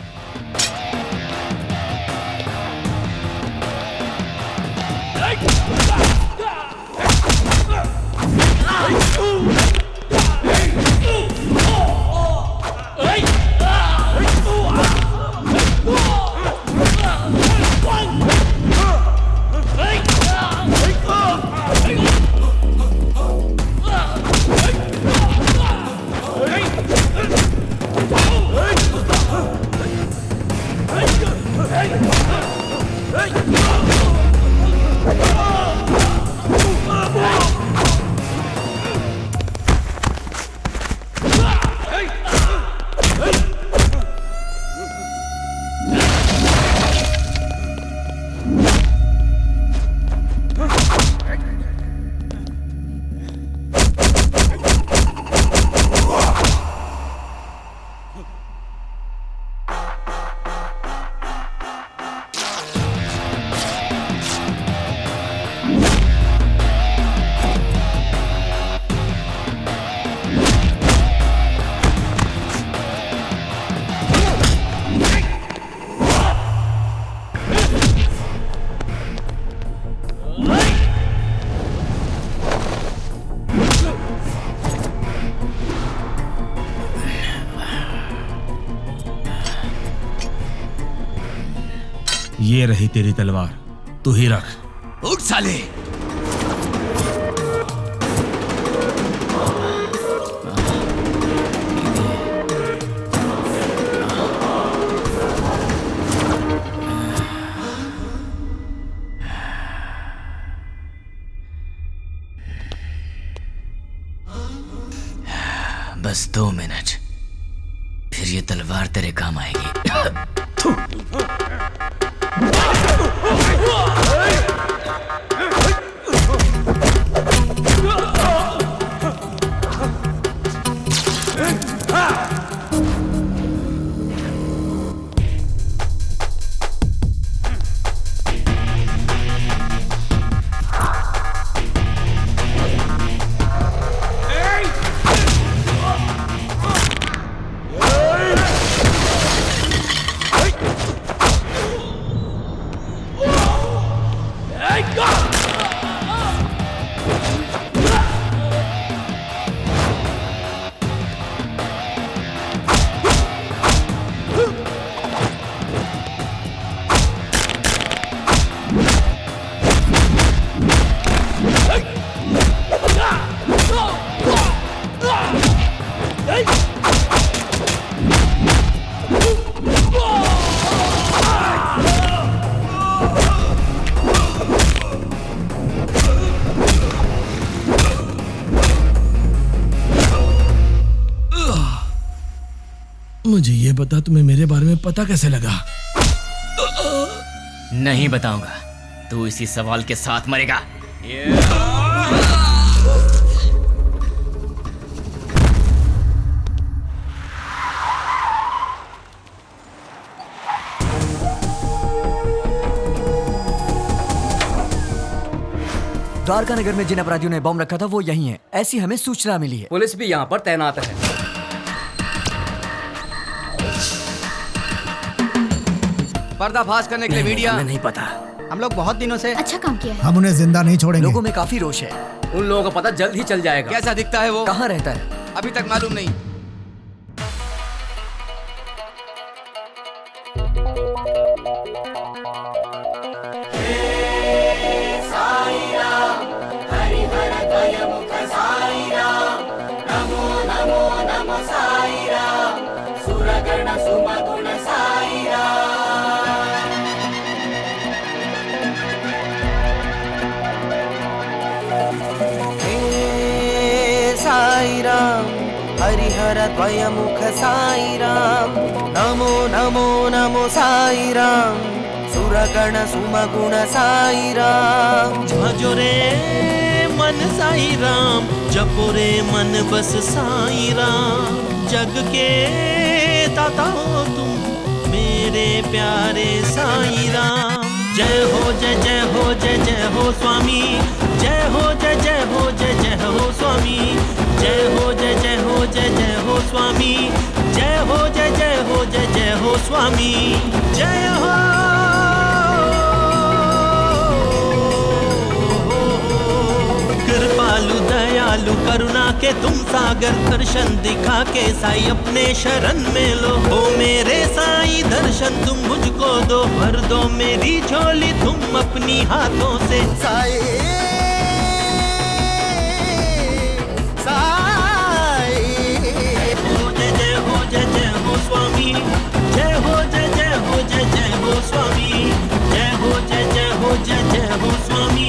ये रही तेरी तलवार, तू ही रख। उठ साले। बस 2 मिनट, फिर ये तलवार तेरे काम आएगी। मुझे ये बता, तुम्हें मेरे बारे में पता कैसे लगा? नहीं बताऊंगा, तू इसी सवाल के साथ मरेगा। द्वारका नगर में जिन अपराधियों ने बम रखा था वो यही है, ऐसी हमें सूचना मिली है। पुलिस भी यहाँ पर तैनात है। पर्दाफाश करने के लिए मीडिया। हमें नहीं पता। हम लोग बहुत दिनों से अच्छा काम किया है। हम उन्हें जिंदा नहीं छोड़ेंगे। लोगों में काफी रोष है। उन लोगों को पता जल्द ही चल जाएगा। कैसा दिखता है वो? कहाँ रहता है? अभी तक मालूम नहीं। हरिहर द्वयमुख साई राम, नमो नमो नमो साई राम, सुरगण सुमगुण साई राम। भजो रे मन साई राम, जपो रे मन बस साई राम, जग के दाता हो तुम मेरे प्यारे साई राम। जय हो जय जय हो जय जय हो स्वामी, जय हो जय जय हो जय जय हो स्वामी, जय हो जय जय हो जय जय हो स्वामी, जय हो जय जय हो जय जय हो स्वामी, जय हो। कृपालु दयालु करुणा के तुम सागर, दर्शन दिखा के साई अपने शरण में लो। हो मेरे साई दर्शन तुम मुझको दो, भर दो मेरी झोली तुम अपनी हाथों से। साई स्वामी, जय हो जय जय हो जय जय हो स्वामी, जय हो जय जय हो जय जय हो स्वामी, जय हो जय जय हो जय जय हो स्वामी।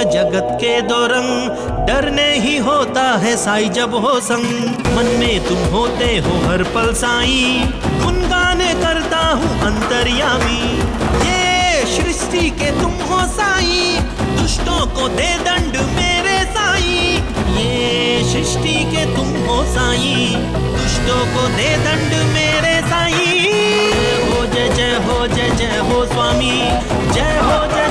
जगत के दो रंग, डरने ही होता है साई जब हो संग। मन में तुम होते हो हर पल साई, गुनगाने करता हूँ अंतर्यामी। ये सृष्टि के तुम हो साई, दुष्टों को दे दंड मेरे साई। ये सृष्टि के तुम हो साई, दुष्टों को दे दंड मेरे साई। जय हो जय जय हो जय जय हो स्वामी, जय हो जय